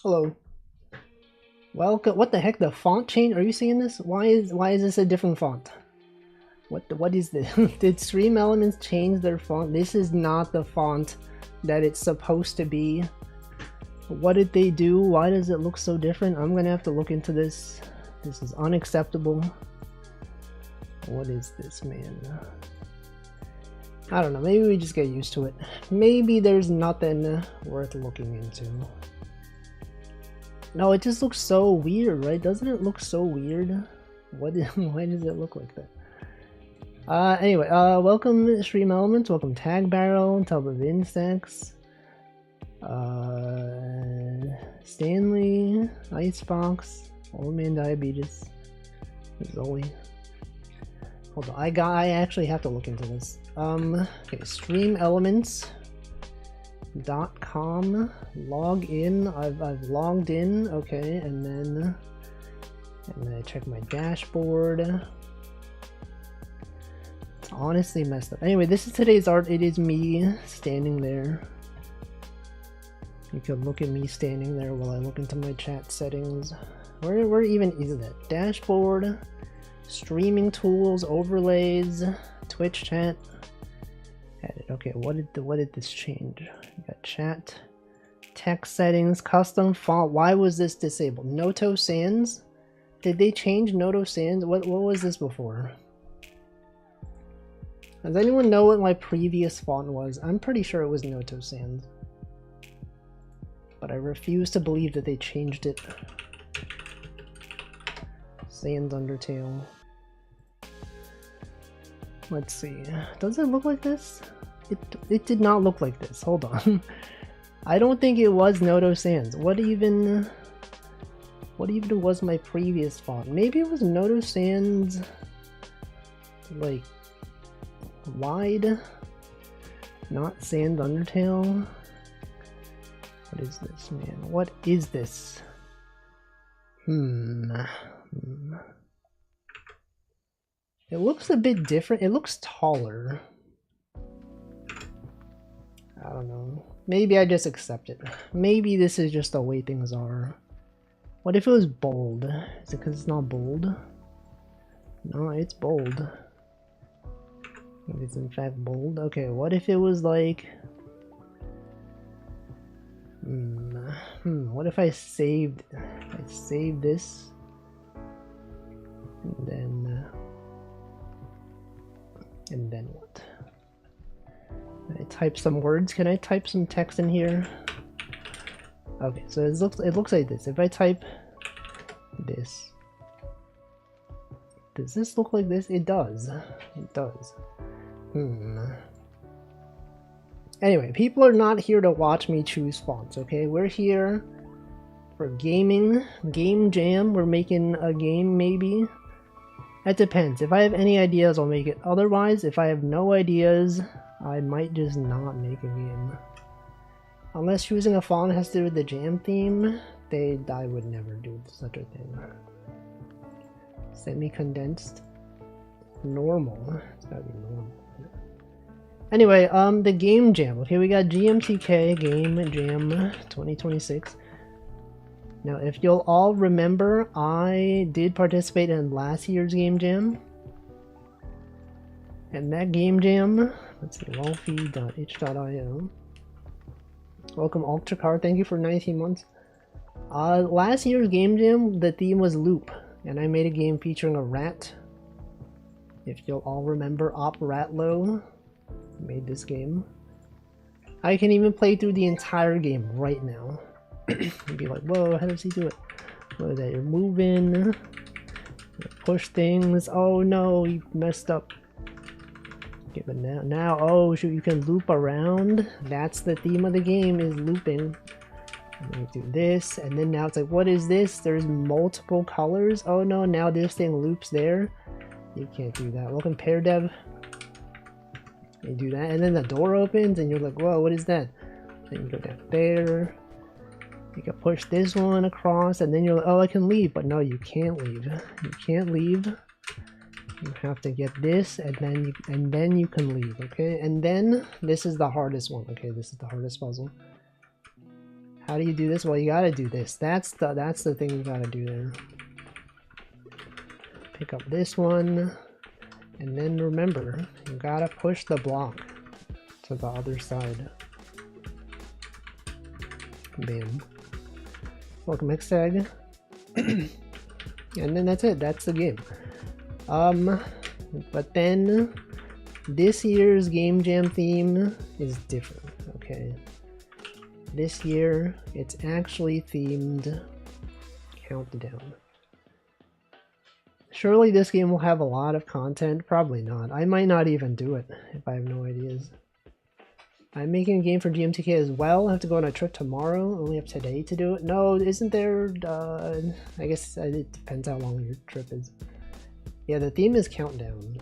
Hello. Welcome. What the heck? The font change? Are you seeing this? Why is this a different font? What is this? Did Stream Elements change their font? This is not the font that it's supposed to be. What did they do? Why does it look so different? I'm gonna have to look into this. This is unacceptable. What is this, man? I don't know. Maybe we just get used to it. Maybe there's nothing worth looking into. No, it just looks so weird, right? Doesn't it look so weird? Why does it look like that? Anyway, welcome Stream Elements, welcome Tag Barrel, Tub of Insects, Stanley, Icebox, Old Man Diabetes, Zoe. Hold on, I actually have to look into this. Okay, streamelements.com, log in. I've logged in, okay, and then I check my dashboard. It's honestly messed up. Anyway, this is today's art. It is me standing there. You could look at me standing there while I look into my chat settings. Where even is that? Dashboard, streaming tools, overlays, Twitch chat. Edit. Okay, what did this change? You got chat, text settings, custom font. Why was this disabled? Noto Sans? Did they change Noto Sans? What was this before? Does anyone know what my previous font was? I'm pretty sure it was Noto Sans, but I refuse to believe that they changed it. Sans Undertale. Let's see. Does it look like this? It did not look like this. Hold on. I don't think it was Noto Sans. What even was my previous font? Maybe it was Noto Sans, like, wide, not Sans Undertale. What is this, man? What is this? It looks a bit different. It looks taller. I don't know. Maybe I just accept it. Maybe this is just the way things are. What if it was bold? Is it because it's not bold? No, it's bold. It's in fact bold. Okay, what if it was like... what if I saved this? And then what? I type some words. Can I type some text in here? Okay, so it looks like this. If I type this, does this look like this? It does. It does. Anyway, people are not here to watch me choose fonts, okay? We're here for gaming, game jam. We're making a game, maybe. That depends. If I have any ideas, I'll make it. Otherwise, if I have no ideas, I might just not make a game. Unless choosing a font has to do with the jam theme, I would never do such a thing. Semi-condensed. Normal. It's gotta be normal. Anyway, the game jam. Okay, we got GMTK Game Jam 2026. Now, if you'll all remember, I did participate in last year's Game Jam. And that Game Jam, let's see, rolfie.itch.io. Welcome, Ultracar, thank you for 19 months. Last year's Game Jam, the theme was loop, and I made a game featuring a rat. If you'll all remember, Op Ratlow made this game. I can even play through the entire game right now. And be like, whoa, how does he do it? What is that? You're moving, push things. Oh no, you messed up. Okay, but now, oh shoot, you can loop around. That's the theme of the game, is looping. And then you do this, and then now it's like, what is this? There's multiple colors. Oh no, now this thing loops there. You can't do that. Welcome, Pair Dev. You do that, and then the door opens, and you're like, whoa, what is that? Then you go down there. You can push this one across, and then you're like, oh, I can leave. But no, you can't leave. You can't leave. You have to get this, and then you can leave, okay? And then this is the hardest one. Okay, this is the hardest puzzle. How do you do this? Well, you gotta do this. That's the thing you gotta do there. Pick up this one, and then remember, you gotta push the block to the other side. Bam. Welcome, Xtag. And then that's it. That's the game. But then this year's Game Jam theme is different. Okay. This year, it's actually themed Countdown. Surely this game will have a lot of content. Probably not. I might not even do it if I have no ideas. I'm making a game for GMTK as well. I have to go on a trip tomorrow. I only have today to do it. No, isn't there... I guess it depends how long your trip is. Yeah, the theme is Countdown.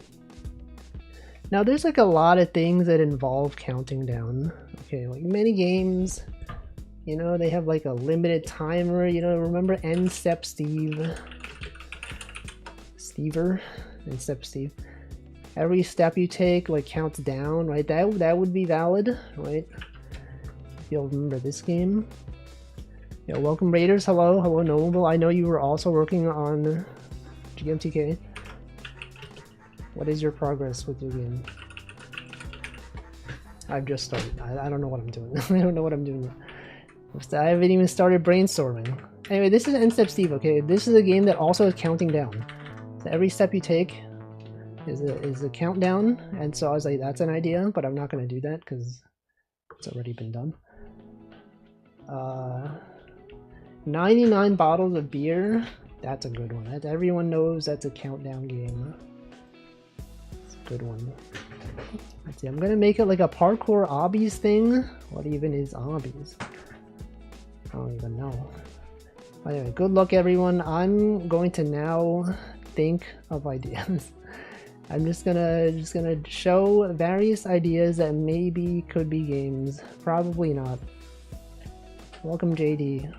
Now, there's like a lot of things that involve counting down. Okay, like many games, you know, they have like a limited timer. You know, remember End Step Steve? Stever? End Step Steve. Every step you take like counts down, right? That would be valid, right? If you'll remember this game. Yeah, welcome Raiders. Hello, hello Noble. I know you were also working on GMTK. What is your progress with your game? I've just started. I don't know what I'm doing. I don't know what I'm doing yet. I haven't even started brainstorming. Anyway, this is End Step Steve, okay? This is a game that also is counting down. So every step you take is a countdown, and so I was like, that's an idea, but I'm not going to do that because it's already been done. 99 bottles of beer. That's a good one. That everyone knows that's a countdown game. It's a good one. Let's see, I'm gonna make it like a parkour obbies thing. What even is obbies? I don't even know. Anyway, good luck everyone. I'm going to now think of ideas. I'm just gonna show various ideas that maybe could be games. Probably not. Welcome JD.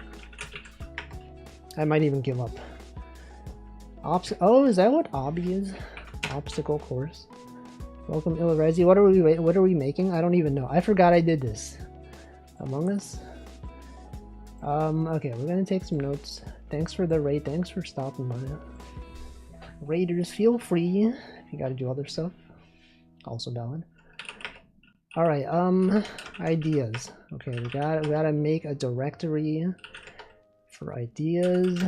I might even give up. Oh, is that what obby is? Obstacle course. Welcome Illarezi. What are we making? I don't even know. I forgot I did this. Among Us? Okay, we're gonna take some notes. Thanks for the raid. Thanks for stopping by. Raiders, feel free if you gotta do other stuff. Also valid. Alright, ideas. Okay, we gotta make a directory for ideas.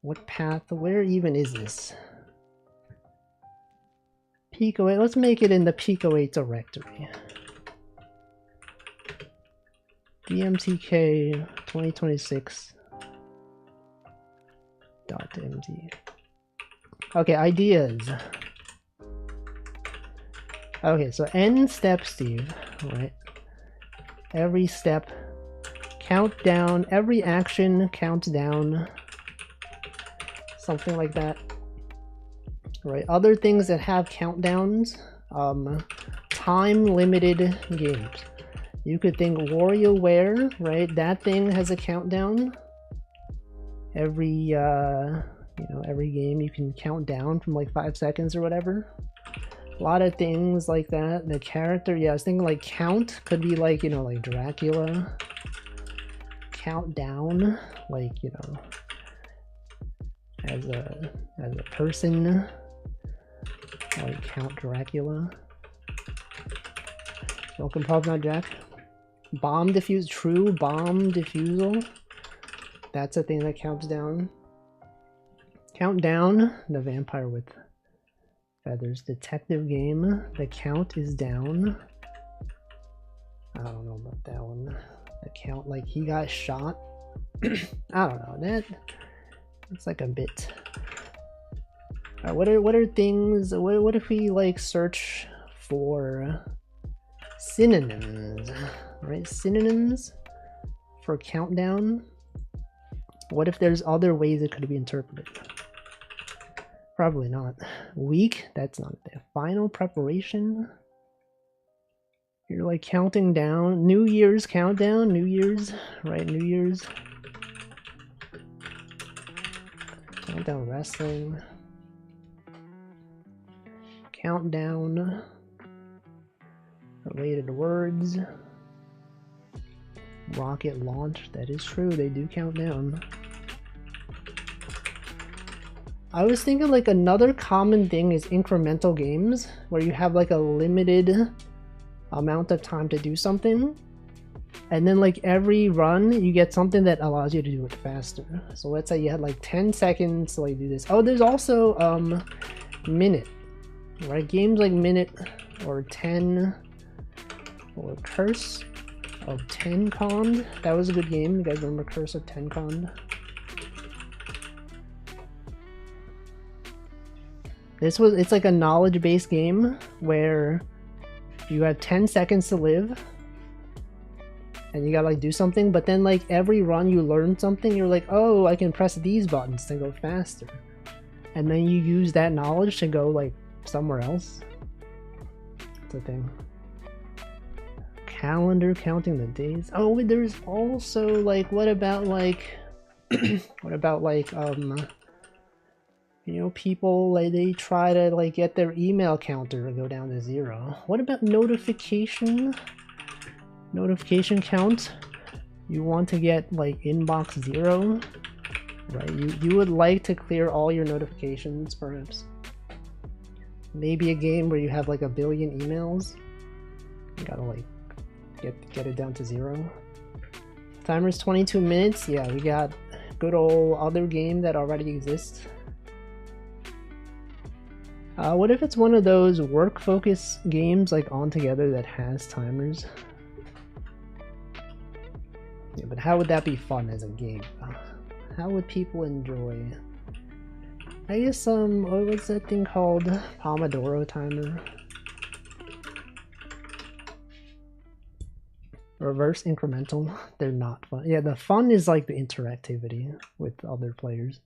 What path? Where even is this? Pico 8. Let's make it in the Pico 8 directory. GMTK 2026 .md. Okay, ideas. Okay, so End Step Steve, right? Every step count down, every action counts down. Something like that. Right, other things that have countdowns, time limited games. You could think WarioWare, right? That thing has a countdown. Every every game you can count down from like 5 seconds or whatever. A lot of things like that. The character, yeah, I was thinking like count could be like, you know, like Dracula. Countdown, like, you know, as a person. Like Count Dracula. Welcome, Pop Not Jack. Bomb defuse, true bomb defusal. That's a thing that counts down. Countdown, the vampire with feathers. Detective game, the count is down. I don't know about that one. The count, like he got shot. I don't know. That it's like a bit. What are things? What if we like search for synonyms? Right, synonyms for countdown. What if there's other ways it could be interpreted? Probably not. Week? That's not there. Final preparation? You're like counting down. New Year's countdown? New Year's? Right, New Year's. Countdown wrestling. Countdown. Related words. rocket launch. That is true, they do count down. I was thinking like another common thing is incremental games where you have like a limited amount of time to do something, and then like every run you get something that allows you to do it faster. So let's say you had like 10 seconds to like do this. Oh, there's also minute, right? Games like Minute or 10 or Curse of 10 Pond. That was a good game. You guys remember Curse of 10 Pond? It's like a knowledge-based game where you have 10 seconds to live and you gotta like do something, but then like every run you learn something, you're like, oh, I can press these buttons to go faster. And then you use that knowledge to go like somewhere else. It's a thing. Calendar, counting the days. Oh, there's also like, what about like what about like you know, people like they try to like get their email counter to go down to 0. What about notification count? You want to get like inbox 0, right? You would like to clear all your notifications, perhaps. Maybe a game where you have like 1 billion emails. You gotta like get it down to 0. Timer's 22 minutes. Yeah, we got good old other game that already exists. What if it's one of those work-focused games like On Together that has timers? Yeah, but how would that be fun as a game? How would people enjoy? I guess what's that thing called? Pomodoro timer? Reverse incremental? They're not fun. Yeah, the fun is like the interactivity with other players.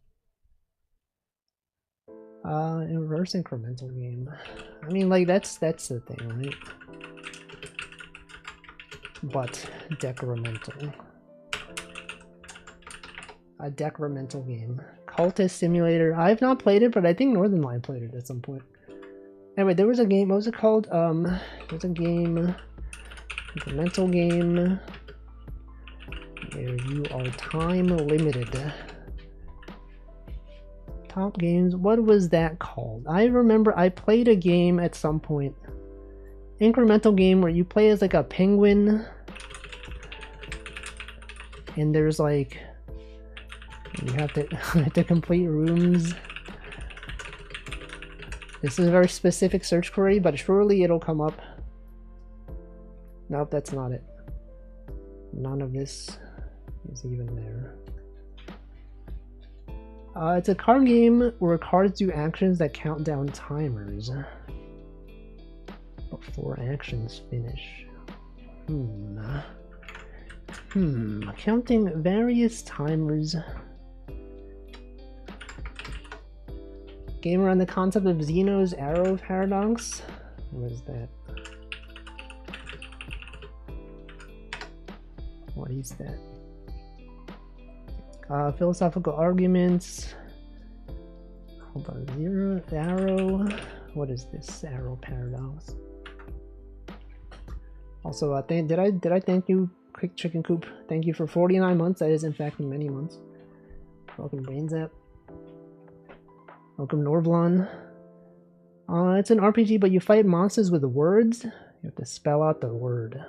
Reverse incremental game. I mean, like that's the thing, right? But decremental. A decremental game. Cultist Simulator. I've not played it, but I think Northern Line played it at some point. Anyway, there was a game. What was it called? There's a game. Incremental game. Where you are time limited. Top games. What was that called? I remember I played a game at some point. Incremental game where you play as like a penguin. And there's like you have to complete rooms. This is a very specific search query, but surely it'll come up. Nope, that's not it. None of this is even there. It's a card game where cards do actions that count down timers before actions finish. Counting various timers. Game around the concept of Zeno's arrow paradox. What is that? What is that? Philosophical arguments. Hold on, zero arrow. What is this arrow paradox? Also, did I thank you, Quick Chicken Coop? Thank you for 49 months. That is in fact many months. Welcome Brainzap. Welcome Norblon. It's an RPG, but you fight monsters with words. You have to spell out the word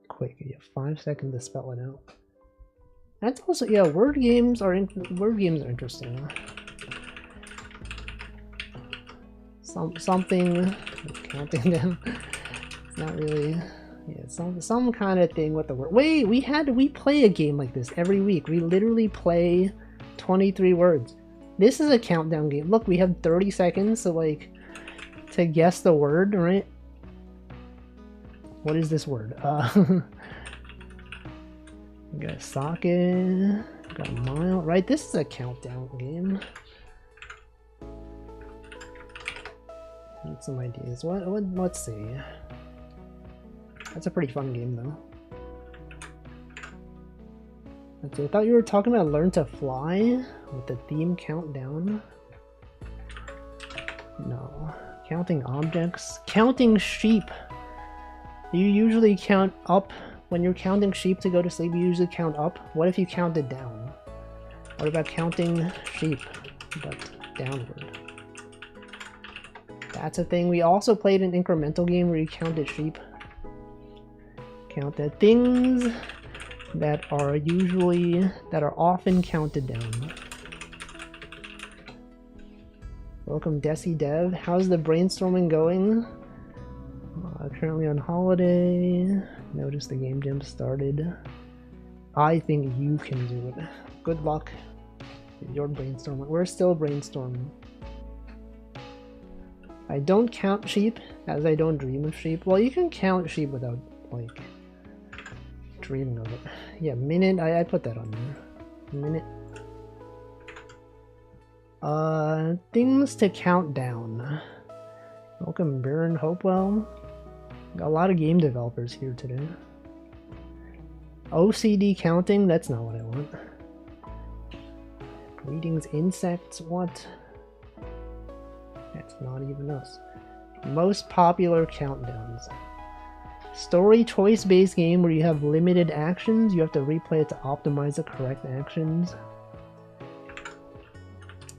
quick. You have 5 seconds to spell it out. That's also, yeah, word games are interesting. Something counting them. Not really. Yeah, some kind of thing with the word. Wait, we play a game like this every week. We literally play 23 words. This is a countdown game. Look, we have 30 seconds to guess the word, right? What is this word? We got a socket, got a mile, right? This is a countdown game. Need some ideas. Let's see. That's a pretty fun game though. I thought you were talking about Learn to Fly with the theme countdown. No. Counting objects. Counting sheep. You usually count up when you're counting sheep to go to sleep, you usually count up. What if you counted down? What about counting sheep, but downward? That's a thing. We also played an incremental game where you counted sheep. Counted things that are often counted down. Welcome Desi Dev. How's the brainstorming going? Currently on holiday. Notice the game jam started. I think you can do it. Good luck with your brainstorming. We're still brainstorming. I don't count sheep, as I don't dream of sheep. Well, you can count sheep without, like, dreaming of it. Yeah, minute, I put that on there. Minute. Things to count down. Welcome Baron Hopewell. Got a lot of game developers here today. OCD counting? That's not what I want. Greetings insects? What? That's not even us. Most popular countdowns. Story choice-based game where you have limited actions. You have to replay it to optimize the correct actions.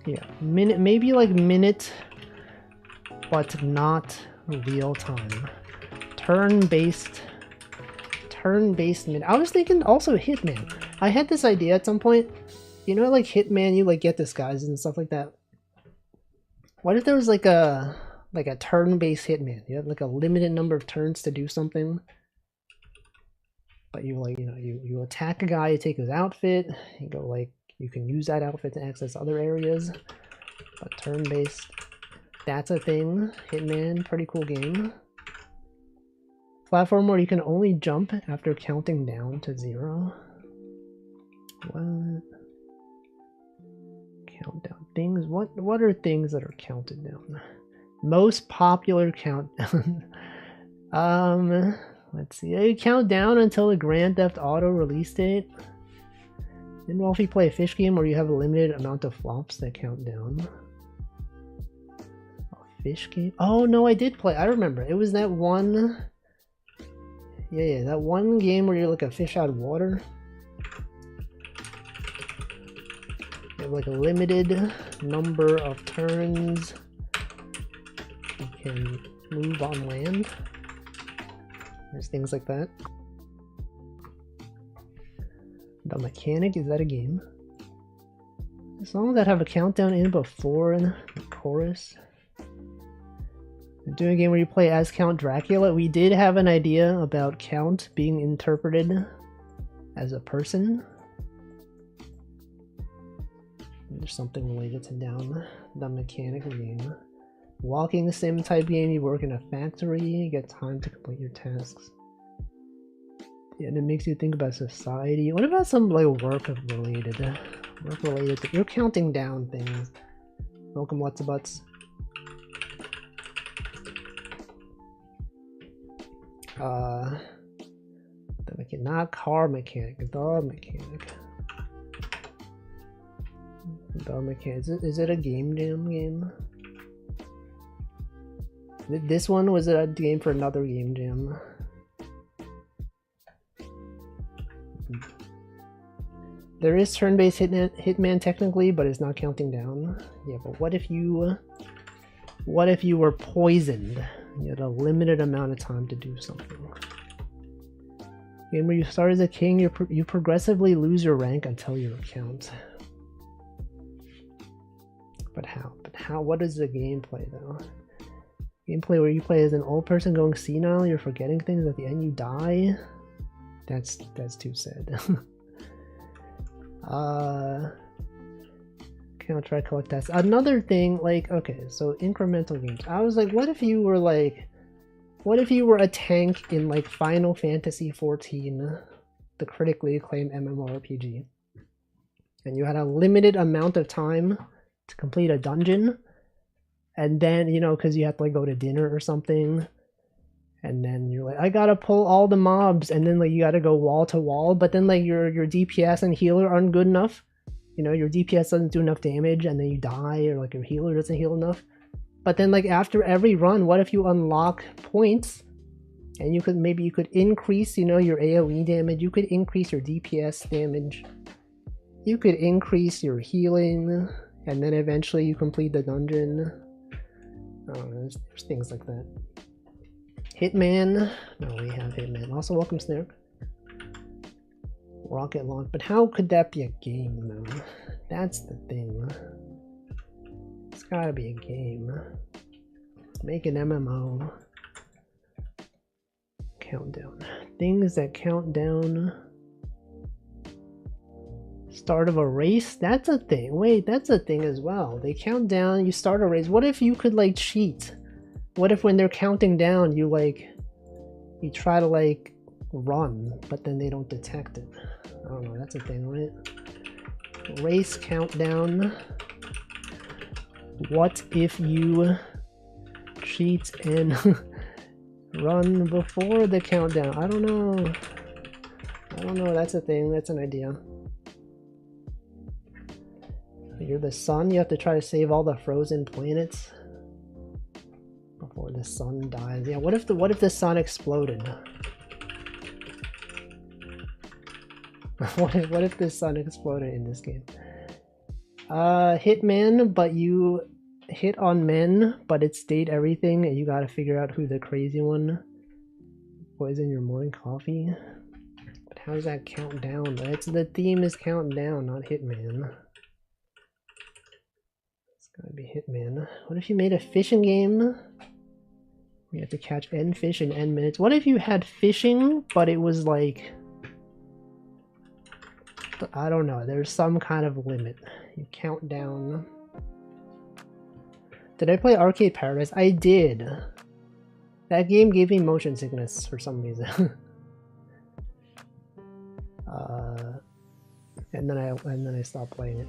Yeah, minute, maybe like minute, but not real time. Turn-based minute. I was thinking also Hitman. I had this idea at some point. You know, like Hitman, you like get disguises and stuff like that. What if there was like a turn-based Hitman? You have like a limited number of turns to do something, but you like, you know, you attack a guy, you take his outfit, you go like, you can use that outfit to access other areas. But turn-based, that's a thing. Hitman, pretty cool game. Platform where you can only jump after counting down to 0. What? Countdown things. What are things that are counted down? Most popular countdown. Let's see. You count down until the Grand Theft Auto release date. Didn't know if you play a fish game where you have a limited amount of flops that count down. A fish game? Oh no, I did play. I remember. It was that one. Yeah, that one game where you're like a fish out of water. You have like a limited number of turns you can move on land. There's things like that. The Mechanic, is that a game? Songs that have a countdown in before the chorus. Doing a game where you play as Count Dracula. We did have an idea about Count being interpreted as a person. There's something related to down the Mechanic game. Walking sim type game, you work in a factory, you get time to complete your tasks. Yeah, and it makes you think about society. What about some like work related to, you're counting down things. Welcome lots of butts. The mechanic, not car mechanic, the mechanic. The mechanic. Is it a game jam game? This one was a game for another game jam. There is turn-based Hitman technically, but it's not counting down. Yeah, but what if you were poisoned? You had a limited amount of time to do something. Game where you start as a king, you progressively lose your rank until your account. But how? What is the gameplay though? Gameplay where you play as an old person going senile, you're forgetting things, at the end you die? That's too sad. Count, try, collect, test. Another thing, like, okay, so incremental games. I was like, what if you were a tank in like Final Fantasy XIV, the critically acclaimed MMORPG, and you had a limited amount of time to complete a dungeon, and then, you know, because you have to like go to dinner or something, and then you're like, I gotta pull all the mobs, and then like you gotta go wall to wall, but then like your DPS and healer aren't good enough. You know, your DPS doesn't do enough damage, and then you die, or like your healer doesn't heal enough. But then like after every run, what if you unlock points And you could maybe increase, you know, your AoE damage. You could increase your DPS damage. You could increase your healing, and then eventually you complete the dungeon. I don't know, there's things like that. Hitman. No, we have Hitman. Also, welcome, Snark. Rocket launch. But how could that be a game, though? That's the thing. It's gotta be a game. Make an MMO. Countdown. Things that count down. Start of a race? That's a thing. Wait, that's a thing as well. They count down, you start a race. What if you could like cheat? What if when they're counting down you try to like run, but then they don't detect it? I don't know, that's a thing, right? Race countdown. What if you cheat and run before the countdown? I don't know. That's a thing. That's an idea. You're the sun. You have to try to save all the frozen planets before the sun dies. Yeah. What if the sun exploded? What if the sun exploded in this game? Hitman, but you hit on men, but it stayed everything, and you gotta figure out who the crazy one. Poison your morning coffee. But how does that count down? The theme is counting down, not Hitman. It's gotta be Hitman. What if you made a fishing game? You have to catch N fish in N minutes. What if you had fishing, but it was like, I don't know, there's some kind of limit. You count down. Did I play Arcade Paradise? I did. That game gave me motion sickness for some reason. and then I stopped playing it.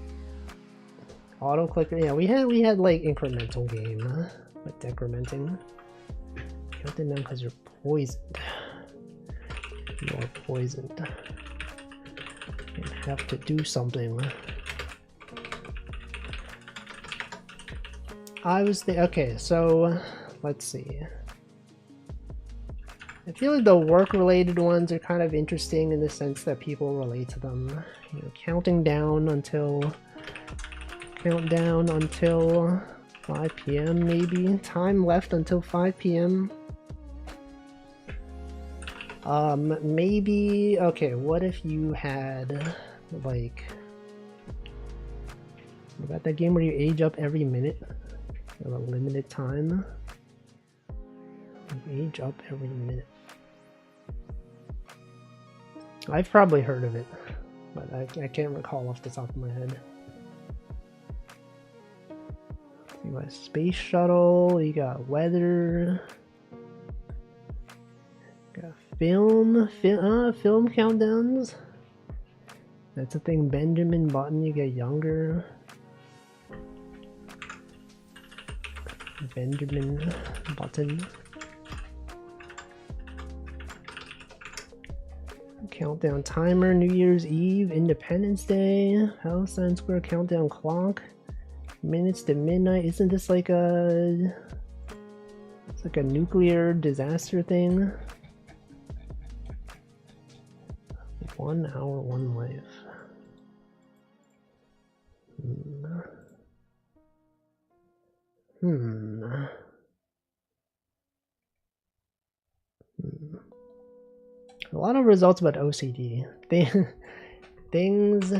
Auto clicker, yeah, we had like incremental game, like decrementing. Counting down because you're poisoned. You are poisoned. You have to do something. Okay, so let's see. I feel like the work-related ones are kind of interesting in the sense that people relate to them. You know, counting down until 5 p.m. maybe. Time left until 5 p.m. Maybe, okay, what if you had, like, what about that game where you age up every minute? You have a limited time. You age up every minute. I've probably heard of it, but I can't recall off the top of my head. You got a space shuttle, you got weather. Film countdowns. That's a thing. Benjamin Button, you get younger. Benjamin Button. Countdown timer, New Year's Eve, Independence Day, Palestine Square countdown clock, minutes to midnight. Isn't this like it's like a nuclear disaster thing? 1 hour, 1 life. A lot of results about OCD. Things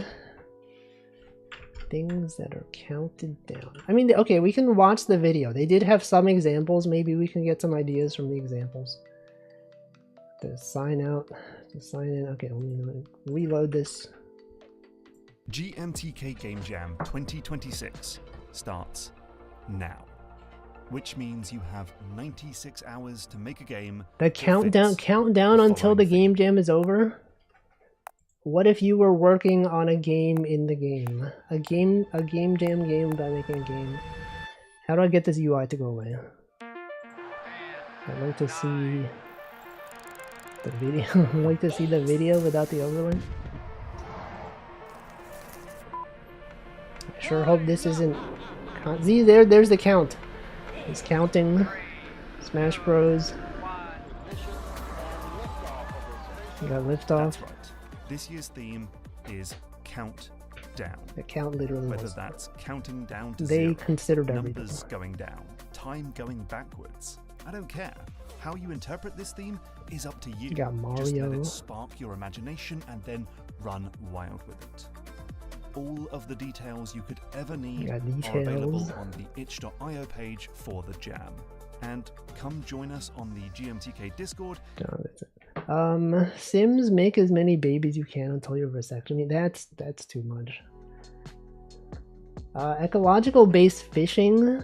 that are counted down. I mean, okay, we can watch the video. They did have some examples. Maybe we can get some ideas from the examples. To sign out, to sign in. Okay, let me reload this. GMTK Game Jam 2026 starts now, which means you have 96 hours to make a game. The countdown until the game jam is over. What if you were working on a game in the game? A game jam game without making a game. How do I get this UI to go away? I'd like to see the video. I'd like to see the video without the overlay. I sure hope this isn't. See, there's the count. It's counting. Smash Bros. You got liftoff. That's right. This year's theme is countdown. The count literally Whether was. that's counting down to They zero, considered numbers everything. going down, time going backwards. I don't care. How you interpret this theme is up to you. You got Just let Mario. it spark your imagination and then run wild with it. All of the details you could ever need got are available details. on the itch.io page for the jam. And come join us on the GMTK Discord. No, that's it. Sims, make as many babies you can until your vasectomy. That's too much. Ecological based fishing.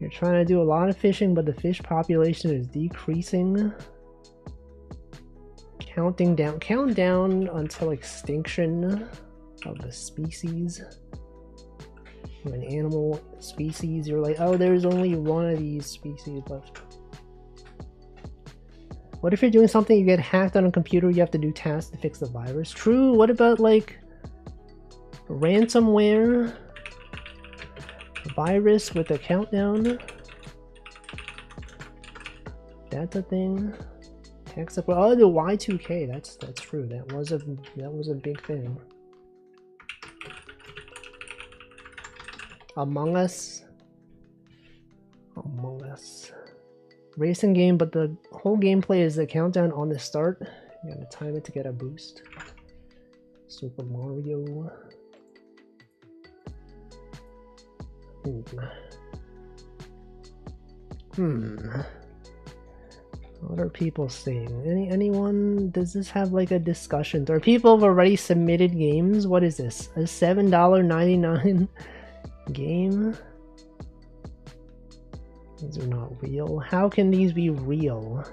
You're trying to do a lot of fishing, but the fish population is decreasing. Counting down. Count down until extinction of the species. Of an animal species. You're like, oh, there's only one of these species left. What if you're doing something, you get hacked on a computer, you have to do tasks to fix the virus? True. What about like ransomware? Virus with a countdown? That's a thing. Tech support. Oh, the Y2K. That's true. That was a big thing. Among Us. Among Us. Racing game, but the whole gameplay is the countdown on the start. You gotta time it to get a boost. Super Mario. What are people saying? Anyone? Does this have like a discussion? Or people have already submitted games? What is this? A $7.99 game? These are not real. How can these be real?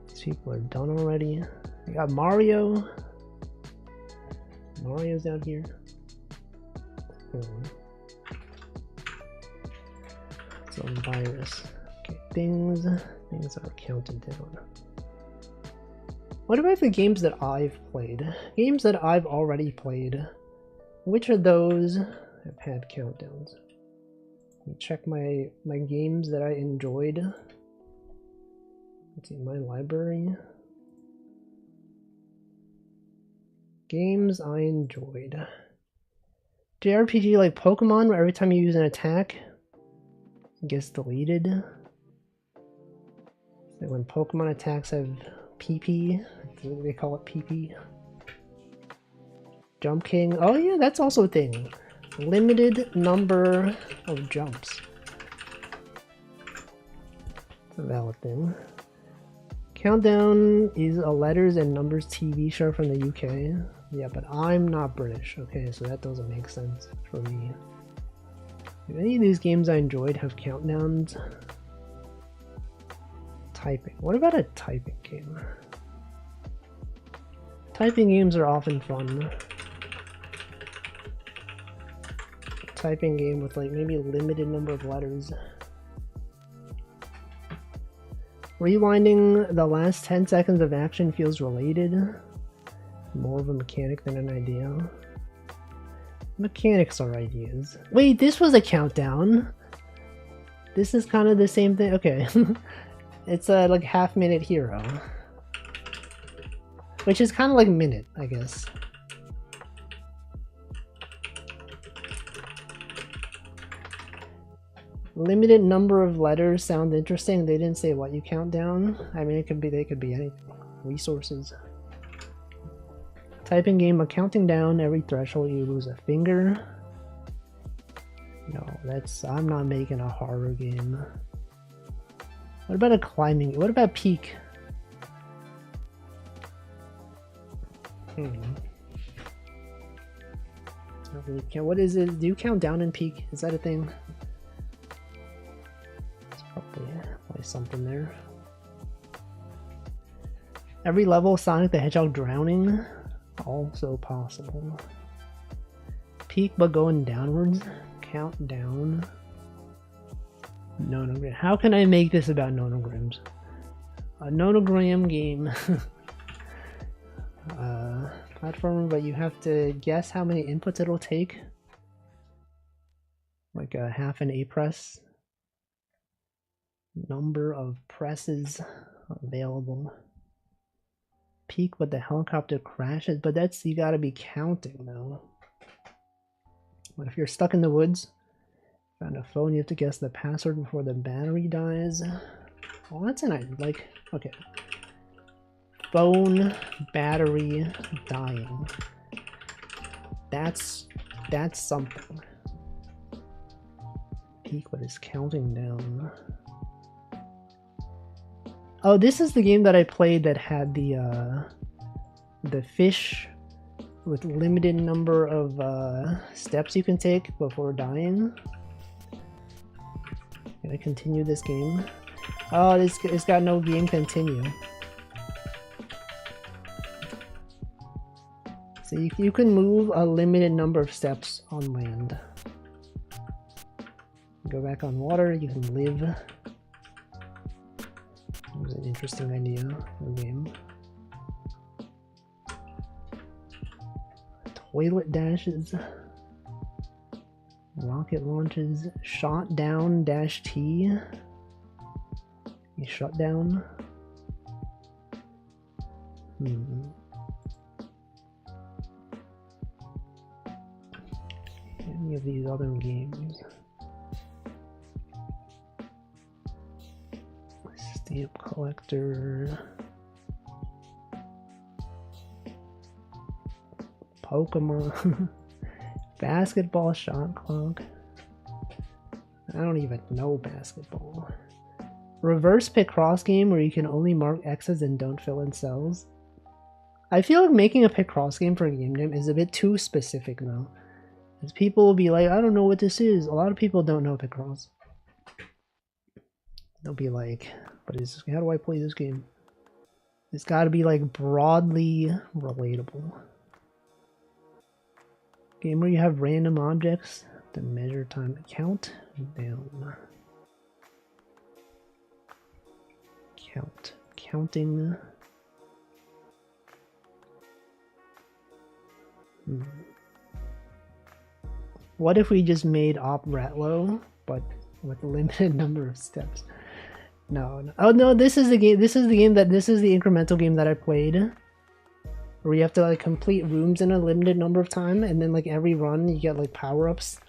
These people are done already. We got Mario. Mario's out here. Some virus. Okay, things are counted down. What about the games that I've played? Games that I've already played. Which of those have had countdowns? Let me check my games that I enjoyed. Let's see, my library. Games I enjoyed. JRPG like Pokemon, where every time you use an attack, it gets deleted. So when Pokemon attacks have PP, they call it PP. Jump King. Oh yeah, that's also a thing. Limited number of jumps. It's a valid thing. Countdown is a letters and numbers TV show from the UK. Yeah, but I'm not British, okay, so that doesn't make sense for me. If any of these games I enjoyed have countdowns. Typing. What about a typing game? Typing games are often fun. Typing game with like maybe a limited number of letters. Rewinding the last 10 seconds of action feels related. More of a mechanic than an idea. Mechanics are ideas. Wait, this was a countdown. This is kind of the same thing. Okay. It's a like half-minute hero. Which is kind of like minute, I guess. Limited number of letters sound interesting. They didn't say what you count down. I mean, they could be anything. Resources. Typing game, counting down every threshold you lose a finger. No, I'm not making a horror game. What about a climbing? What about Peak? What is it? Do you count down in Peak? Is that a thing? It's probably something there. Every level, Sonic the Hedgehog drowning. Also possible. Peak but going downwards. Count down. Nonogram. How can I make this about nonograms? A nonogram game. Platformer, but you have to guess how many inputs it'll take. Like a half an A press. Number of presses available. Peak, but the helicopter crashes. But that's, you gotta be counting though. What if you're stuck in the woods? Found a phone, you have to guess the password before the battery dies. Well, that's an idea. Like, okay. Phone, battery, dying. That's something. Peak, but it's counting down. Oh, this is the game that I played that had the fish with limited number of steps you can take before dying. Can I continue this game? Oh, it's got no game continue. So you can move a limited number of steps on land. Go back on water, you can live. That was an interesting idea for a game. Toilet dashes. Rocket launches. Shot down dash T. You shut down. Any of these other games. Stamp collector. Pokemon. Basketball shot clock. I don't even know basketball. Reverse Picross game where you can only mark X's and don't fill in cells. I feel like making a Picross game for a game jam is a bit too specific though. Because people will be like, I don't know what this is. A lot of people don't know Picross. They'll be like, what is this? How do I play this game? It's gotta be like broadly relatable. Game where you have random objects to measure time. Count down. Counting. What if we just made Op Ratlow, but with a limited number of steps? No. Oh no, this is the game. This is the incremental game that I played. Where you have to like complete rooms in a limited number of time, and then like every run you get like power-ups.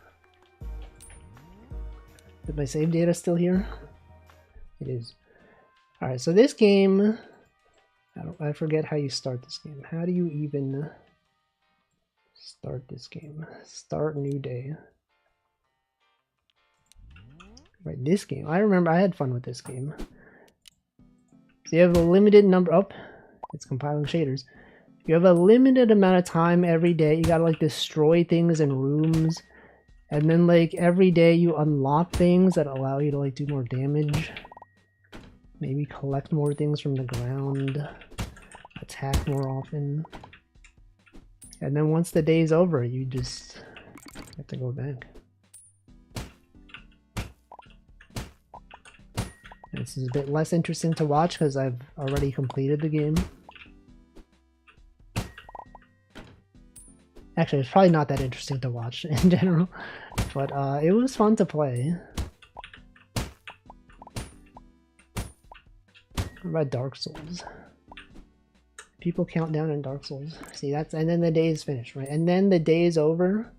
Is my save data still here? It is. Alright, so this game, I forget how you start this game. How do you even start this game? Start new day. Right, this game. I remember I had fun with this game. So you have a limited number. Oh, it's compiling shaders. You have a limited amount of time every day. You gotta like destroy things in rooms. And then like every day you unlock things that allow you to like do more damage. Maybe collect more things from the ground. Attack more often. And then once the day's over, you just have to go back. This is a bit less interesting to watch because I've already completed the game. Actually, it's probably not that interesting to watch in general, but it was fun to play. What about Dark Souls? People count down in Dark Souls. See, that's, and then the day is finished, right? And then the day is over.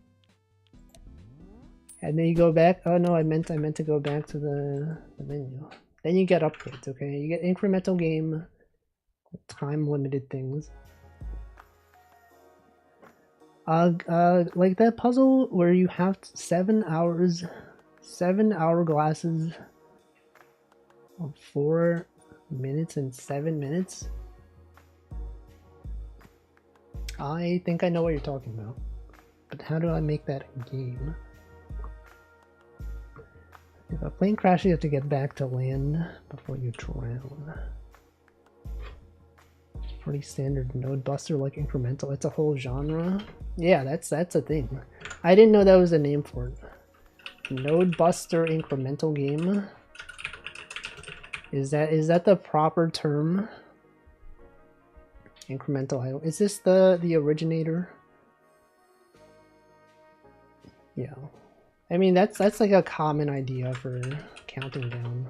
And then you go back. Oh no, I meant to go back to the menu. Then you get upgrades, okay? You get incremental game, time limited things. Like that puzzle where you have 7 hours, 7 hourglasses of 4 minutes and 7 minutes. I think I know what you're talking about, but how do I make that a game? If a plane crashes, you have to get back to land before you drown. Pretty standard node buster, like incremental. It's a whole genre. Yeah, that's a thing. I didn't know that was a name for it. Node buster incremental game. Is that the proper term? Incremental idle. Is this the originator? Yeah. I mean that's like a common idea for counting down.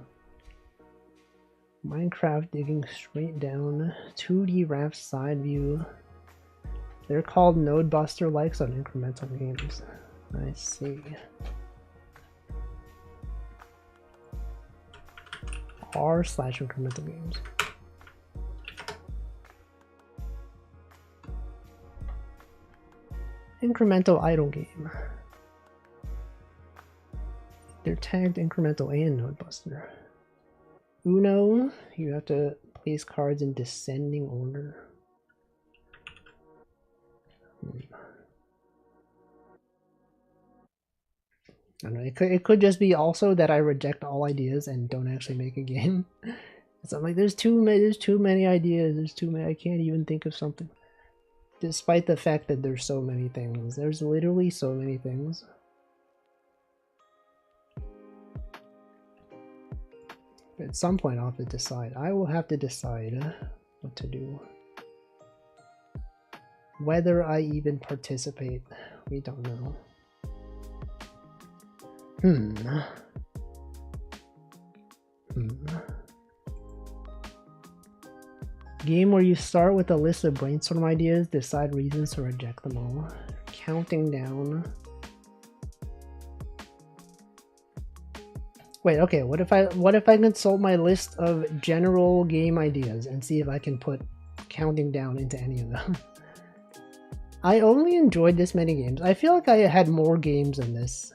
Minecraft digging straight down. 2D raft side view. They're called node buster likes on incremental games. I see. r/incremental games. Incremental idle game. They're tagged incremental and node buster. Uno, you have to place cards in descending order. I don't know, it could just be also that I reject all ideas and don't actually make a game. So I'm like, there's too many ideas, I can't even think of something. Despite the fact that there's so many things. There's literally so many things. At some point I'll have to decide. I will have to decide what to do. Whether I even participate, we don't know. Game where you start with a list of brainstorm ideas, decide reasons to reject them all. Counting down. Wait, okay, what if I consult my list of general game ideas and see if I can put counting down into any of them? I only enjoyed this many games. I feel like I had more games than this.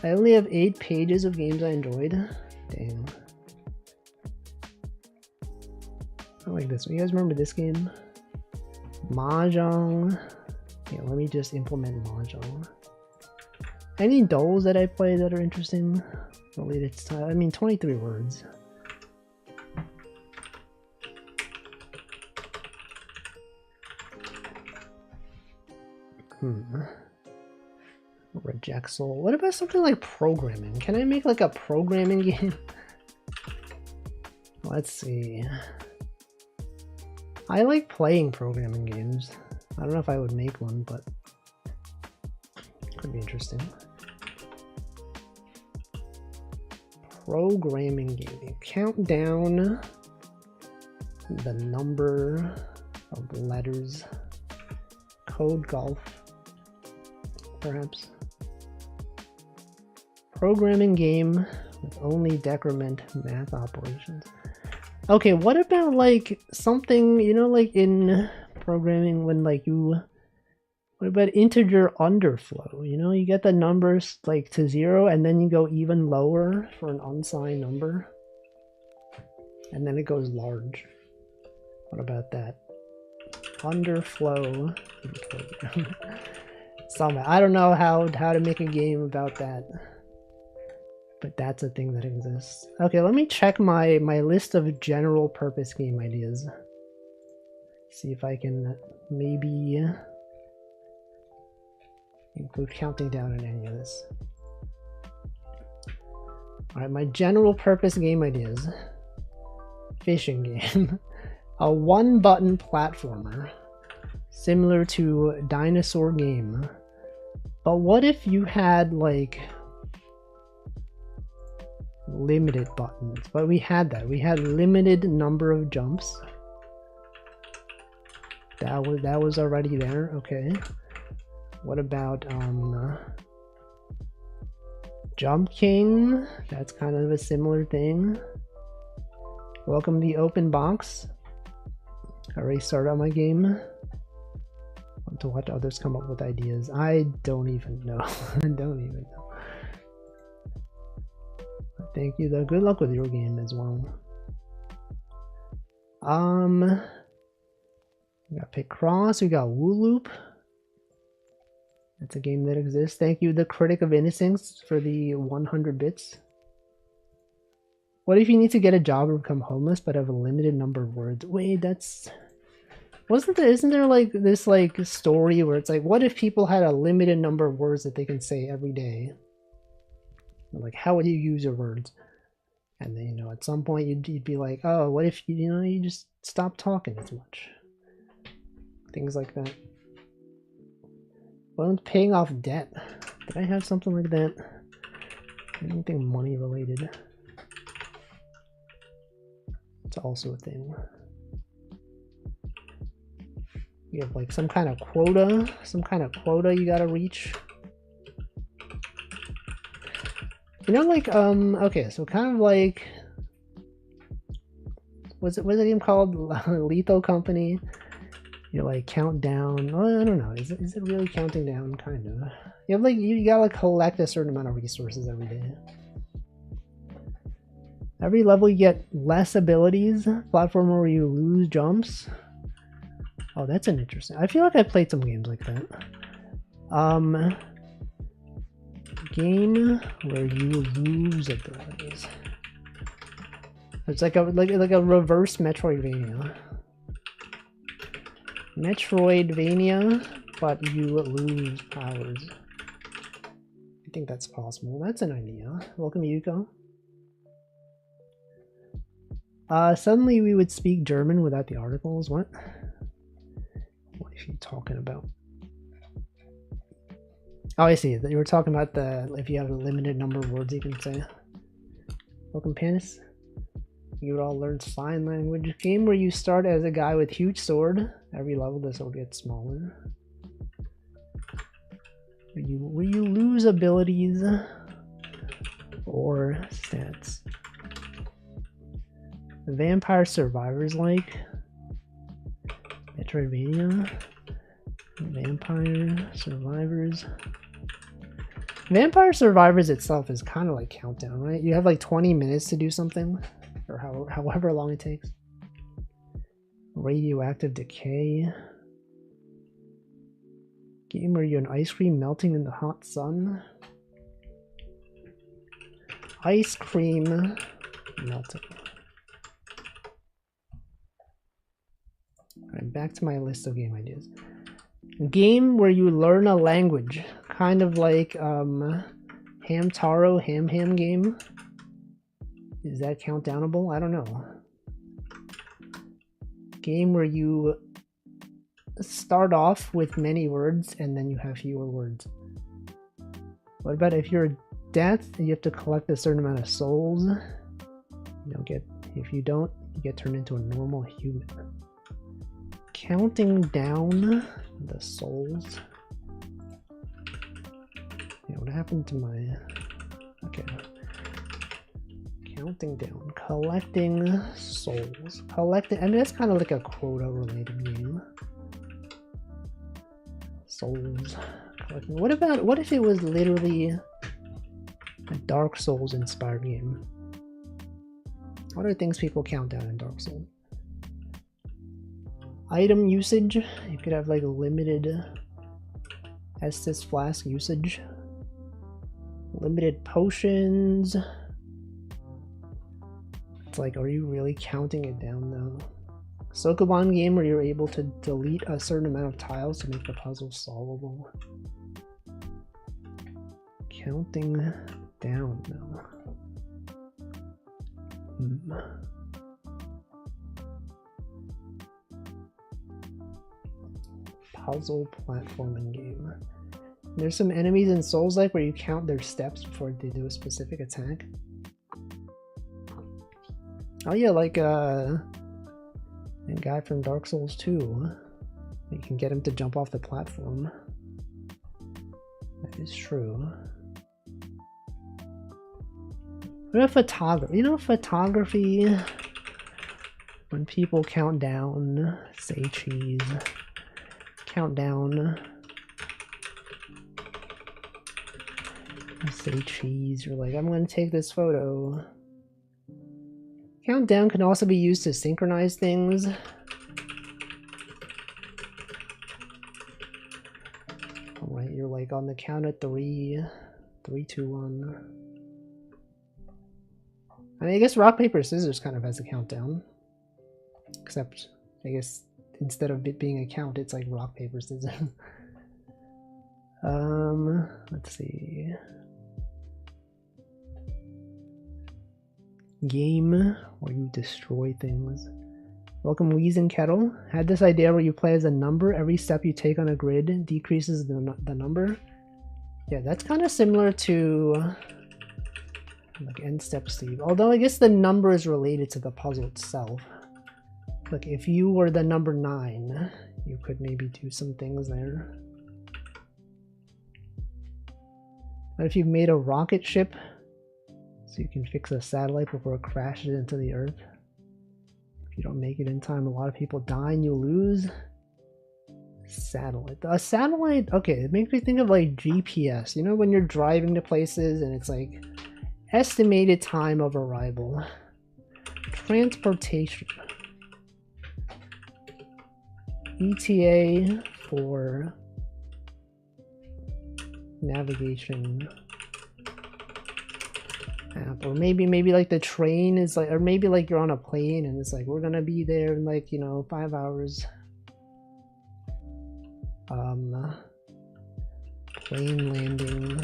I only have 8 pages of games I enjoyed. Dang. I like this one. You guys remember this game? Mahjong. Yeah, let me just implement Mahjong. Any dolls that I play that are interesting? Related to, I mean, 23 words. Reject soul. What about something like programming? Can I make like a programming game? Let's see. I like playing programming games. I don't know if I would make one, but could be interesting. Programming game. You count down the number of letters. Code golf, perhaps. Programming game with only decrement math operations. Okay, what about like something, you know, like in programming when like what about integer underflow? You know, you get the numbers like to 0 and then you go even lower for an unsigned number. And then it goes large. What about that? Underflow. Somehow. I don't know how to make a game about that. But that's a thing that exists. Okay, let me check my list of general purpose game ideas. See if I can maybe include counting down in any of this. Alright, my general purpose game ideas. Fishing game. A 1-button platformer. Similar to Dinosaur Game. But what if you had like limited buttons? But we had that. We had limited number of jumps. That was already there. Okay. What about Jump King? That's kind of a similar thing. Welcome to the open box. I already started on my game. I want to watch others come up with ideas. I don't even know. I don't even know. Thank you though. Good luck with your game as well. We got Pick Cross, we got Wooloop. That's a game that exists. Thank you, the Critic of Innocence, for the 100 bits. What if you need to get a job or become homeless but have a limited number of words? Wait, that's... Isn't there like this like story where it's like, what if people had a limited number of words that they can say every day? Like, how would you use your words? And then, you know, at some point you'd be like, oh, what if, you know, you just stop talking as much? Things like that. Well, paying off debt. Did I have something like that? Anything money related? It's also a thing. You have like some kind of quota you gotta reach. You know, like, okay, so kind of like, what's the game called? Lethal Company. You like count down. Well, I don't know. Is it really counting down? Kind of. You have like you gotta like collect a certain amount of resources every day. Every level you get less abilities. Platform where you lose jumps. Oh, that's an interesting. I feel like I played some games like that. Game where you lose abilities. It's like a reverse Metroidvania. Metroidvania, but you lose powers. I think that's possible. That's an idea. Welcome, Yuko. Suddenly we would speak German without the articles. What? What are you talking about? Oh, I see. You were talking about if you have a limited number of words you can say. Welcome, Panis. You would all learn sign language. Game where you start as a guy with huge sword. Every level this will get smaller. Where you lose abilities or stats. The Vampire Survivors like Metroidvania. Vampire Survivors. Vampire Survivors itself is kind of like Countdown, right? You have like 20 minutes to do something, or however long it takes. Radioactive Decay. Game where you're an ice cream melting in the hot sun. Ice cream melting. Alright, back to my list of game ideas. Game where you learn a language. Kind of like Hamtaro Ham game. Is that countdownable? I don't know. Game where you start off with many words and then you have fewer words. What about if you're death and you have to collect a certain amount of souls? You don't get, if you don't, you get turned into a normal human. Counting down the souls. Yeah, what happened to my... Okay. Counting down. Collecting souls. Collecting... I mean, that's kind of like a quota-related game. Souls. Collecting. What if it was literally a Dark Souls-inspired game? What are things people count down in Dark Souls? Item usage. You could have like limited Estus flask usage. Limited potions. It's like, are you really counting it down though? Sokoban game where you're able to delete a certain amount of tiles to make the puzzle solvable. Counting down though. Puzzle platforming game. There's some enemies in Souls-like where you count their steps before they do a specific attack. Oh yeah, like a guy from Dark Souls 2. You can get him to jump off the platform. That is true. What about photography? You know, photography, when people count down, say cheese, count down, say cheese, you're like, I'm going to take this photo. Countdown can also be used to synchronize things. Alright, you're like on the count of 3, 3, 2, 1. I mean, I guess rock, paper, scissors kind of has a countdown. Except, I guess, instead of it being a count, it's like rock, paper, scissors. Let's see. Game where you destroy things. Welcome, Wheeze and Kettle. Had this idea where you play as a number. Every step you take on a grid decreases the number. Yeah, that's kind of similar to Like end step Steve. Although I guess the number is related to the puzzle itself. Like if you were the number 9, you could maybe do some things there. But if you've made a rocket ship, so you can fix a satellite before it crashes into the Earth. If you don't make it in time, a lot of people die and you lose. Satellite. A satellite, okay, it makes me think of like GPS. You know when you're driving to places and it's like estimated time of arrival. Transportation. ETA for navigation app. Or maybe like the train is like, or maybe like you're on a plane and it's like we're gonna be there in like, you know, 5 hours. Plane landing.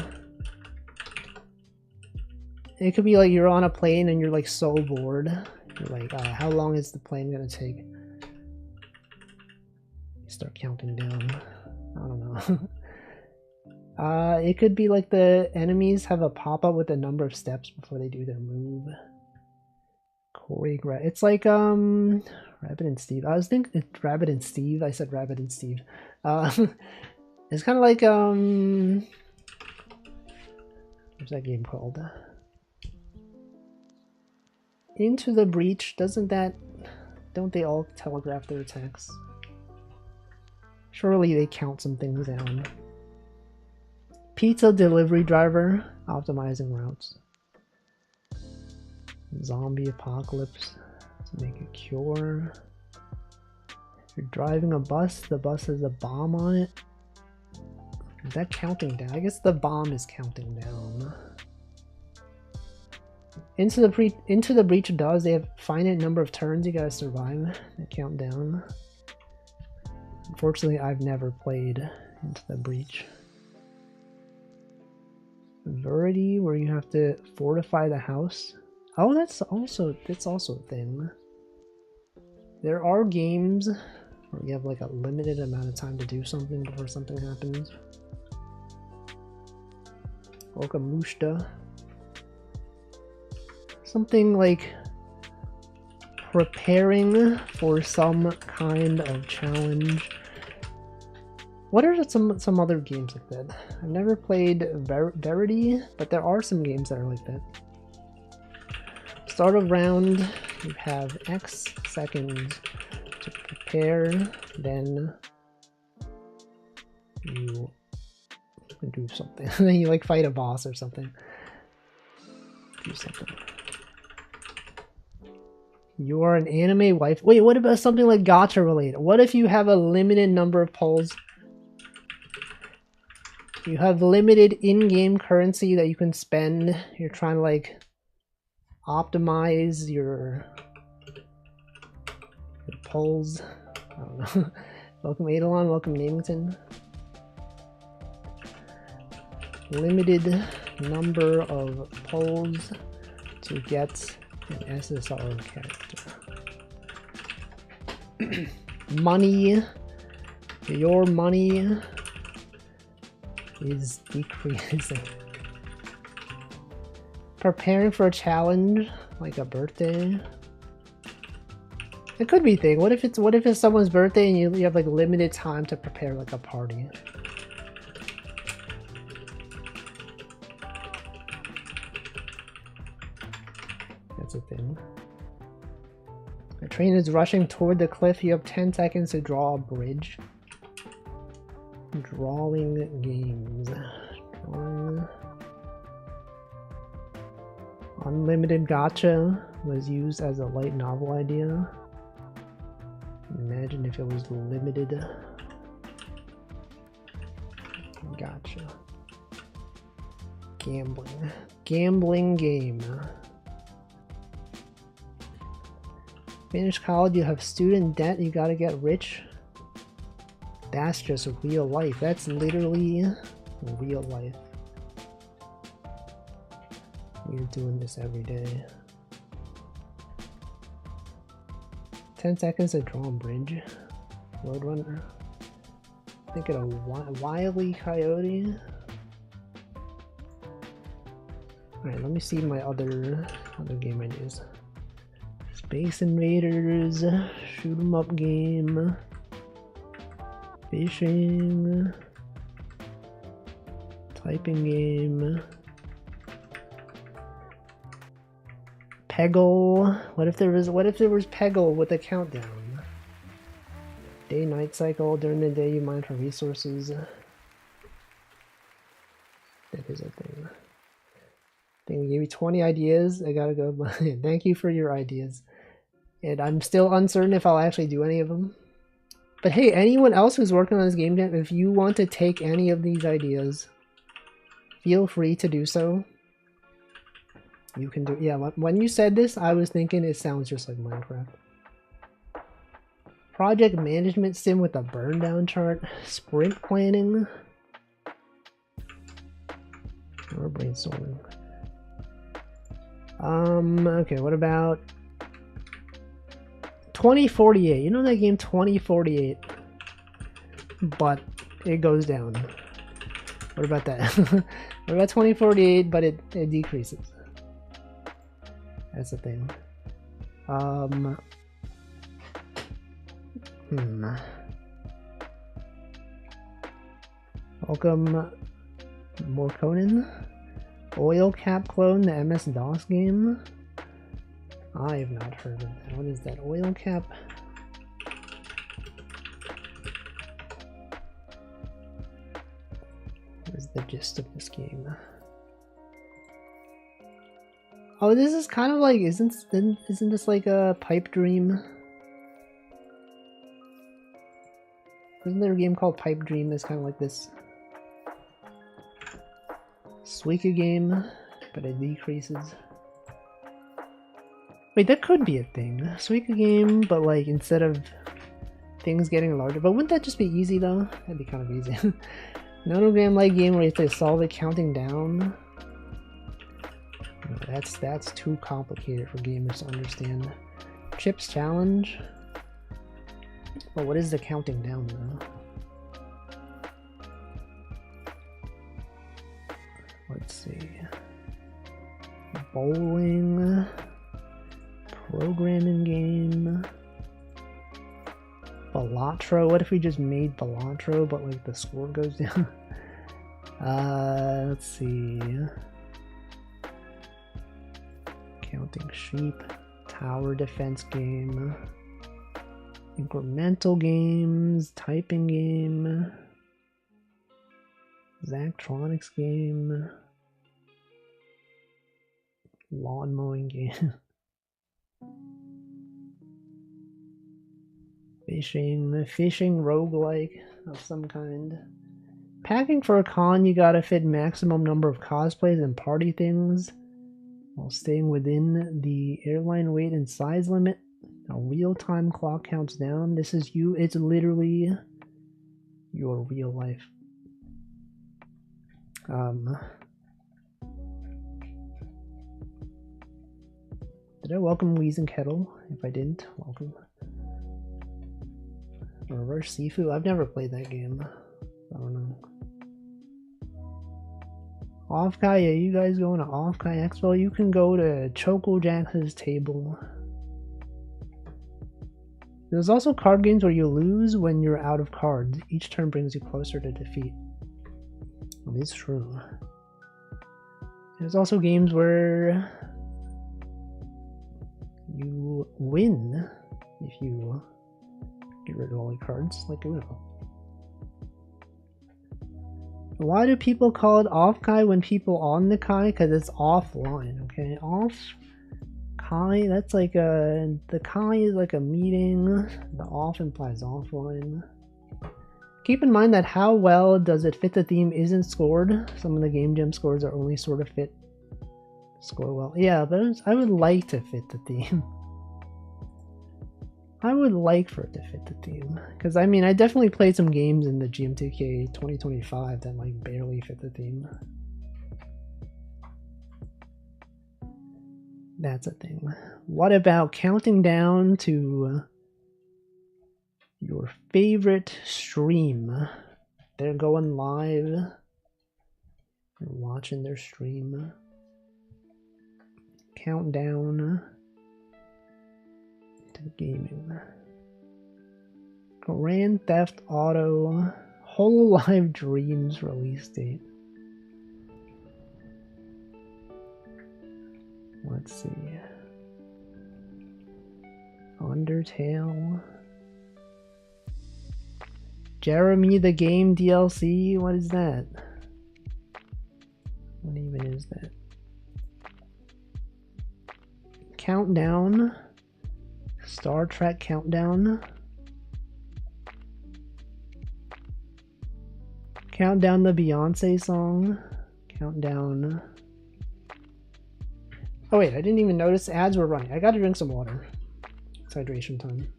It could be like you're on a plane and you're like so bored. You're like, how long is the plane gonna take? You start counting down. I don't know. It could be like the enemies have a pop-up with a number of steps before they do their move. Choreograph. It's like Rabbit and Steve. I was thinking it's Rabbit and Steve. I said Rabbit and Steve. It's kind of like what's that game called? Into the Breach. Don't they all telegraph their attacks? Surely they count some things down. Pizza delivery driver, optimizing routes. Zombie apocalypse, to make a cure. If you're driving a bus, the bus has a bomb on it. Is that counting down? I guess the bomb is counting down. Into the Breach does. They have finite number of turns you gotta survive. They count down. Unfortunately, I've never played Into the Breach. Verity, where you have to fortify the house. Oh, that's also a thing. There are games where you have like a limited amount of time to do something before something happens. Welcome, Mushta. Something like preparing for some kind of challenge. What are some other games like that? I've never played Verity, but there are some games that are like that. Start of round, you have X seconds to prepare, then you do something. Then you like fight a boss or something. Do something. You are an anime wife. Wait, what about something like gacha related? What if you have a limited number of polls? You have limited in-game currency that you can spend. You're trying to like optimize your polls. I don't know. Welcome Adalon, welcome Namington. Limited number of polls to get an SSR character. Money. Your money is decreasing. Preparing for a challenge, like a birthday. It could be a thing. What if it's someone's birthday and you have like limited time to prepare like a party? That's a thing. A train is rushing toward the cliff. You have 10 seconds to draw a bridge. Drawing games. Drawing. Unlimited gacha was used as a light novel idea. Imagine if it was limited. Gacha. Gambling. Gambling game. Finish college, you have student debt, you gotta get rich. That's just real life. That's literally real life. We're doing this every day. 10 seconds to draw a bridge. Roadrunner. Thinking of Wile E. Coyote. Alright, let me see my other game ideas. Space Invaders, shoot 'em up game, fishing, typing game, Peggle. What if there was Peggle with a countdown? Day-night cycle. During the day you mine for resources. That is a thing. I think we gave you 20 ideas. I gotta go. Thank you for your ideas. And I'm still uncertain if I'll actually do any of them. But hey, anyone else who's working on this game jam, if you want to take any of these ideas, feel free to do so. You can do, yeah, when you said this, I was thinking it sounds just like Minecraft. Project management sim with a burn down chart. Sprint planning. Or brainstorming. Okay, what about 2048? You know that game 2048? But it goes down. What about that? What about 2048, but it decreases? That's the thing. Welcome, more Conan. Oil Cap clone, the MS-DOS game. I have not heard of that. What is that? Oil Cap? What is the gist of this game? Oh, this is kind of like, isn't this like a Pipe Dream? Isn't there a game called Pipe Dream that's kind of like this? Suika game, but it decreases. Wait, that could be a thing. Suika game, but like instead of things getting larger. But wouldn't that just be easy though? That'd be kind of easy. Nonogram-like game where you have to solve it counting down. That's too complicated for gamers to understand. Chips challenge. But what is the counting down though? Let's see. Bowling. Programming game. Balatro. What if we just made Balatro, but like the score goes down? Let's see. Counting sheep. Tower defense game. Incremental games. Typing game. Zachtronics game. Lawn mowing game. Fishing roguelike of some kind. Packing for a con, you gotta fit maximum number of cosplays and party things while staying within the airline weight and size limit. A real-time clock counts down. This is you. It's literally your real life. Did I welcome Wheeze and Kettle? If I didn't, welcome. Reverse Sifu? I've never played that game. I don't know. Off-Kai, yeah, you guys going to Off-Kai Expo? You can go to Choco Jax's table. There's also card games where you lose when you're out of cards. Each turn brings you closer to defeat. Well, it's true. There's also games where you win if you get rid of all your cards, like Uno. Why do people call it off-Kai when people on the Kai? Because it's offline, okay? Off-Kai, that's like a... The Kai is like a meeting. The off implies offline. Keep in mind that how well does it fit the theme isn't scored. Some of the game jam scores are only sort of score well. Yeah, but I would like to fit the theme. I would like for it to fit the theme. Because, I mean, I definitely played some games in the GMTK 2025 that, like, barely fit the theme. That's a thing. What about counting down to your favorite stream? They're going live. You're watching their stream. Countdown to gaming. Grand Theft Auto Hololive Dreams release date. Let's see. Undertale. Jeremy the Game DLC? What is that? What even is that? Countdown. Star Trek Countdown. Countdown the Beyonce song. Countdown. Oh wait, I didn't even notice ads were running. I gotta drink some water. It's hydration time.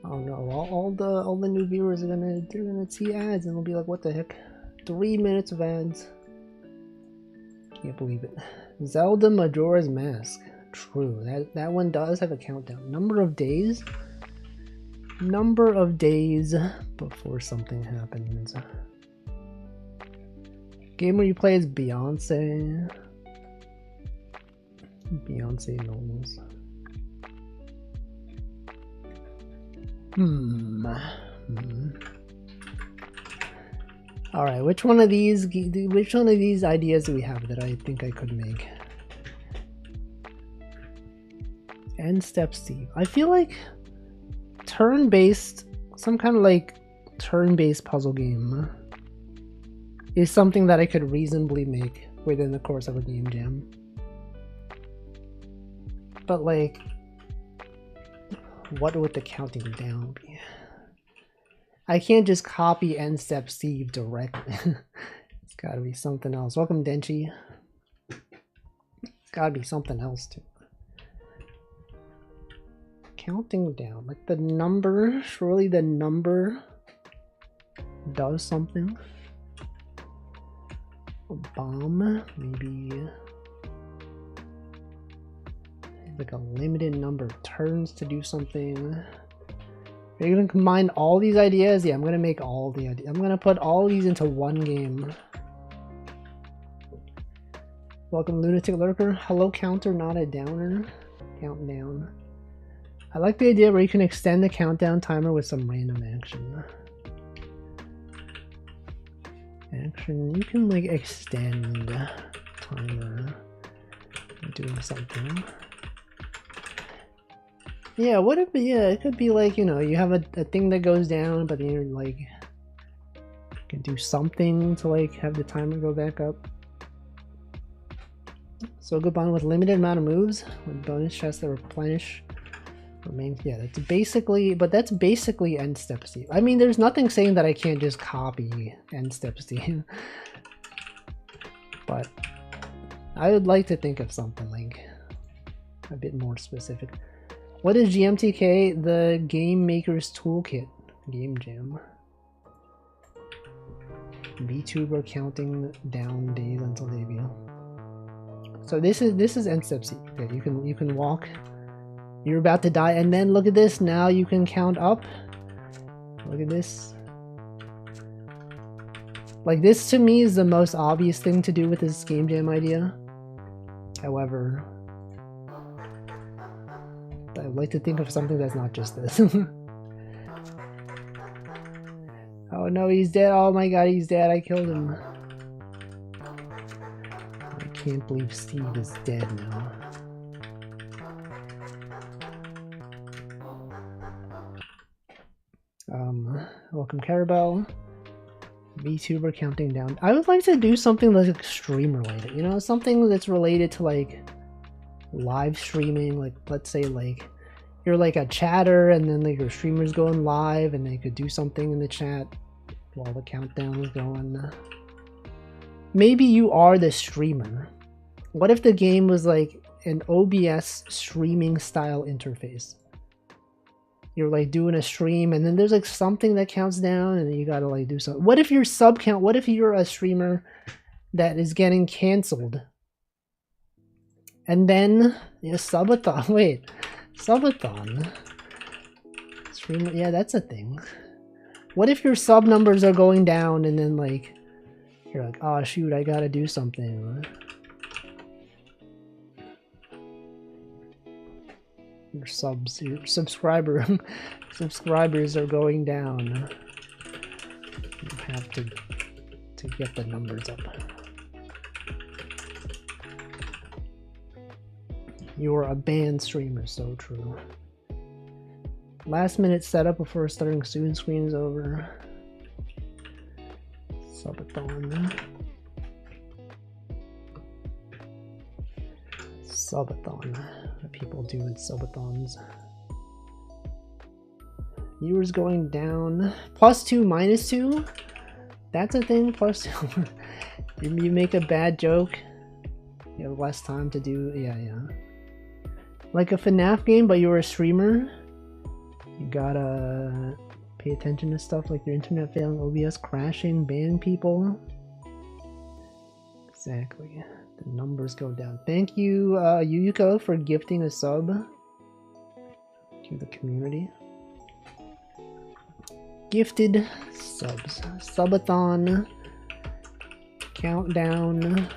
Oh no, all the new viewers are gonna see ads and they'll be like, what the heck? 3 minutes of ads. Can't believe it. Zelda Majora's Mask. True, that one does have a countdown. Number of days? Number of days before something happens. Game where you play as Beyonce. Beyonce normals. All right, which one of these ideas do we have that I think I could make? End Step Steve. I feel like turn-based, some kind of like turn-based puzzle game is something that I could reasonably make within the course of a game jam. But like, what would the counting down be? I can't just copy End Step Steve directly. It's gotta be something else. Welcome, Denchi. It's gotta be something else too. Counting down, like the number, surely the number does something. A bomb, maybe. Like a limited number of turns to do something. Are you gonna combine all these ideas? Yeah, I'm gonna make all the ideas. I'm gonna put all these into one game. Welcome, Lunatic Lurker. Hello, counter, not a downer. Countdown. I like the idea where you can extend the countdown timer with some random action. You can like extend timer doing something. Yeah, what if, yeah, it could be like, you know, you have a thing that goes down, but then you're like, you can do something to like have the timer go back up. So good bond with limited amount of moves with bonus chests that replenish. Yeah, that's basically, but that's basically End Step Steve. I mean, there's nothing saying that I can't just copy End Step Steve. But I would like to think of something like a bit more specific. What is GMTK? The Game Maker's Toolkit Game Jam. VTuber counting down days until debut. So this is End Step Steve. Okay, you can walk. You're about to die, and then look at this. Now you can count up. Look at this. Like, this to me is the most obvious thing to do with this game jam idea. However, I'd like to think of something that's not just this. Oh no, he's dead. Oh my god, he's dead. I killed him. I can't believe Steve is dead now. Welcome, Carabelle. VTuber counting down. I would like to do something that's extreme related, you know, something that's related to like live streaming. Like, let's say like you're like a chatter and then like your streamer's going live and they could do something in the chat while the countdown is going. Maybe you are the streamer. What if the game was like an OBS streaming style interface? you're like doing a stream and then there's like something that counts down and then you gotta like do something. What if your sub count, what if you're a streamer that is getting canceled? And then, yeah, subathon, wait, subathon. Streamer, yeah, that's a thing. What if your sub numbers are going down and then like, you're like, oh shoot, I gotta do something. Your subscribers are going down. You have to get the numbers up. You're a banned streamer, so true. Last minute setup before starting student screen is over. Subathon. Subathon. What people do in subathons. Viewers going down. +2, -2? That's a thing, +2. You make a bad joke, you have less time to do, yeah. Like a FNAF game, but you're a streamer. You gotta pay attention to stuff like your internet failing, OBS crashing, banning people. Exactly. The numbers go down. Thank you, Yuyuko, for gifting a sub to the community. Gifted subs. Subathon. Countdown.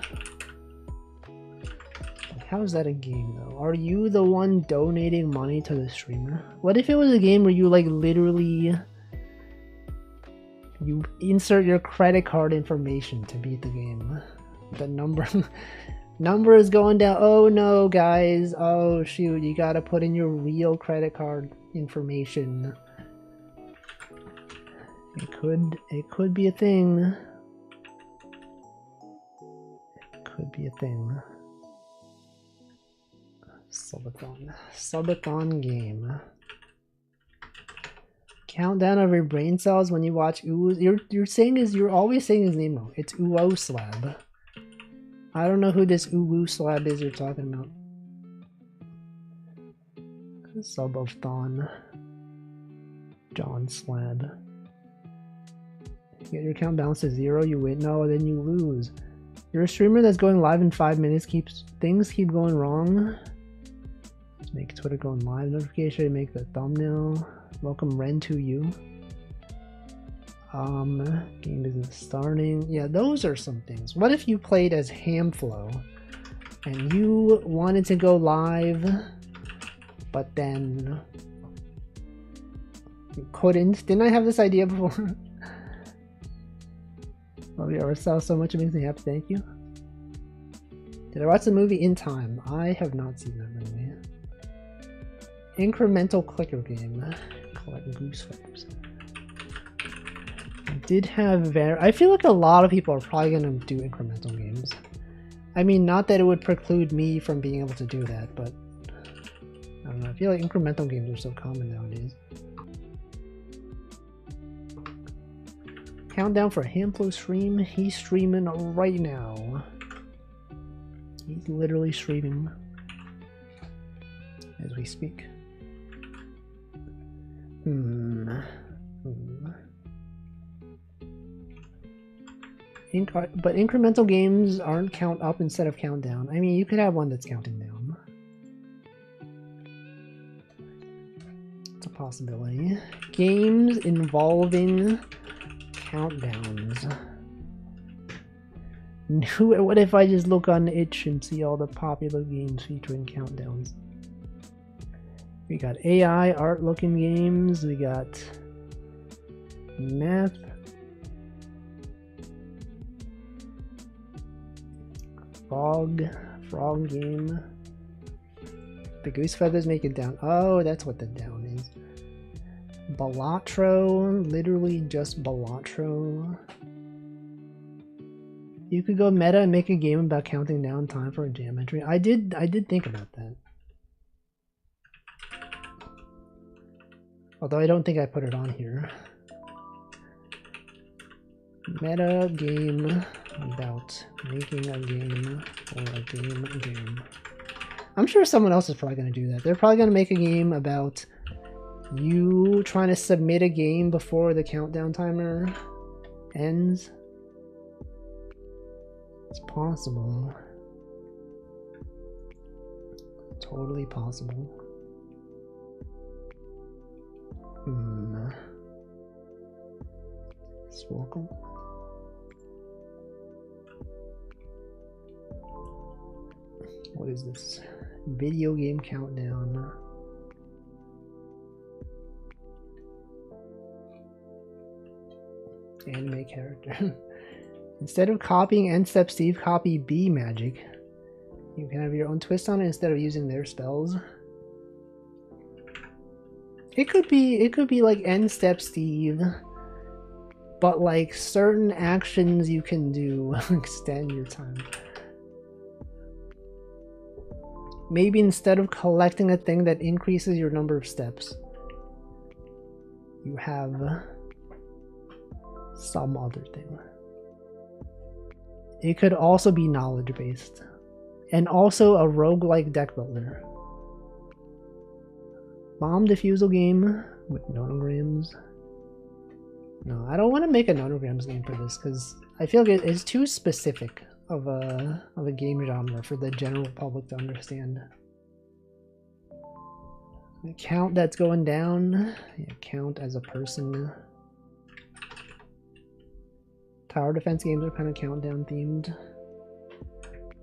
How is that a game though? Are you the one donating money to the streamer? What if it was a game where you like literally you insert your credit card information to beat the game? The number is going down. Oh no, guys. Oh shoot, you gotta put in your real credit card information. It could be a thing. It could be a thing. Subathon game. Countdown of your brain cells when you watch you're always saying his name wrong. It's Uoslab. I don't know who this Uoslab is you're talking about. Subathon. John Slab. Get your count balance to 0, you win. No, then you lose. You're a streamer that's going live in 5 minutes. Things keep going wrong. Let's make Twitter going live notification. Make the thumbnail. Welcome Ren to you. Game isn't starting. Yeah, those are some things. What if you played as Hamflow and you wanted to go live, but then you couldn't? Didn't I have this idea before? Love your style so much, it makes me happy. Thank you. Did I watch the movie In Time? I have not seen that movie. Incremental clicker game. Collect goose feathers. Did have I feel like a lot of people are probably gonna do incremental games. I mean, not that it would preclude me from being able to do that, but I don't know. I feel like incremental games are so common nowadays. Countdown for Hamflow stream. He's streaming right now. He's literally streaming as we speak. But incremental games aren't count up instead of count down. I mean, you could have one that's counting down. It's a possibility. Games involving countdowns. What if I just look on itch and see all the popular games featuring countdowns? We got AI art looking games, we got math, frog game. The goose feathers make it down. Oh, that's what the down is. Balatro, literally just Balatro. You could go meta and make a game about counting down time for a jam entry. I did think about that. Although I don't think I put it on here. Meta game about making a game or a game. I'm sure someone else is probably going to do that. They're probably going to make a game about You trying to submit a game before the countdown timer ends? It's possible. Totally possible. It's welcome. What is this? Video game countdown. Anime character. Instead of copying N Step Steve, copy B Magic. You can have your own twist on it instead of using their spells. It could be like N Step Steve, but like certain actions you can do extend your time. Maybe instead of collecting a thing that increases your number of steps, you have some other thing. It could also be knowledge based, and also a roguelike deck builder. Bomb defusal game with nonograms. No, I don't want to make a nonograms game for this because I feel like it's too specific of a game genre for the general public to understand. The count that's going down. Yeah, count as a person. Tower defense games are kind of countdown themed.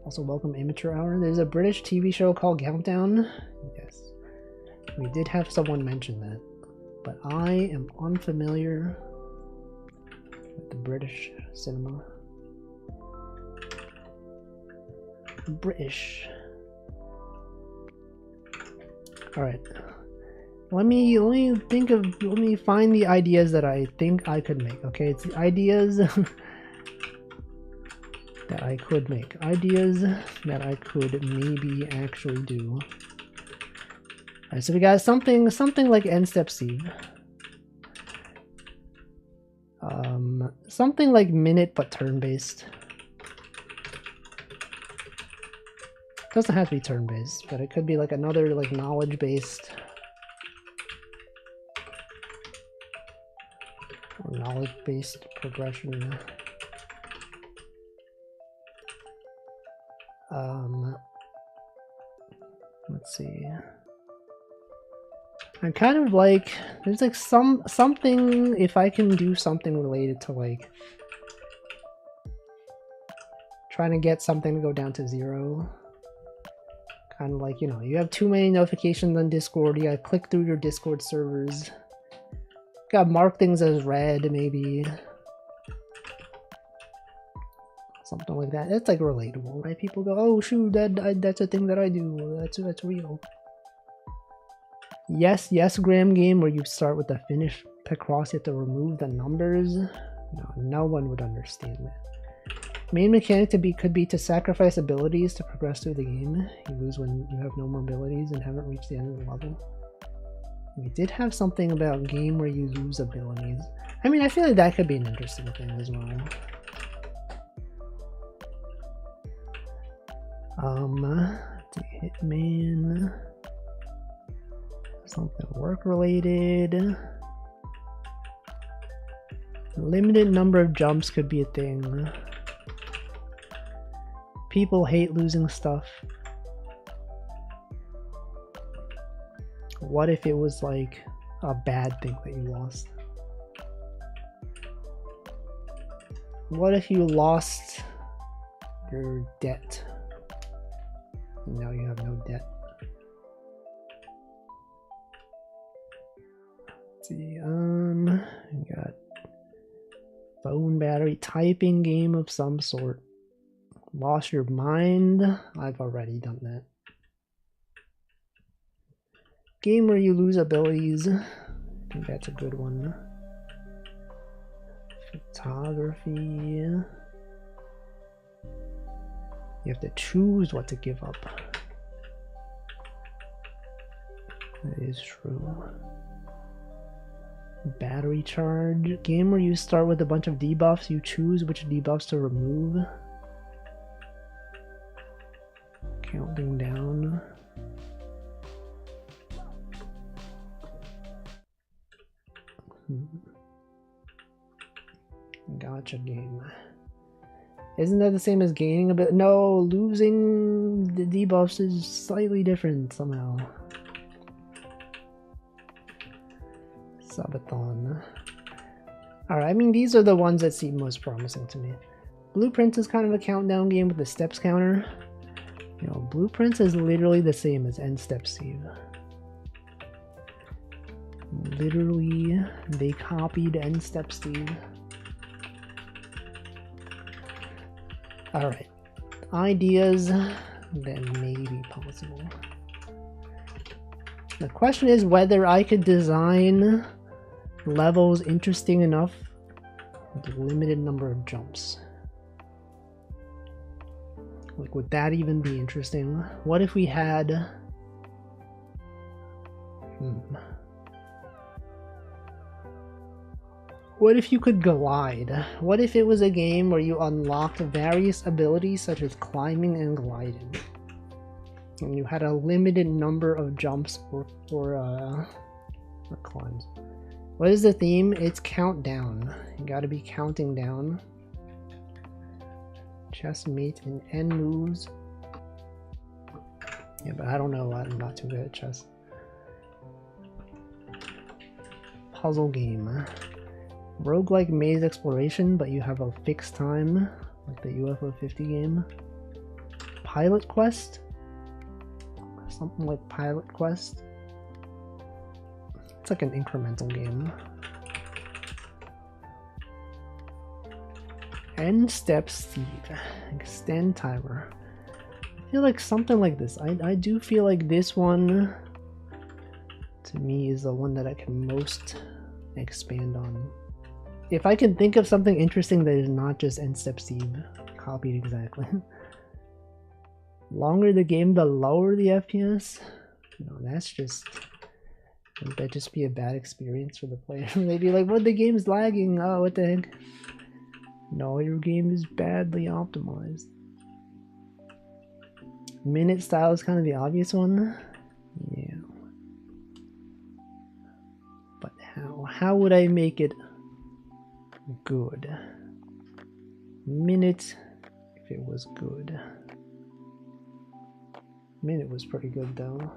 Also, welcome Immature Hour. There's a British TV show called Countdown. Yes. We did have someone mention that, but I am unfamiliar with the British cinema. British. All right. Let me find the ideas that I think I could make. Okay, it's the ideas that I could make. Ideas that I could maybe actually do. Alright, so we got something like End Step Steve. Something like minute but turn-based. Doesn't have to be turn-based, but it could be like another like knowledge-based or knowledge-based progression. Let's see. I'm kind of like, there's like something, if I can do something related to like trying to get something to go down to 0. Kind of like, you know, you have too many notifications on Discord, you gotta click through your Discord servers. Gotta mark things as red, maybe. Something like that. It's like relatable, right? People go, oh shoot, that's a thing that I do. That's real. Yes, Graham game where you start with the finish across, you have to remove the numbers. No one would understand that. Main mechanic could be to sacrifice abilities to progress through the game. You lose when you have no more abilities and haven't reached the end of the level. We did have something about game where you lose abilities. I mean, I feel like that could be an interesting thing as well. Hitman. Something work related. Limited number of jumps could be a thing. People hate losing stuff. What if it was like a bad thing that you lost? What if you lost your debt? And now you have no debt. Let's see, we got phone battery, typing game of some sort. Lost your mind? I've already done that. Game where you lose abilities. I think that's a good one. Photography. You have to choose what to give up. That is true. Battery charge. Game where you start with a bunch of debuffs. You choose which debuffs to remove. Counting down. Gotcha game. Isn't that the same as gaining a bit? No, losing the debuffs is slightly different somehow. Sabaton. Alright, I mean, these are the ones that seem most promising to me. Blueprints is kind of a countdown game with a steps counter. You know, Blueprints is literally the same as End Step Steve. Literally, they copied End Step Steve. Alright, ideas that may be possible. The question is whether I could design levels interesting enough with a limited number of jumps. Like, would that even be interesting? What if we had... What if you could glide? What if it was a game where you unlocked various abilities such as climbing and gliding? And you had a limited number of jumps or climbs. What is the theme? It's countdown. You gotta be counting down. Chess, mate, and end moves. Yeah, but I don't know. I'm not too good at chess. Puzzle game. Roguelike maze exploration, but you have a fixed time, like the UFO 50 game. Pilot Quest? Something like Pilot Quest. It's like an incremental game. End Step Steve. Extend timer. I feel like something like this. I do feel like this one, to me, is the one that I can most expand on. If I can think of something interesting that is not just End Step Steve, copied exactly. Longer the game, the lower the FPS. No, that's just... Wouldn't that just be a bad experience for the player? They'd be like, what, the game's lagging? Oh, what the heck? No, your game is badly optimized. Minute style is kind of the obvious one. Yeah. But how? How would I make it good? Minute, if it was good. Minute was pretty good though.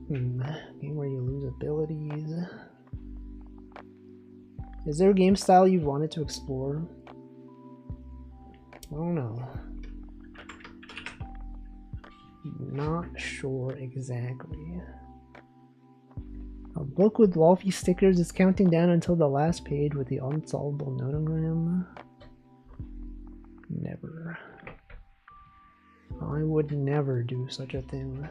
Game where you lose abilities. Is there a game style you wanted to explore? I don't know. Not sure exactly. A book with Wolfie stickers is counting down until the last page with the unsolvable notogram. Never. I would never do such a thing.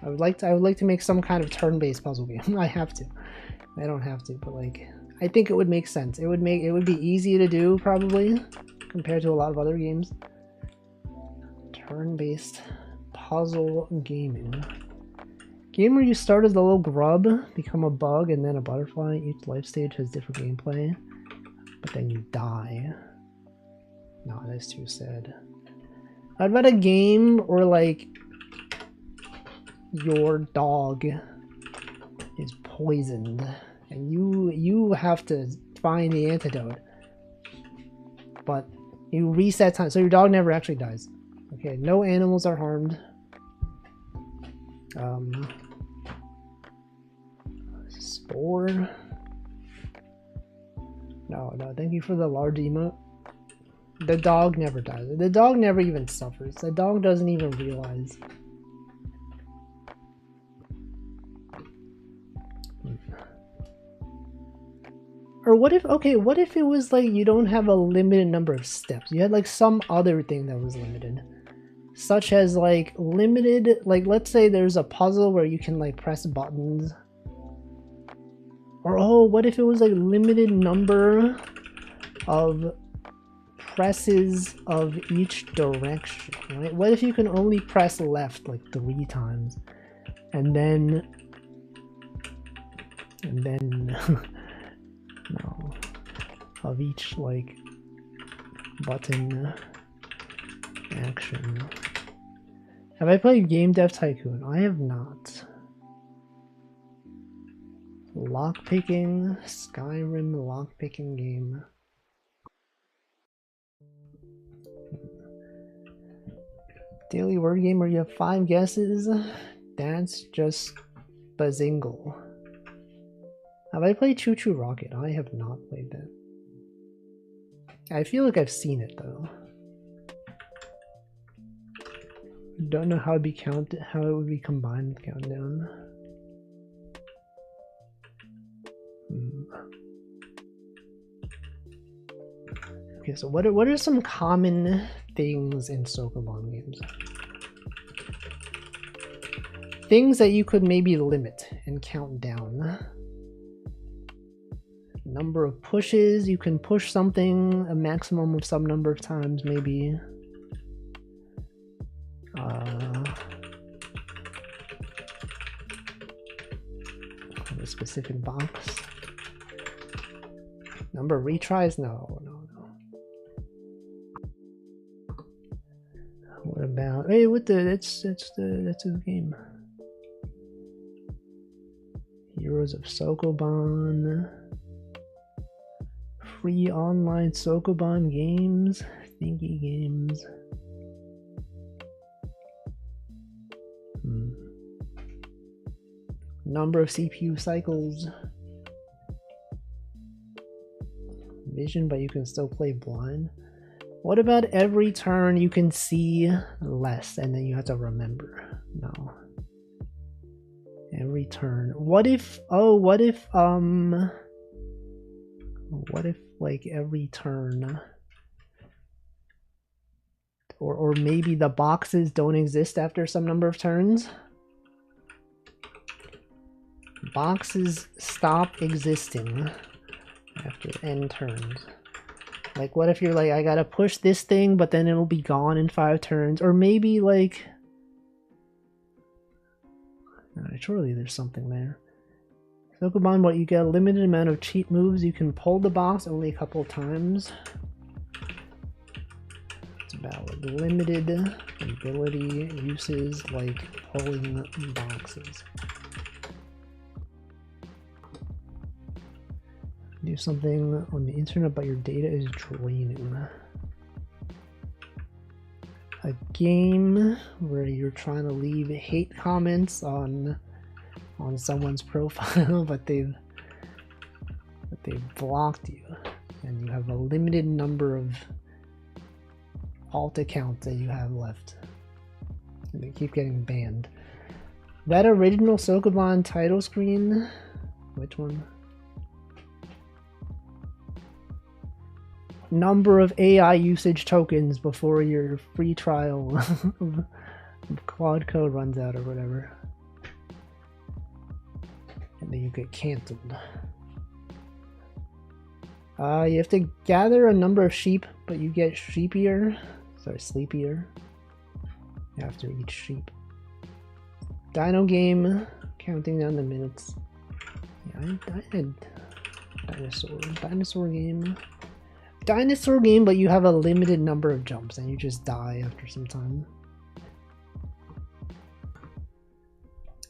I would like to make some kind of turn-based puzzle game. I have to. I don't have to, but like, I think it would make sense. It would be easy to do probably compared to a lot of other games. Turn-based puzzle gaming. Game where you start as a little grub, become a bug, and then a butterfly. Each life stage has different gameplay, but then you die. No, that's too sad. I'd bet a game where like your dog is poisoned and you have to find the antidote, but you reset time, so your dog never actually dies. Okay, no animals are harmed. Spore. No, thank you for the large emote. The dog never dies. The dog never even suffers. The dog doesn't even realize. Or what if, okay, what if it was like you don't have a limited number of steps? You had like some other thing that was limited. Such as like limited, like let's say there's a puzzle where you can like press buttons. Or oh, what if it was like limited number of presses of each direction, right? What if you can only press left like 3 times? And then no, of each like button action. Have I played Game Dev Tycoon? I have not. Lockpicking, Skyrim lockpicking game. Daily word game where you have 5 guesses? That's just bazingle. Have I played Choo Choo Rocket? I have not played that. I feel like I've seen it though. Don't know how it'd be counted, how it would be combined with Countdown. Okay, so what are some common things in Sokoban games? Things that you could maybe limit and count down. Number of pushes, you can push something a maximum of some number of times, maybe. A specific box. Number of retries? No. What about? Hey, what the? That's his game. Heroes of Sokoban. Free online Sokoban games. Thinky games. Number of CPU cycles. Vision, but you can still play blind. What about every turn you can see less and then you have to remember? No. Every turn. What if like every turn, or maybe the boxes don't exist after some number of turns? Boxes stop existing after n turns. Like, what if you're like, I gotta push this thing, but then it'll be gone in 5 turns? Or maybe like, surely there's something there. Sokoban, but you get a limited amount of cheat moves. You can pull the box only a couple times. It's about limited ability uses like pulling boxes. Do something on the internet, but your data is draining. A game where you're trying to leave hate comments on someone's profile, but they've blocked you, and you have a limited number of alt accounts that you have left, and they keep getting banned. That original Sokoban title screen, which one? Number of AI usage tokens before your free trial of Claude Code runs out or whatever. And then you get cancelled. You have to gather a number of sheep, but you get sleepier after each sheep. Dino game, counting down the minutes. Yeah, I had dinosaur game. Dinosaur game, but you have a limited number of jumps and you just die after some time.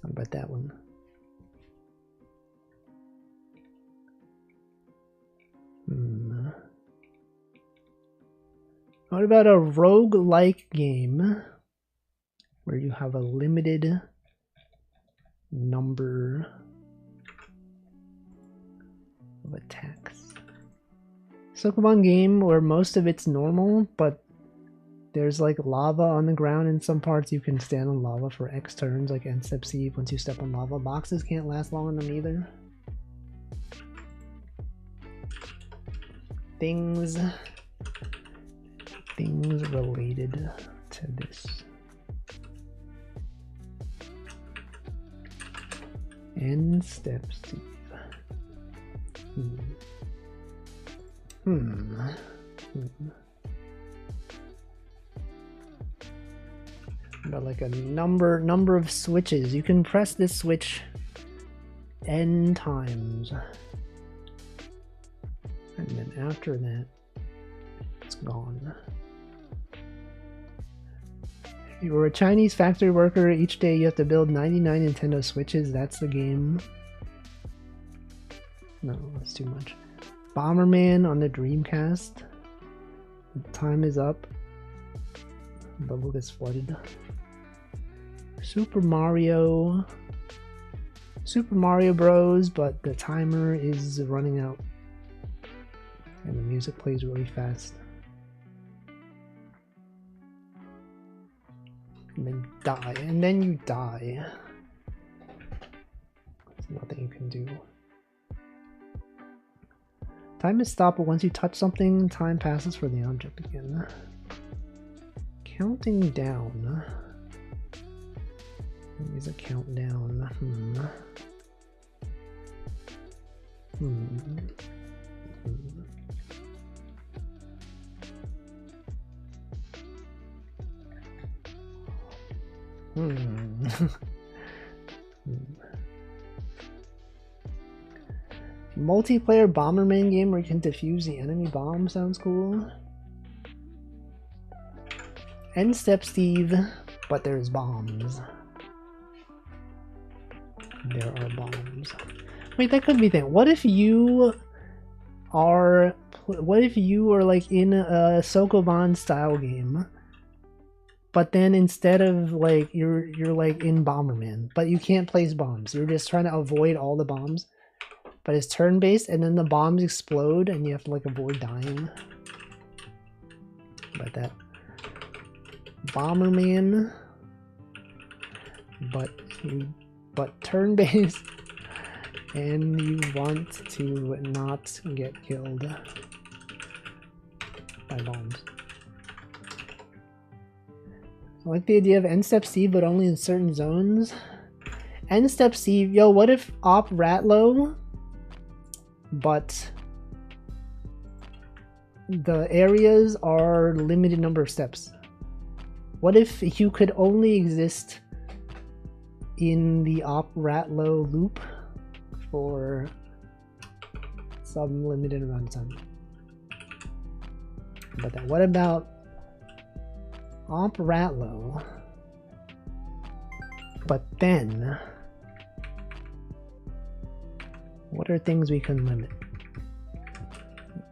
How about that one? What about a roguelike game where you have a limited number of attacks? Sokoban game where most of it's normal, but there's like lava on the ground in some parts. You can stand on lava for X turns, like N-step C. Once you step on lava, boxes can't last long on them either. Things related to this. N-step C. But like a number of switches. You can press this switch n times. And then after that, it's gone. You were a Chinese factory worker. Each day you have to build 99 Nintendo Switches. That's the game. No, that's too much. Bomberman on the Dreamcast. Time is up. Bubble gets flooded. Super Mario Bros, but the timer is running out. And the music plays really fast. And then die. And then you die. There's nothing you can do. Time is stopped, but once you touch something, time passes for the object again. Counting down. Use a countdown. Multiplayer Bomberman game where you can defuse the enemy bomb sounds cool. End Step Steve, but there's bombs. There are bombs. Wait, that could be thing. What if you are like in a Sokoban style game, but then instead of like you're like in Bomberman, but you can't place bombs. You're just trying to avoid all the bombs. But it's turn-based, and then the bombs explode, and you have to like avoid dying. Like that. Bomberman, but turn-based, and you want to not get killed by bombs. I like the idea of End Step Steve, but only in certain zones. End Step Steve, yo, what if Op Ratlow, but the areas are limited number of steps? What if you could only exist in the Op Ratlow loop for some limited amount of time? But then what about Op Ratlow, but then what are things we can limit?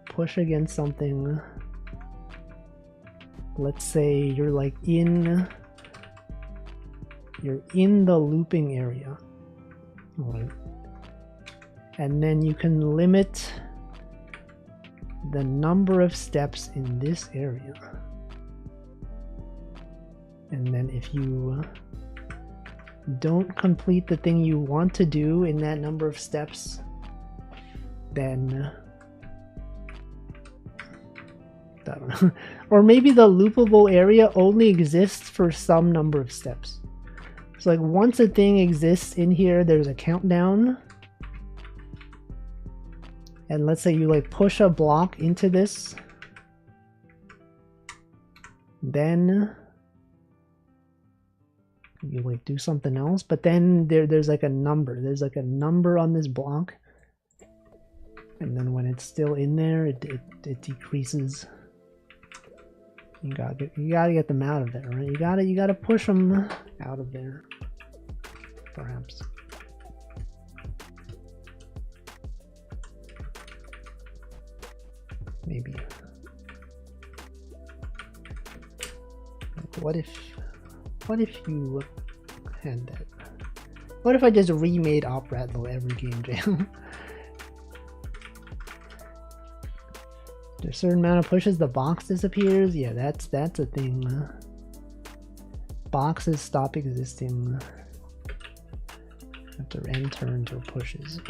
Push against something. Let's say you're like in the looping area. Right. And then you can limit the number of steps in this area. And then if you don't complete the thing you want to do in that number of steps, then I don't know. Or maybe the loopable area only exists for some number of steps. So like once a thing exists in here, there's a countdown. And let's say you like push a block into this. Then you like do something else, but then there's like a number. There's like a number on this block. And then when it's still in there, it decreases. You gotta get them out of there, right? You gotta push them out of there, perhaps. Maybe. What if you had that? What if I just remade Op Ratlow every game jam? There's a certain amount of pushes, the box disappears. Yeah, that's a thing. Boxes stop existing after end turns or pushes.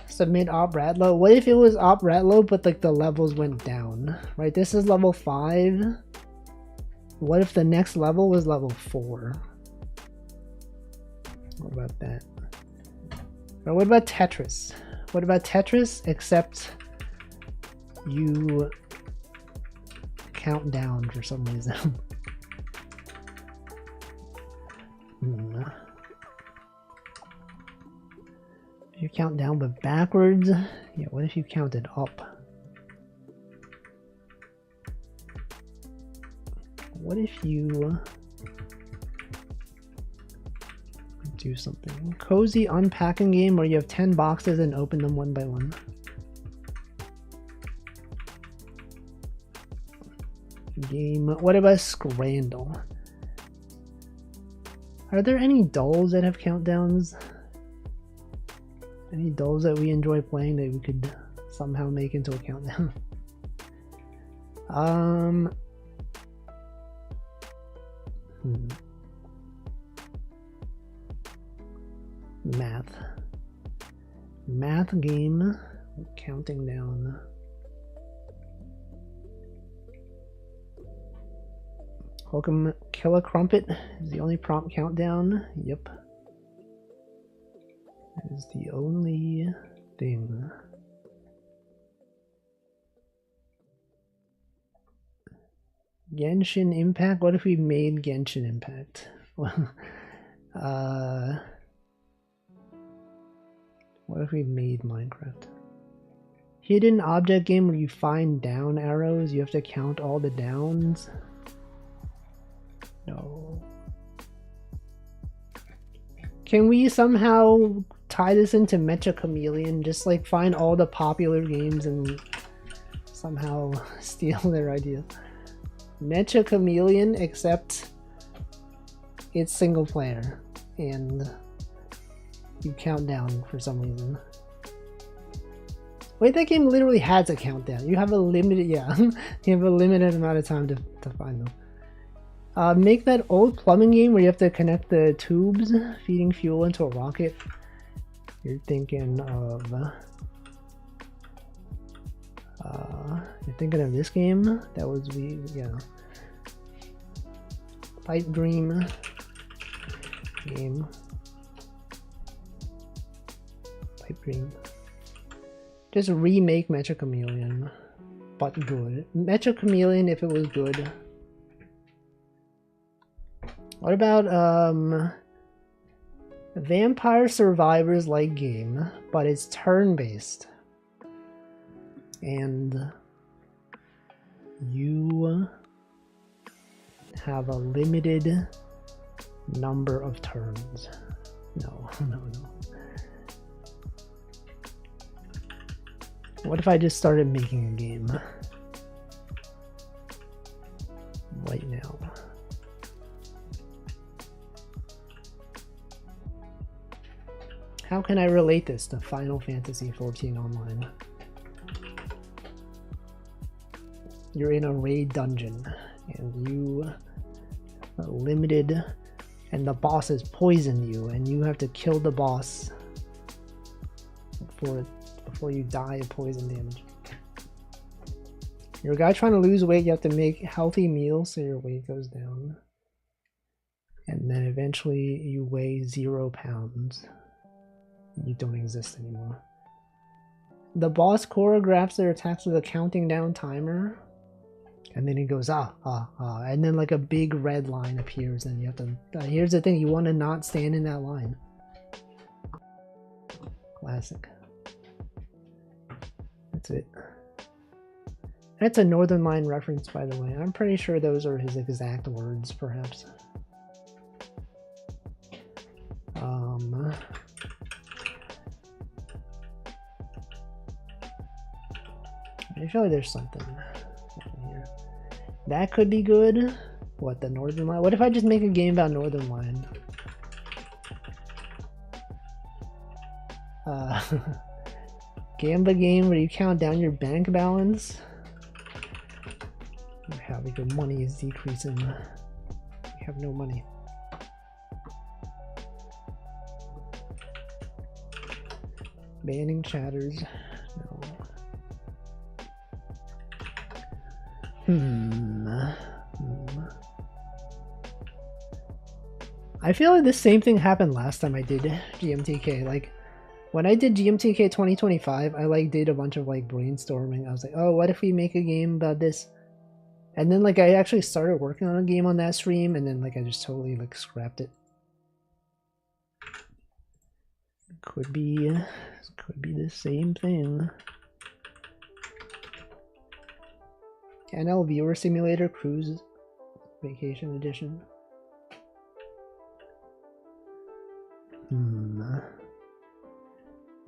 Submit Op Ratlow. What if it was Op Ratlow, but like the levels went down? Right, this is level 5. What if the next level was level 4? What about that? Or what about Tetris? What about Tetris, except you count down for some reason? If you count down but backwards, yeah, what if you counted up? What if you do something? Cozy unpacking game where you have 10 boxes and open them one by one. Game. What about Scrandle? Are there any dolls that have countdowns? Any dolls that we enjoy playing that we could somehow make into a countdown? Math game, counting down. Welcome, Kill a Crumpet is the only prompt countdown. Yep. That is the only thing. Genshin Impact? What if we made Genshin Impact? Well, what if we made Minecraft? Hidden object game where you find down arrows, you have to count all the downs. No. Can we somehow tie this into Mecha Chameleon? Just like find all the popular games and somehow steal their idea. Mecha Chameleon, except it's single player and you count down for some reason. Wait, that game literally has a countdown. You have a limited, yeah, you have a limited amount of time to find them. Make that old plumbing game where you have to connect the tubes feeding fuel into a rocket. You're thinking of this game? That was yeah. Pipe Dream game. Pipe Dream. Just remake Mecha Chameleon, but good. Mecha Chameleon if it was good. What about Vampire Survivors like game, but it's turn-based. And you have a limited number of turns. No. What if I just started making a game right now? How can I relate this to Final Fantasy XIV Online? You're in a raid dungeon and you are limited and the boss has poisoned you and you have to kill the boss before you die of poison damage. You're a guy trying to lose weight, you have to make healthy meals so your weight goes down. And then eventually you weigh 0 pounds. You don't exist anymore. The boss choreographs their attacks with a counting down timer. And then it goes and then like a big red line appears and you have to here's the thing, you want to not stand in that line. Classic. That's it. That's a Northern Line reference, by the way. I'm pretty sure those are his exact words, perhaps. I feel like there's something here. That could be good. What, the Northern Line? What if I just make a game about Northern Line? Gamba game where you count down your bank balance. Or how your money is decreasing. You have no money. Banning chatters. No. I feel like the same thing happened last time I did GMTK. Like when I did GMTK 2025, I like did a bunch of like brainstorming. I was like, oh, what if we make a game about this? And then like I actually started working on a game on that stream, and then like I just totally like scrapped it. Could be the same thing. NL Viewer Simulator Cruise Vacation edition.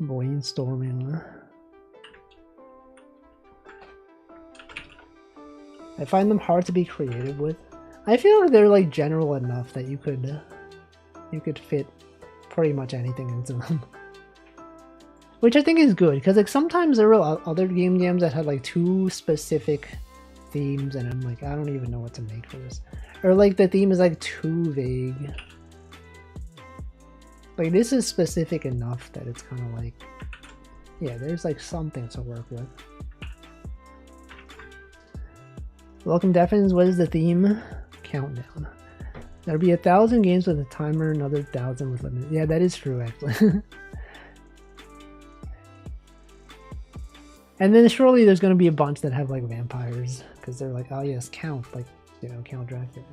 Brainstorming. I find them hard to be creative with. I feel like they're like general enough that you could fit pretty much anything into them. Which I think is good, because like sometimes there were other game jams that had like too specific themes and I'm like, I don't even know what to make for this. Or like the theme is like too vague. Like this is specific enough that it's kind of like, yeah, there's like something to work with. Welcome Defins, what is the theme? Countdown. There'll be 1,000 games with a timer, another 1,000 with limit. Yeah, that is true actually. And then surely there's going to be a bunch that have like vampires, because they're like, oh yes, count, like, you know, Count Dracula.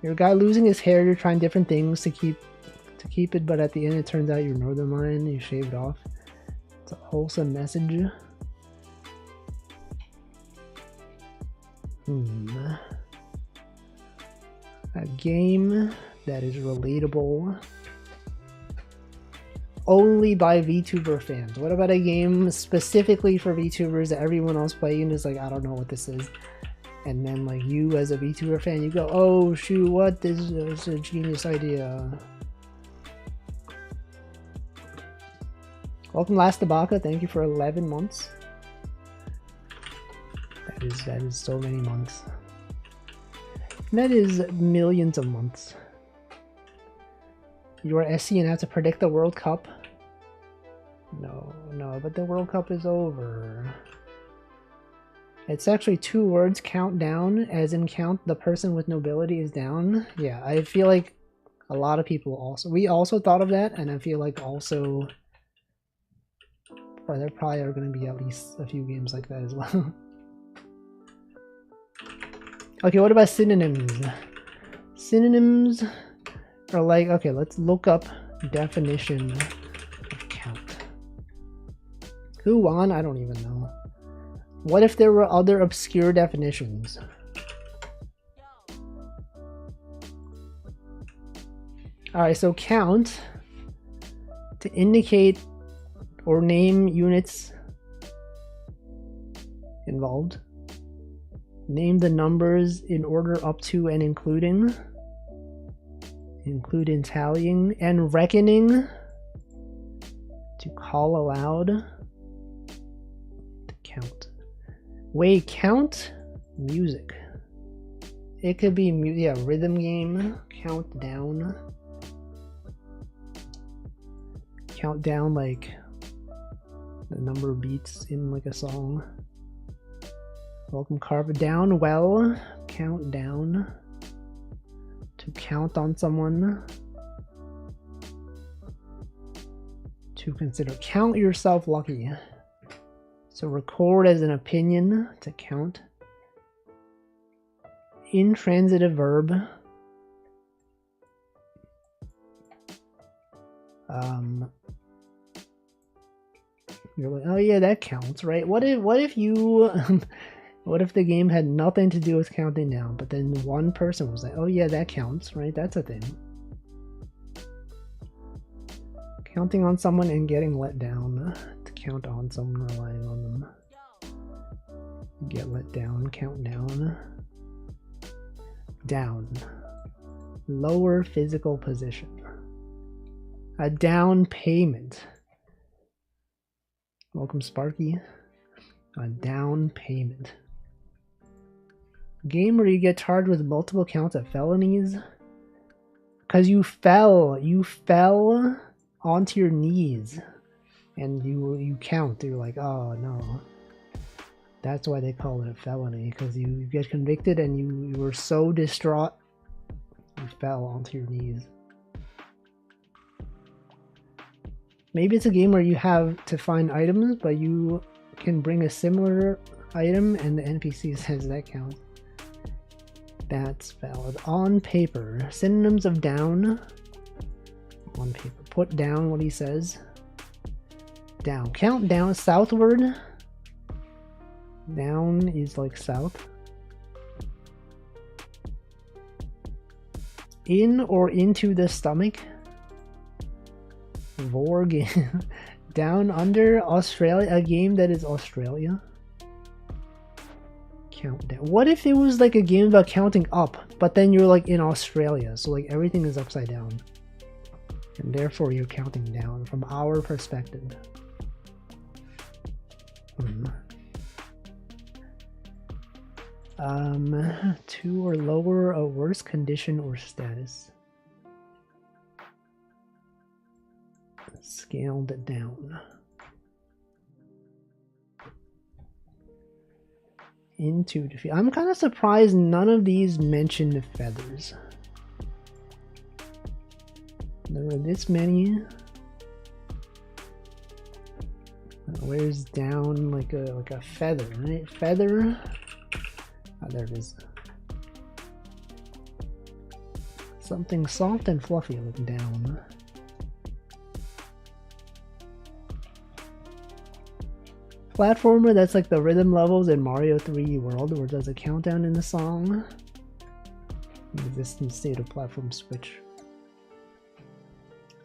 You're a guy losing his hair, you're trying different things to keep it, but at the end it turns out you're Northern Lion, you shaved off. It's a wholesome message. A game that is relatable only by VTuber fans. What about a game specifically for VTubers that everyone else playing is like, I don't know what this is. And then like you as a VTuber fan, you go, oh shoot, what? This is a genius idea. Welcome Last Tabaka, thank you for 11 months. That is so many months. That is millions of months. You are SC and have to predict the World Cup? No, but the World Cup is over. It's actually 2 words, countdown, as in count the person with nobility is down. Yeah, I feel like a lot of people also, we also thought of that, and I feel like also, or there probably are going to be at least a few games like that as well. Okay, what about synonyms? Synonyms are like, okay, let's look up definition of count. Who won? I don't even know. What if there were other obscure definitions? Alright, so count, to indicate or name units involved. Name the numbers in order up to and including. Include in tallying and reckoning. To call aloud. To count. Wait, count music. It could be, yeah, rhythm game. Countdown. Count down like the number of beats in like a song. Welcome Carve down well. Count down. To count on someone. To consider. Count yourself lucky. So record as an opinion. To count. Intransitive verb. You're like, oh yeah, that counts, right? What if you what if the game had nothing to do with counting down, but then one person was like, oh yeah, that counts, right? That's a thing. Counting on someone and getting let down. To count on someone, relying on them. Get let down, count down. Down. Lower physical position. A down payment. Welcome Sparky. A down payment. Game where you get charged with multiple counts of felonies. Because you fell onto your knees. And you count. You're like, oh no. That's why they call it a felony. Because you get convicted and you were so distraught. You fell onto your knees. Maybe it's a game where you have to find items, but you can bring a similar item and the NPC says that counts. That's valid. On paper. Synonyms of down. On paper. Put down what he says. Down. Count down. Southward. Down is like south. In or into the stomach. Vorg. Down under Australia. A game that is Australia. Countdown. What if it was like a game about counting up, but then you're like in Australia, so like everything is upside down. And therefore you're counting down from our perspective. Two or lower, a worse condition or status. Scaled down. Into defeat. I'm kind of surprised none of these mention feathers. There are this many. Where's down like a feather, right? Feather. Oh, there it is. Something soft and fluffy like down. Platformer that's like the rhythm levels in Mario 3D World, where there's a countdown in the song. Existing state of platform switch.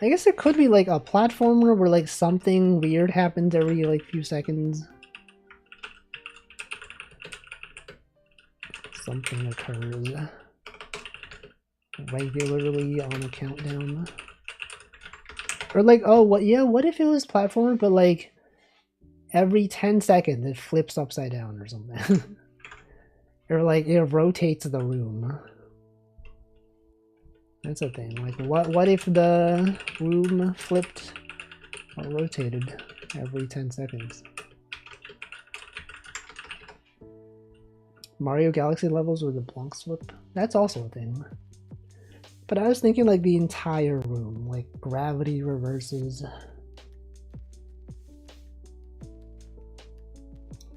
I guess it could be like a platformer where like something weird happens every like few seconds. Something occurs regularly on a countdown. Or like, oh, what? Yeah, what if it was platformer, but like every 10 seconds it flips upside down or something. Or like it rotates the room. That's a thing. Like what if the room flipped or rotated every 10 seconds? Mario Galaxy levels with a Blanc slip. That's also a thing. But I was thinking like the entire room, like gravity reverses.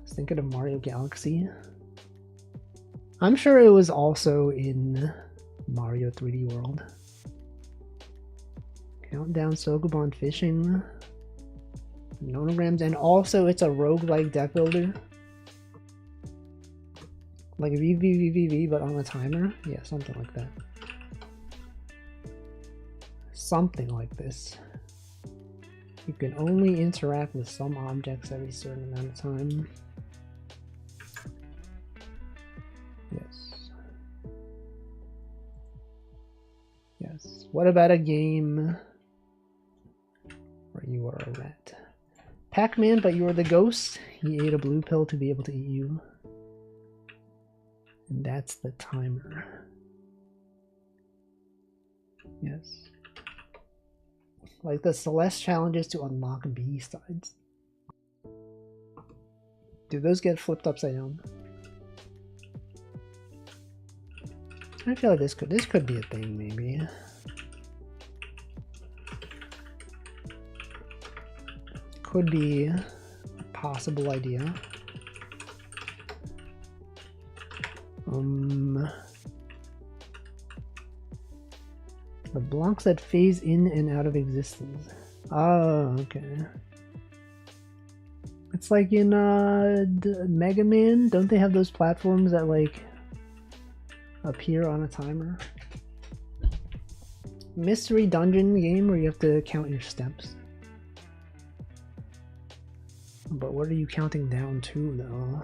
Thinking of Mario Galaxy. I'm sure it was also in Mario 3D World. Countdown, Sokoban Fishing, Nonograms, and also it's a roguelike deck builder. Like VVVVV, but on a timer? Yeah, something like that. Something like this. You can only interact with some objects every certain amount of time. Yes. Yes. What about a game where you are a rat? Pac-Man, but you are the ghost. He ate a blue pill to be able to eat you. And that's the timer. Yes. Like the Celeste challenges to unlock B-sides. Do those get flipped upside down? I feel like this could be a thing, maybe. Could be a possible idea. The blocks that phase in and out of existence. Oh, okay. It's like in Mega Man. Don't they have those platforms that like appear on a timer? Mystery dungeon game where you have to count your steps. But what are you counting down to though?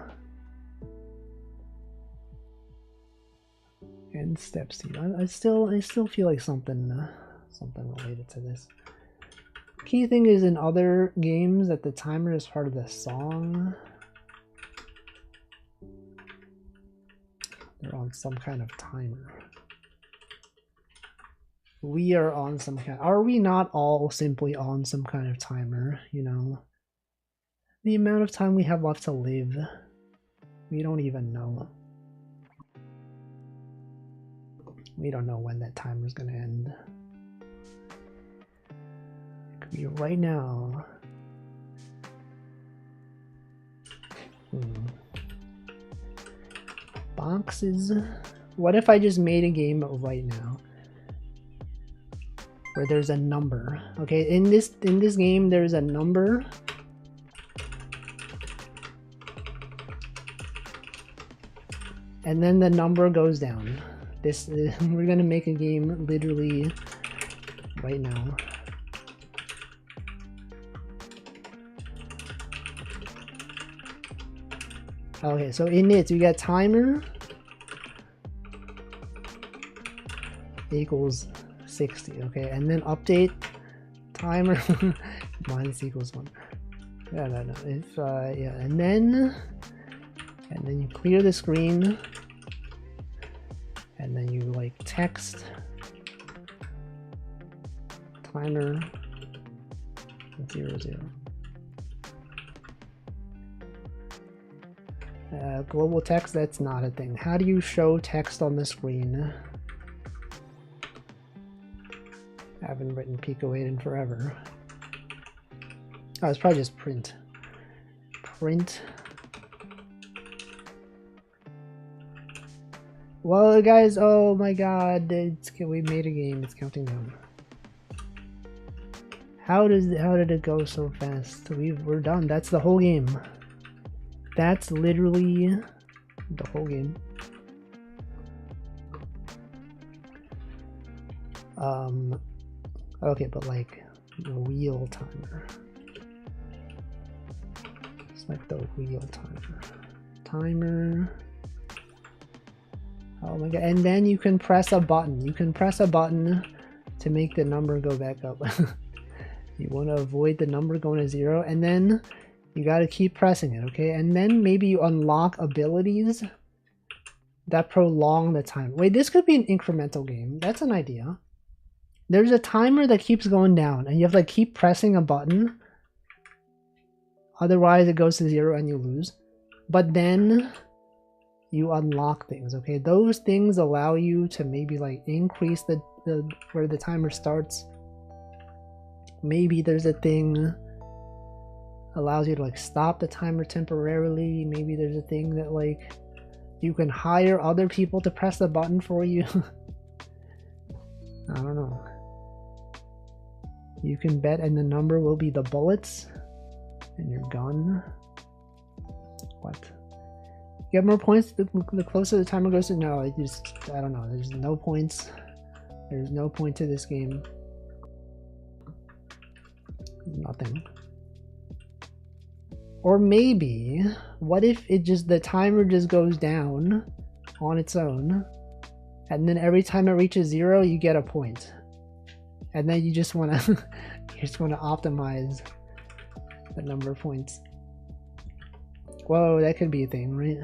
And steps. I still feel like something related to this. Key thing is in other games that the timer is part of the song. They're on some kind of timer. We are on some kind. Are we not all simply on some kind of timer? You know, the amount of time we have left to live, we don't even know. We don't know when that timer is going to end. It could be right now. Boxes. What if I just made a game right now where there's a number? Okay, in this game there's a number. and then the number goes down. This we're gonna make a game literally right now. Okay, so in it, we got timer equals 60. Okay, and then update timer minus equals 1. No. If yeah, and then you clear the screen, and then you like text timer 0, 0. Global text, that's not a thing. How do you show text on the screen? I haven't written Pico 8 in forever. Oh, it's probably just print. Print. Well, guys, oh my god, we made a game. It's counting down. How did it go so fast? We're done. That's the whole game. That's literally the whole game. Okay, but like the wheel timer. It's like the wheel timer. Timer. Oh my god, and then you can press a button. You can press a button to make the number go back up. You want to avoid the number going to 0, and then you got to keep pressing it, okay? And then maybe you unlock abilities that prolong the time. Wait, this could be an incremental game. That's an idea. There's a timer that keeps going down, and you have to like keep pressing a button. Otherwise, it goes to 0 and you lose. But then you unlock things, okay? Those things allow you to maybe like increase the where the timer starts. Maybe there's a thing allows you to like stop the timer temporarily. Maybe there's a thing that like you can hire other people to press the button for you. I don't know. You can bet, and the number will be the bullets and your gun. What? You get more points the closer the timer goes to. No, I don't know. There's no points. There's no point to this game. Nothing. Or maybe, what if the timer just goes down on its own, and then every time it reaches 0, you get a point, and then you just want to optimize the number of points. Whoa, that could be a thing, right?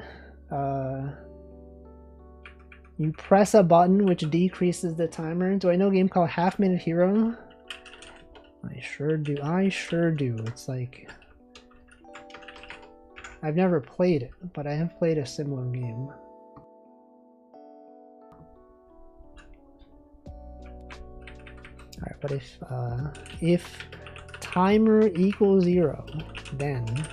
You press a button which decreases the timer. Do I know a game called Half Minute Hero? I sure do. It's like, I've never played it, but I have played a similar game. Alright, but if timer equals 0, then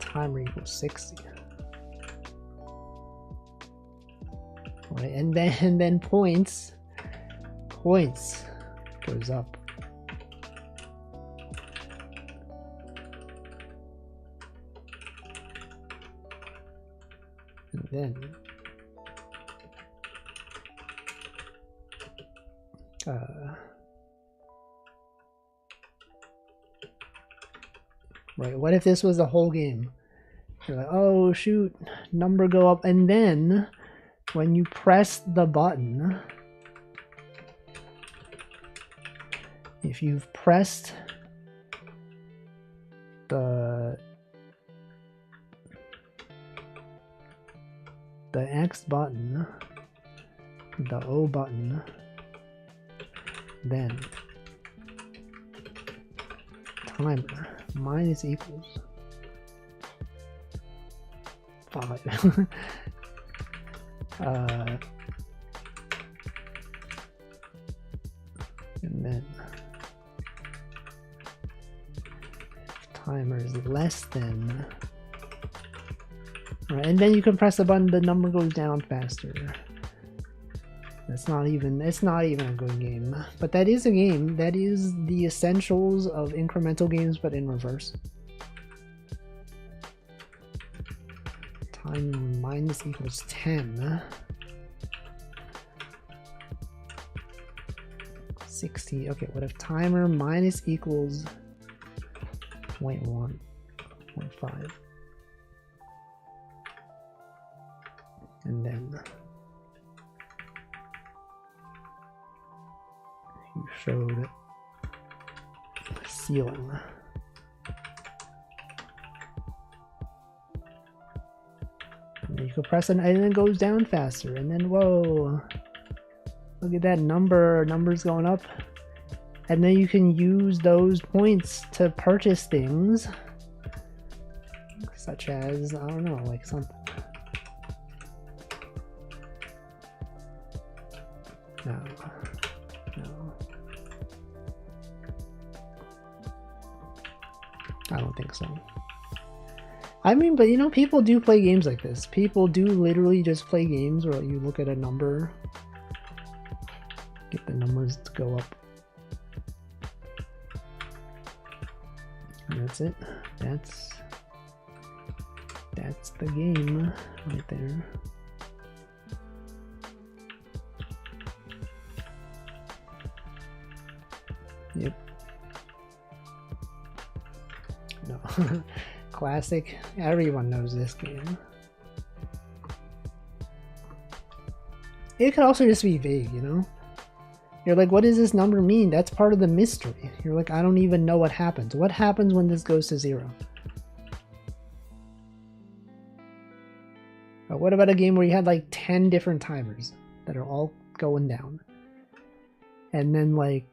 timer equals 60. Right, and then points goes up. And then right, what if this was the whole game? You're like, oh shoot, number go up, and then when you press the button, if you've pressed the X button, the O button, then timer minus equals 5. And then if timer is less than, right, and then you can press the button, the number goes down faster. It's not even a good game, but that is a game. That is the essentials of incremental games, but in reverse. Time minus equals 10. 60. Okay, what if timer minus equals 0.1, 0.5? And then you showed ceiling. And you can press it and it goes down faster, and then whoa, look at that numbers going up. And then you can use those points to purchase things, such as, I don't know, like something. No. I don't think so. I mean, but you know, people do play games like this. People do literally just play games where you look at a number, get the numbers to go up. And that's it. That's the game right there. Yep. No. Classic. Everyone knows this game. It could also just be vague, you know? You're like, what does this number mean? That's part of the mystery. You're like, I don't even know what happens. What happens when this goes to 0? But what about a game where you had like 10 different timers that are all going down? And then like,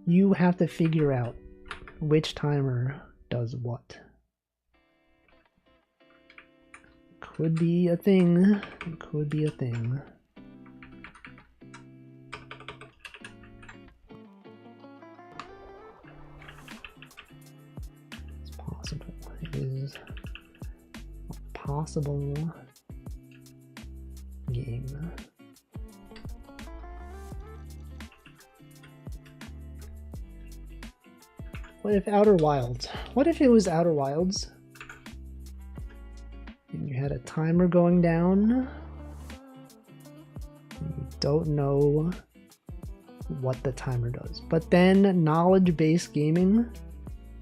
you have to figure out which timer does what. Could be a thing. It could be a thing. It's possible. It is a possible game. What if Outer Wilds? What if it was Outer Wilds? And you had a timer going down. And you don't know what the timer does. But then knowledge-based gaming,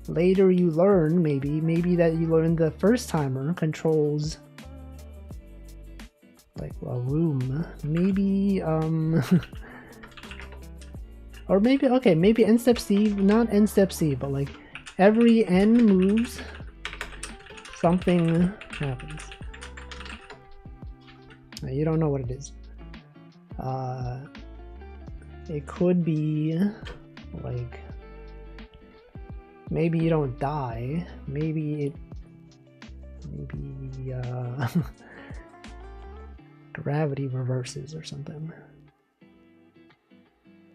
later you learn, maybe that you learn the first timer controls like a room. Maybe or maybe, okay, maybe end step C, not end step C, but like every N moves, something happens. Now, you don't know what it is. It could be like, maybe you don't die, maybe gravity reverses or something.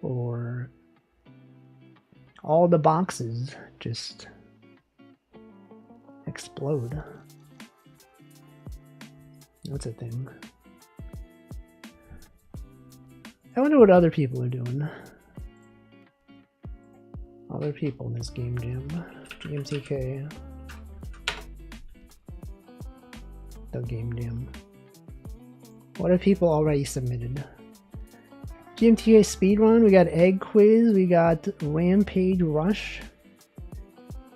Or all the boxes just explode. That's a thing. I wonder what other people are doing. Other people in this game jam. GMTK. The game jam. What have people already submitted? GMTK speedrun, we got egg quiz, we got rampage rush,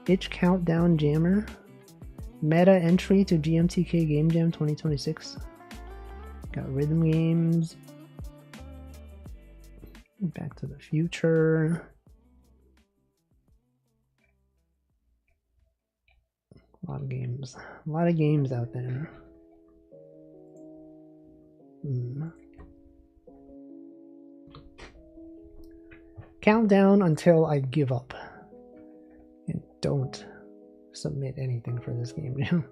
itch countdown jammer, meta entry to GMTK game jam 2026, got rhythm games, back to the future, a lot of games out there. Countdown until I give up and don't submit anything for this game now.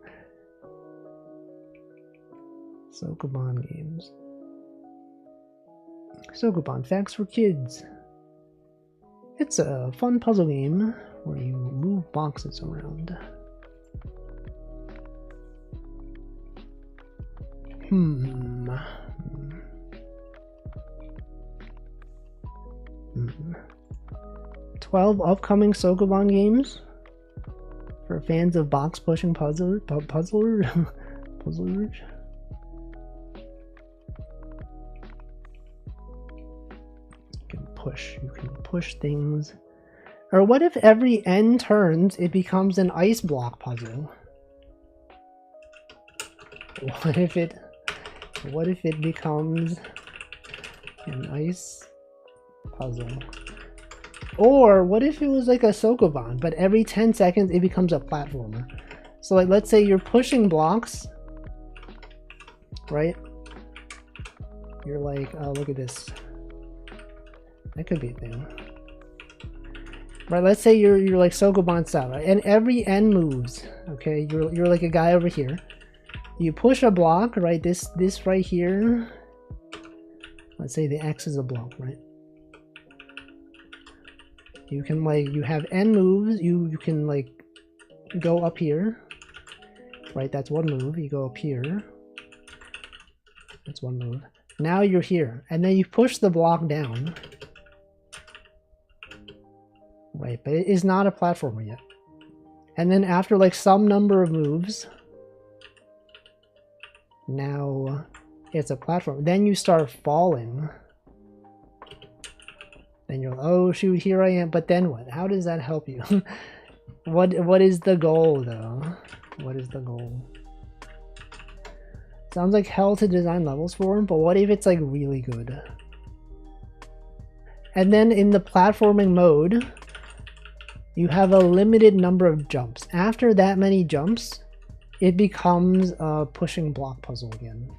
Sokoban games. Sokoban facts for kids. It's a fun puzzle game where you move boxes around. Hmm. 12 upcoming Sokoban games for fans of box pushing puzzler. puzzlers. You can push things. Or what if every n turns it becomes an ice block puzzle? What if it becomes an ice puzzle? Or what if it was like a Sokoban, but every 10 seconds it becomes a platformer? So like, let's say you're pushing blocks, right? You're like, oh, look at this. That could be a thing. Right, let's say you're like Sokoban style, right? And every n moves, okay? You're like a guy over here. You push a block, right? This right here. Let's say the X is a block, right? You can like, you have n moves, you can like go up here. Right, that's one move. You go up here. That's one move. Now you're here. And then you push the block down. Right, but it is not a platformer yet. And then after like some number of moves, now it's a platform. Then you start falling. Then you're like, oh shoot, here I am. But then what? How does that help you? What is the goal though? What is the goal? Sounds like hell to design levels for, but what if it's like really good? And then in the platforming mode, you have a limited number of jumps. After that many jumps, it becomes a pushing block puzzle again.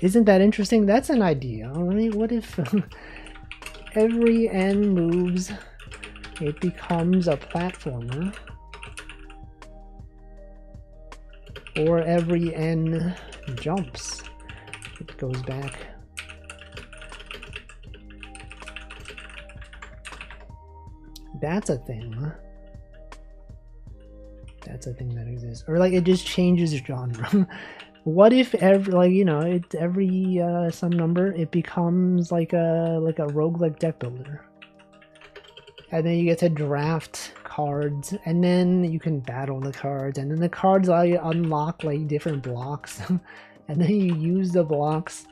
Isn't that interesting? That's an idea, alright? What if every n moves, it becomes a platformer? Or every n jumps, it goes back. That's a thing. That's a thing that exists. Or like it just changes genre. What if every, like, you know, it every some number it becomes like a roguelike deck builder. And then you get to draft cards, and then you can battle the cards, and then the cards allow you to unlock like different blocks. And then you use the blocks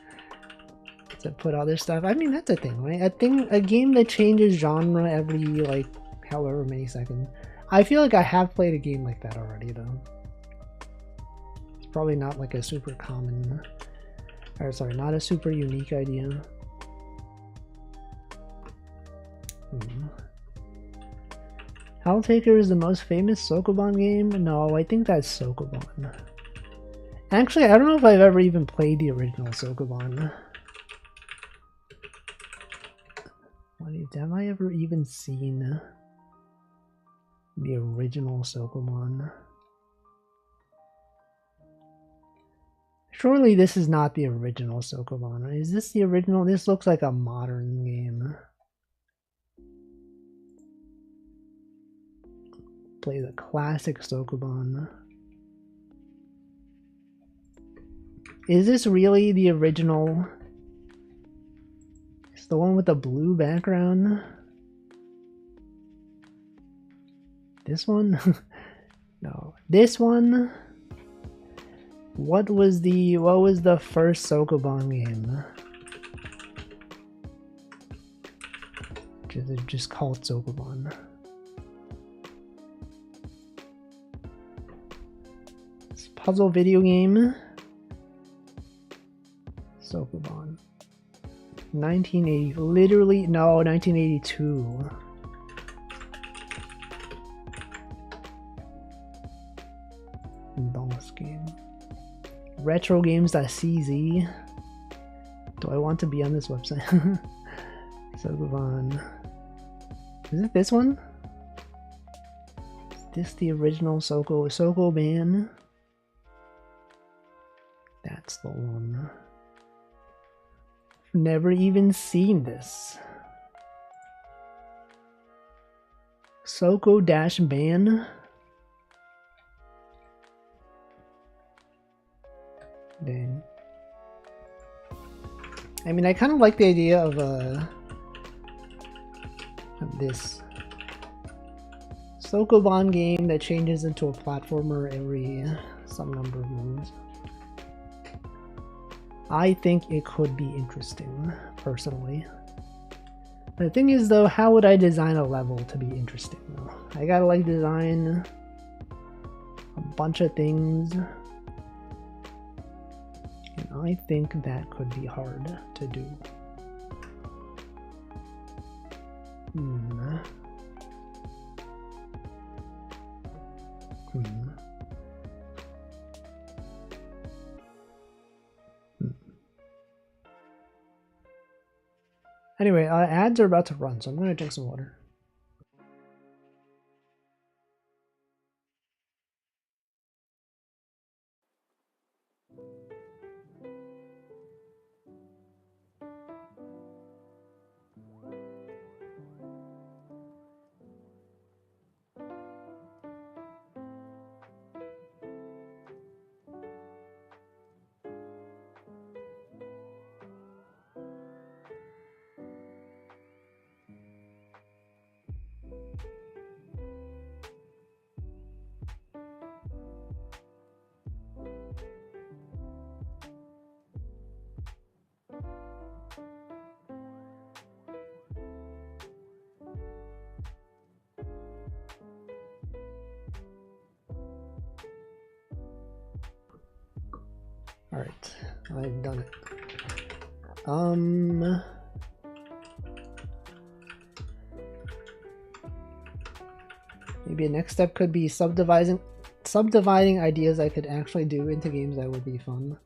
to put other stuff. I mean, that's a thing, right? A game that changes genre every like however many seconds. I feel like I have played a game like that already though. It's probably not like a super common, or sorry, not a super unique idea. Helltaker is the most famous Sokoban game? No, I think that's Sokoban. Actually, I don't know if I've ever even played the original Sokoban. Have I ever even seen the original Sokoban? Surely this is not the original Sokoban, right? Is this the original? This looks like a modern game. Play the classic Sokoban. Is this really the original? It's the one with the blue background. This one? No. This one? What was the first Sokoban game? Just called Sokoban. It's a puzzle video game. Sokoban. 1980, literally, no, 1982. Boss game. Retrogames.cz. Do I want to be on this website? Sokoban. Is it this one? Is this the original Sokoban? That's the one. Never even seen this. Soko-ban? Dang. I mean, I kind of like the idea of this Sokoban game that changes into a platformer every some number of moves. I think it could be interesting, personally. The thing is though, how would I design a level to be interesting though? I gotta like design a bunch of things. And I think that could be hard to do. Anyway, ads are about to run, so I'm gonna drink some water. Alright, I've done it. Maybe a next step could be subdividing ideas I could actually do into games that would be fun.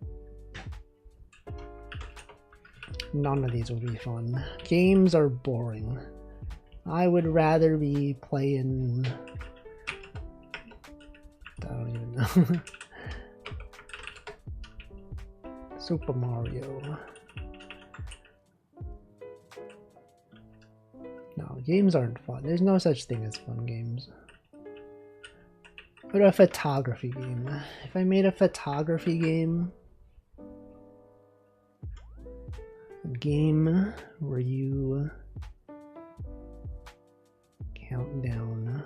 None of these would be fun. Games are boring. I would rather be playing... I don't even know. Super Mario. No, games aren't fun. There's no such thing as fun games. What about a photography game? If I made a photography game, a game where you count down.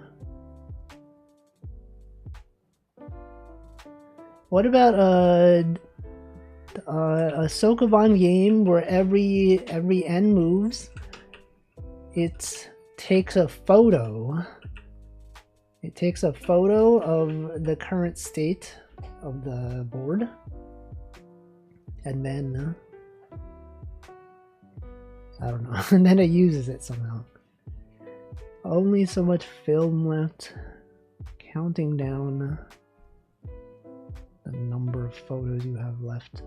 What about a Sokoban game where every N moves, it takes a photo. It takes a photo of the current state of the board, and then I don't know, and then it uses it somehow. Only so much film left. Counting down the number of photos you have left.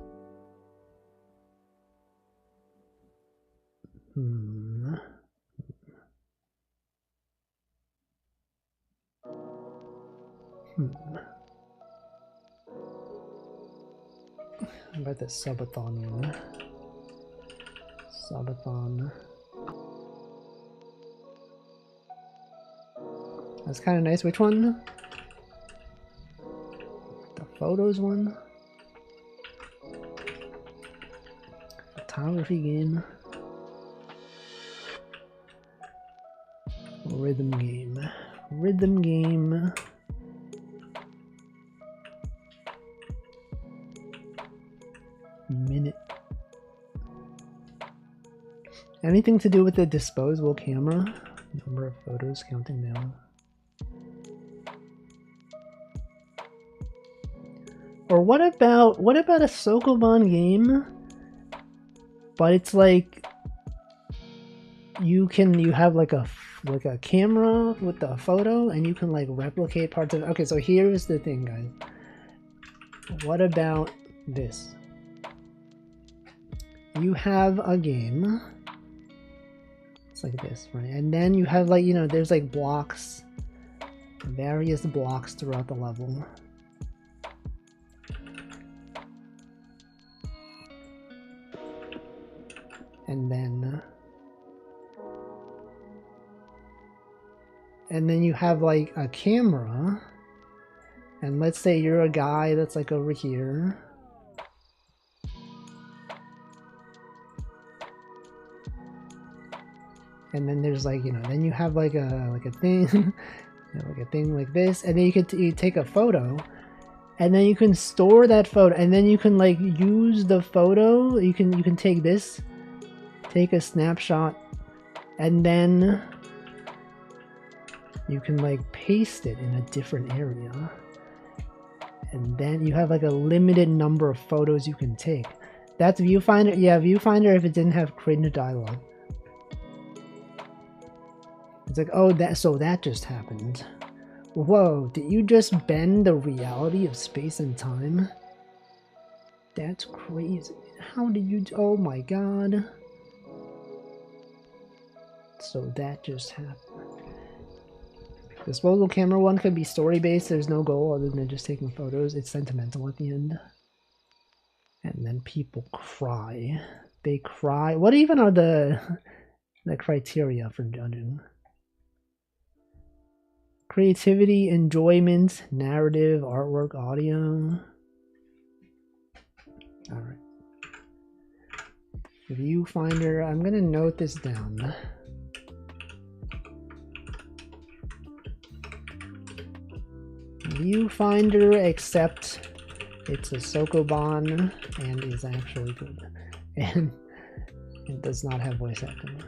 How about this subathon one? Subathon. That's kind of nice. Which one? The photos one? Photography game. Rhythm game. Rhythm game. Minute. Anything to do with the disposable camera? Number of photos counting down. Or what about a Sokoban game? But it's like you have like a camera with the photo, and you can like replicate parts of it. Okay, so here's the thing, guys. What about this? You have a game. It's like this, right? And then you have like, there's like blocks, various blocks throughout the level. And then you have like a camera, and let's say you're a guy that's like over here. And then there's like, then you have like a thing, You know, like a thing like this, and then you take a photo, and then you can store that photo, and then you can like use the photo. You can take this, take a snapshot, and then you can like paste it in a different area, and then you have like a limited number of photos you can take. That's Viewfinder. Yeah, Viewfinder if it didn't have cringe dialogue. It's like, oh, that just happened. Whoa, did you just bend the reality of space and time? That's crazy. How did you... Oh my god. So that just happened. Disposable camera one could be story-based. There's no goal other than just taking photos. It's sentimental at the end. And then people cry. They cry. What even are the criteria for judging? Creativity, enjoyment, narrative, artwork, audio. Alright. Viewfinder, I'm gonna note this down. Viewfinder, except it's a Sokoban and is actually good. And it does not have voice acting.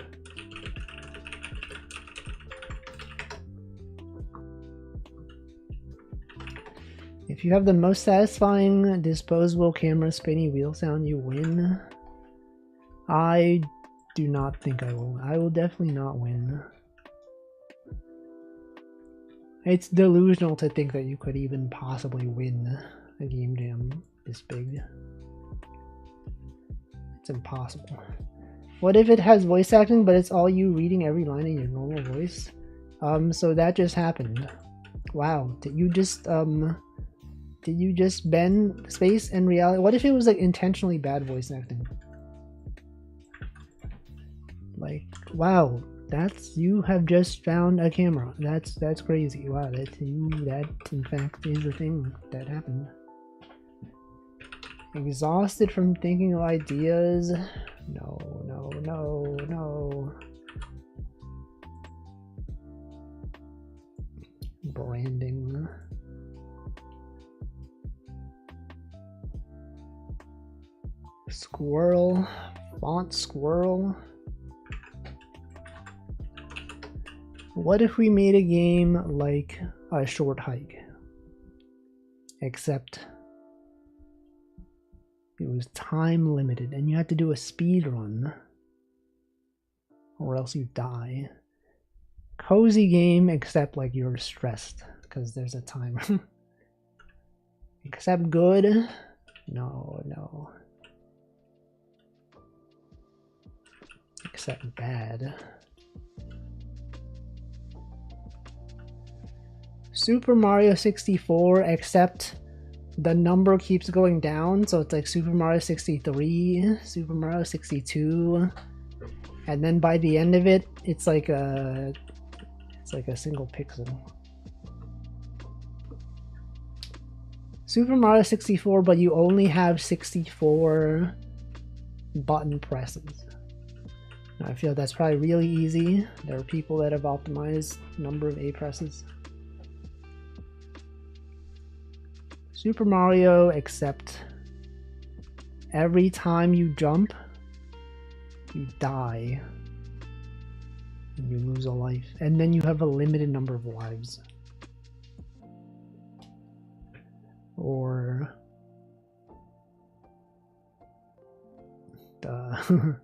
If you have the most satisfying disposable camera spinny wheel sound, you win. I do not think I will. I will definitely not win. It's delusional to think that you could even possibly win a game jam this big. It's impossible. What if it has voice acting, but it's all you reading every line in your normal voice? So that just happened. Wow, did you just bend space and reality? What if it was like intentionally bad voice acting? Like, wow, you have just found a camera. That's crazy. Wow, that in fact is a thing that happened. Exhausted from thinking of ideas. No. Branding. Squirrel. Font squirrel. What if we made a game like a short hike? Except it was time limited and you had to do a speed run or else you die. Cozy game, except like you're stressed because there's a timer. Except good? No. Except bad. Super Mario 64, except the number keeps going down, so it's like Super Mario 63, Super Mario 62, and then by the end of it, it's like a single pixel. Super Mario 64, but you only have 64 button presses. I feel that's probably really easy. There are people that have optimized number of A presses. Super Mario, except every time you jump, you die. You lose a life. And then you have a limited number of lives. Or the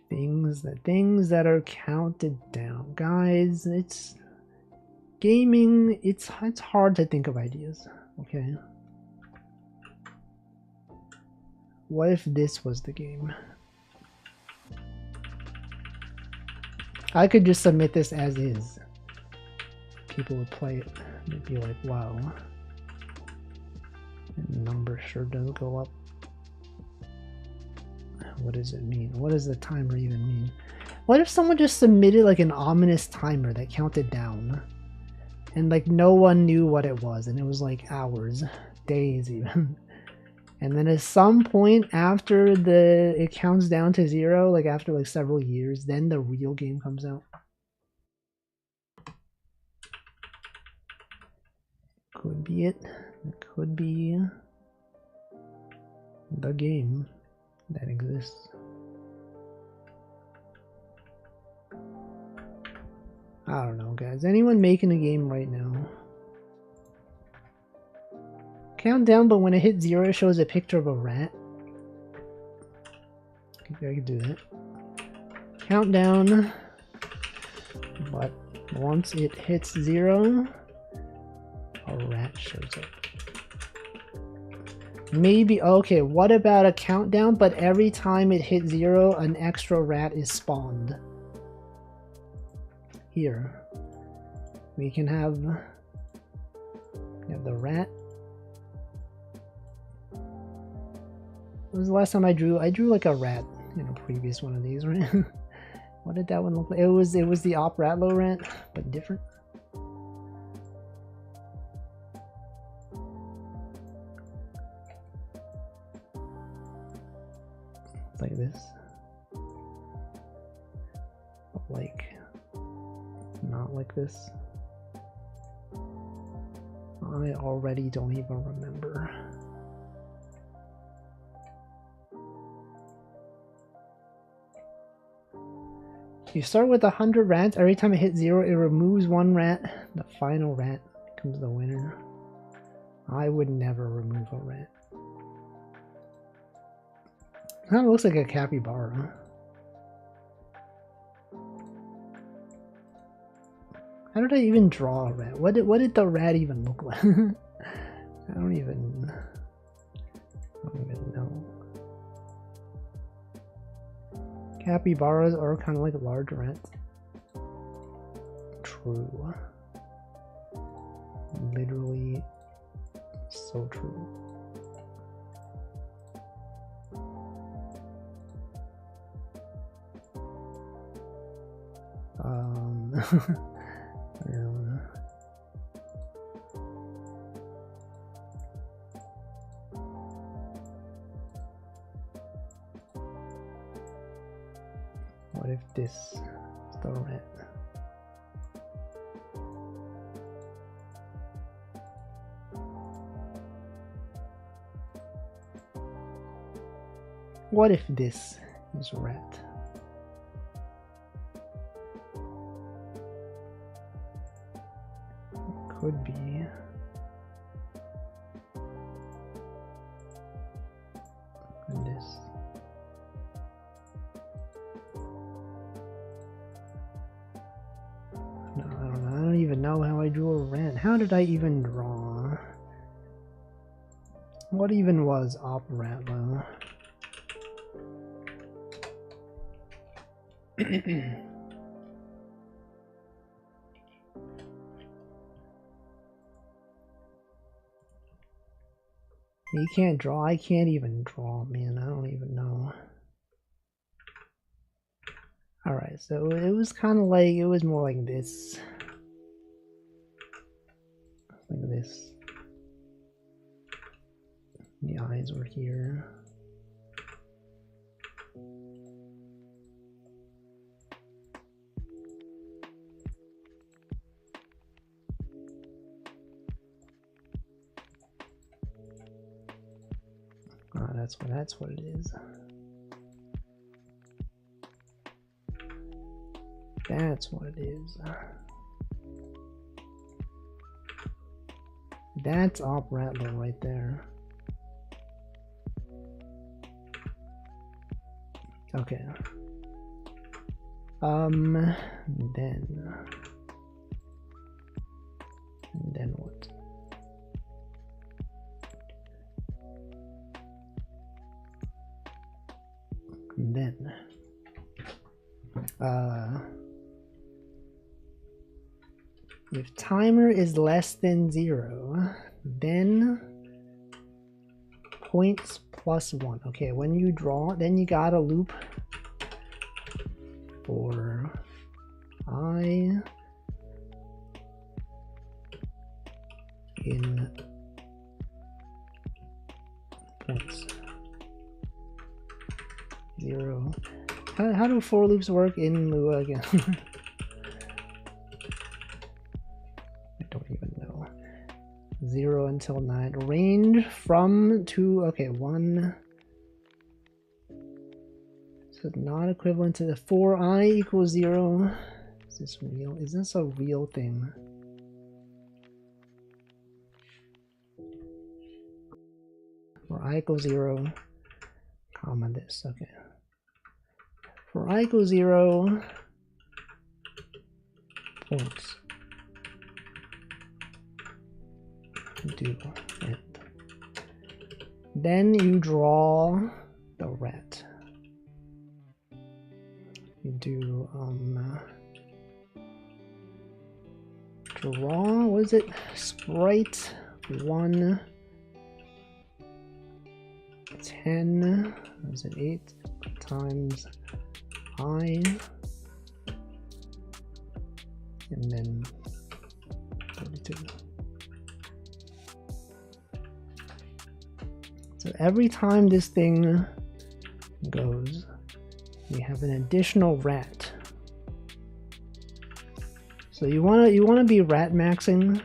things that are counted down. Guys, it's gaming, it's hard to think of ideas, okay? What if this was the game? I could just submit this as is. People would play it. They'd be like, wow. The number sure does go up. What does it mean? What does the timer even mean? What if someone just submitted like an ominous timer that counted down? And like no one knew what it was, and it was like hours, days even. And then at some point after it counts down to 0, like after like several years, then the real game comes out. could be it. It could be the game that exists. I don't know, guys. Anyone making a game right now? Countdown, but when it hits 0, it shows a picture of a rat. I can do that. Countdown, but once it hits 0, a rat shows up. Maybe, okay, what about a countdown, but every time it hits 0, an extra rat is spawned. Here. We can have the rat. When was the last time I drew? I drew like a rat in a previous one of these, right? What did that one look like? It was the Op Ratlow rat, but different. Like this, but like not like this. I already don't even remember. You start with 100 rats. Every time it hits 0, it removes 1 rat. The final rat becomes the winner. I would never remove a rat. Kind of looks like a capybara. How did I even draw a rat? What did the rat even look like? I don't even know. Capybaras are kind of like large rats. True. Literally so true. What if this is the rat? What if this is rat? Could be. And this. No, I don't know. I don't even know how I drew a rat. How did I even draw? What even was Op Ratlow? You can't draw. I can't even draw, man. I don't even know. Alright, so it was kind of like, it was more like this. Like this. The eyes were here. That's what it is. That's what it is. That's Op Ratlow right there. Okay. Then what? And then if timer is less than 0, then points plus 1. Okay, when you draw, then you gotta loop for I in points 0. How do for loops work in Lua again? I don't even know. 0 until 9. Range from to, okay, 1. So not equivalent to the 4I equals 0. Is this real? Is this a real thing? For I equals 0, comma this, okay. For I equals 0, points. Do it. Then you draw the rat. You do draw, what is it? Sprite 1 10, what is it, 8 times I, and then 32. So every time this thing goes, we have an additional rat. So you wanna be rat maxing.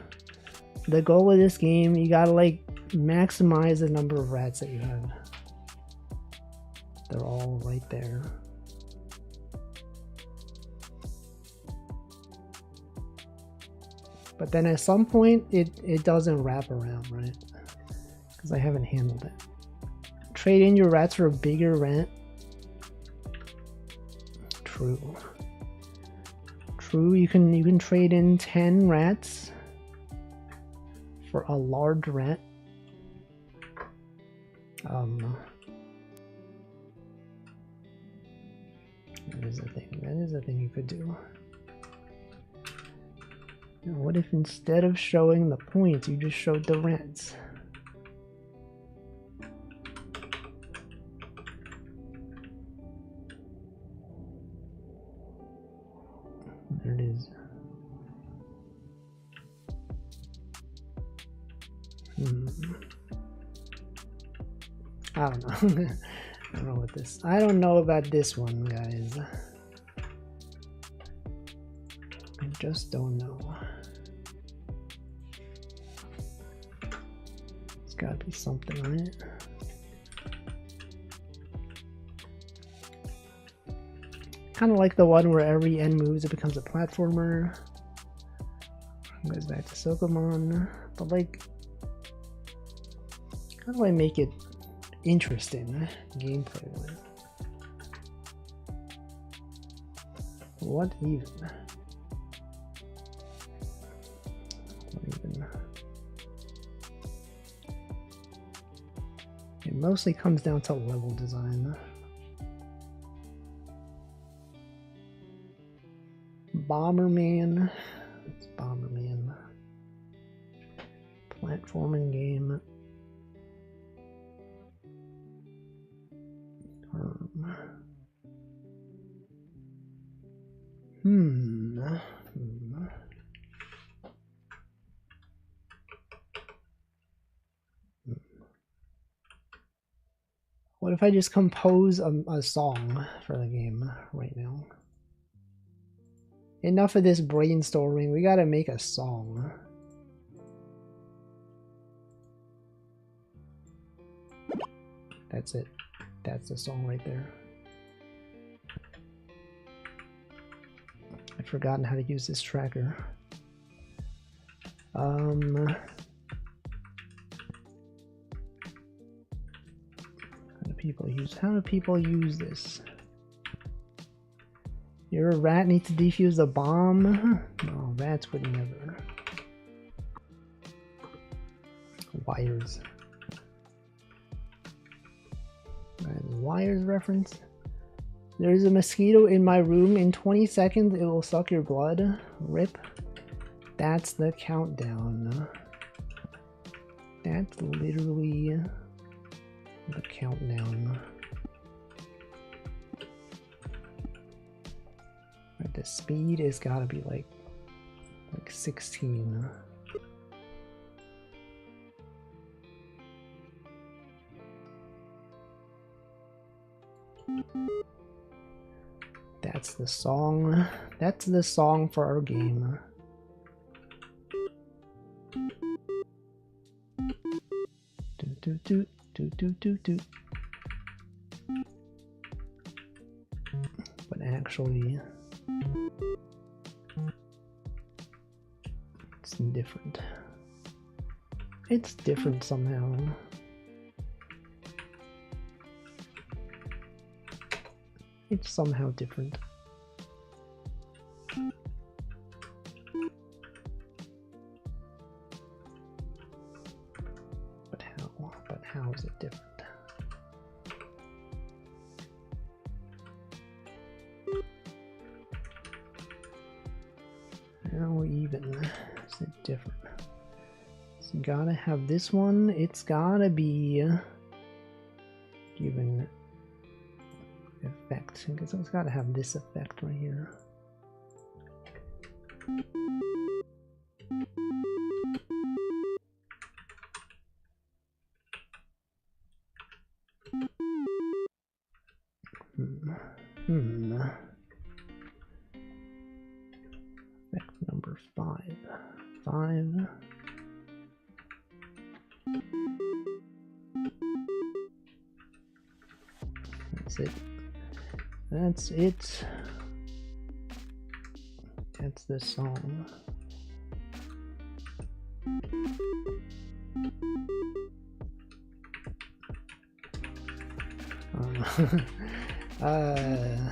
The goal of this game, you gotta like maximize the number of rats that you have. They're all right there. But then at some point it doesn't wrap around, right? Because I haven't handled it. Trade in your rats for a bigger rat. True. True, you can trade in 10 rats for a large rat. That is a thing. That is a thing you could do. Now, what if instead of showing the points, you just showed the rats? There it is. I don't know. I don't know what this. I don't know about this one, guys. I just don't know. It's gotta be something, right? Kind of like the one where every N moves, it becomes a platformer. It goes back to Sokomon, but like, how do I make it interesting gameplay wise? What even? It mostly comes down to level design. Bomberman. It's Bomberman. Platforming game. What if I just compose a song for the game right now? Enough of this brainstorming, we gotta make a song. That's it. That's the song right there. I've forgotten how to use this tracker. How do people use this? You're a rat, need to defuse a bomb? No, rats would never. Wires. Wires reference. There's a mosquito in my room. In 20 seconds, it will suck your blood. Rip. That's the countdown. That's literally the countdown. Right, the speed has got to be like 16. That's the song. That's the song for our game. Toot toot toot toot toot toot. But actually, it's different. It's different somehow. It's somehow different. But how? But how is it different? How even is it different? So you gotta have this one. It's gotta be given effect, because it's gotta have this effect right here. Effect number 5. 5. That's it. That's it. That's the song. Oh man.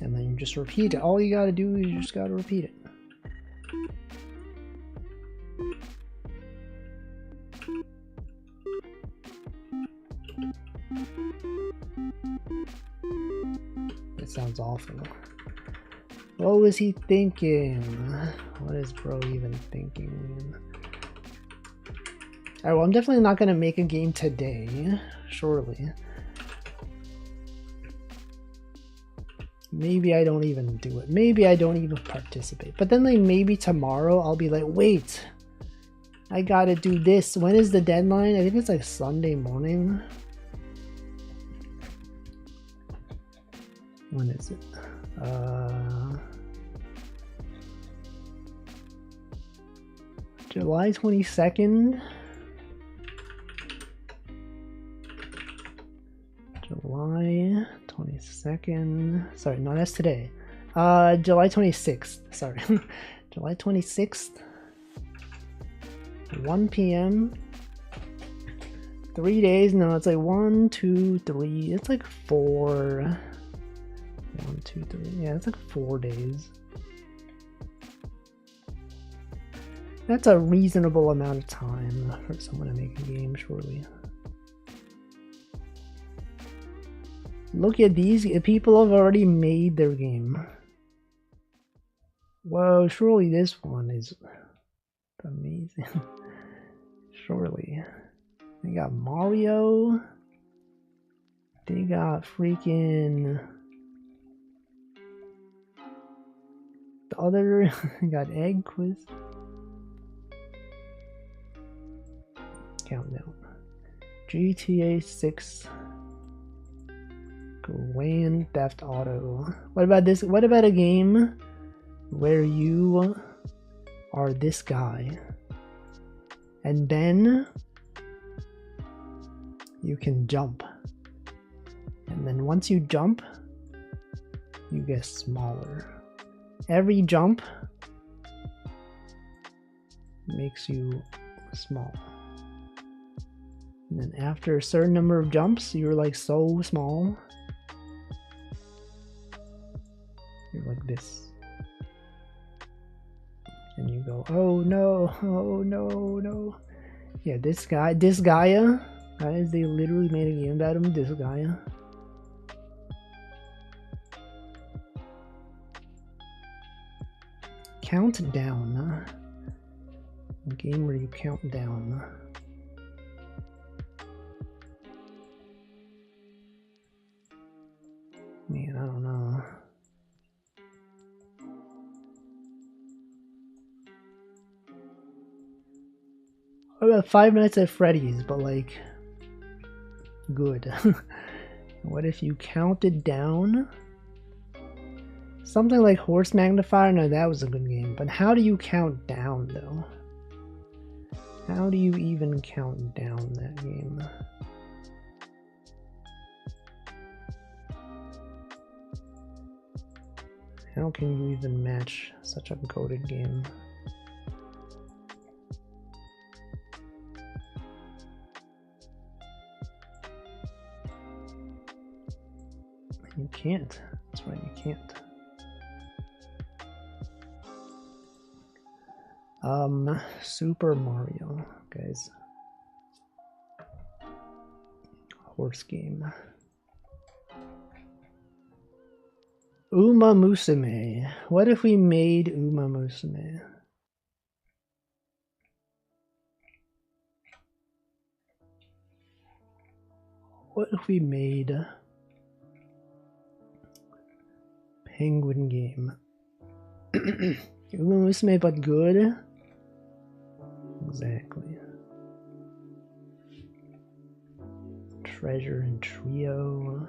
And then you just repeat it. All you gotta do is you just gotta repeat it. That sounds awful. What was he thinking? What is bro even thinking? Alright, well, I'm definitely not gonna make a game today, surely. Maybe I don't even do it. Maybe I don't even participate. But then like maybe tomorrow I'll be like, wait, I gotta do this. When is the deadline? I think it's like Sunday morning. When is it? July 22nd. July 22nd. Sorry, no, that's today. July 26th. Sorry. July 26th. 1 p.m. 3 days. No, it's like 1, 2, 3. It's like 4. 1, 2, 3. Yeah, it's like 4 days. That's a reasonable amount of time for someone to make a game, surely. Look at these people have already made their game. Whoa, surely this one is amazing. Surely. They got Mario. They got freaking the other got Egg Quiz. Countdown. GTA 6. Grand Theft Auto. What about this? What about a game where you are this guy and then you can jump, and then once you jump you get smaller. Every jump makes you small, and then after a certain number of jumps you're like so small. You're like this. And you go, oh no, oh no, no. Yeah, this guy, this Gaia, guys, they literally made a game about him, this Gaia. Count down. A game where you count down. Man, I don't know. What about Five Nights at Freddy's, but like good. What if you counted down? Something like Horse Magnifier? No, that was a good game. But how do you count down, though? How do you even count down that game? How can you even match such a goated game? You can't. That's right, you can't. Super Mario, guys. Horse game. Uma Musume. What if we made Uma Musume? What if we made Penguin game? Uma Musume, but good? Exactly. Treasure and Trio.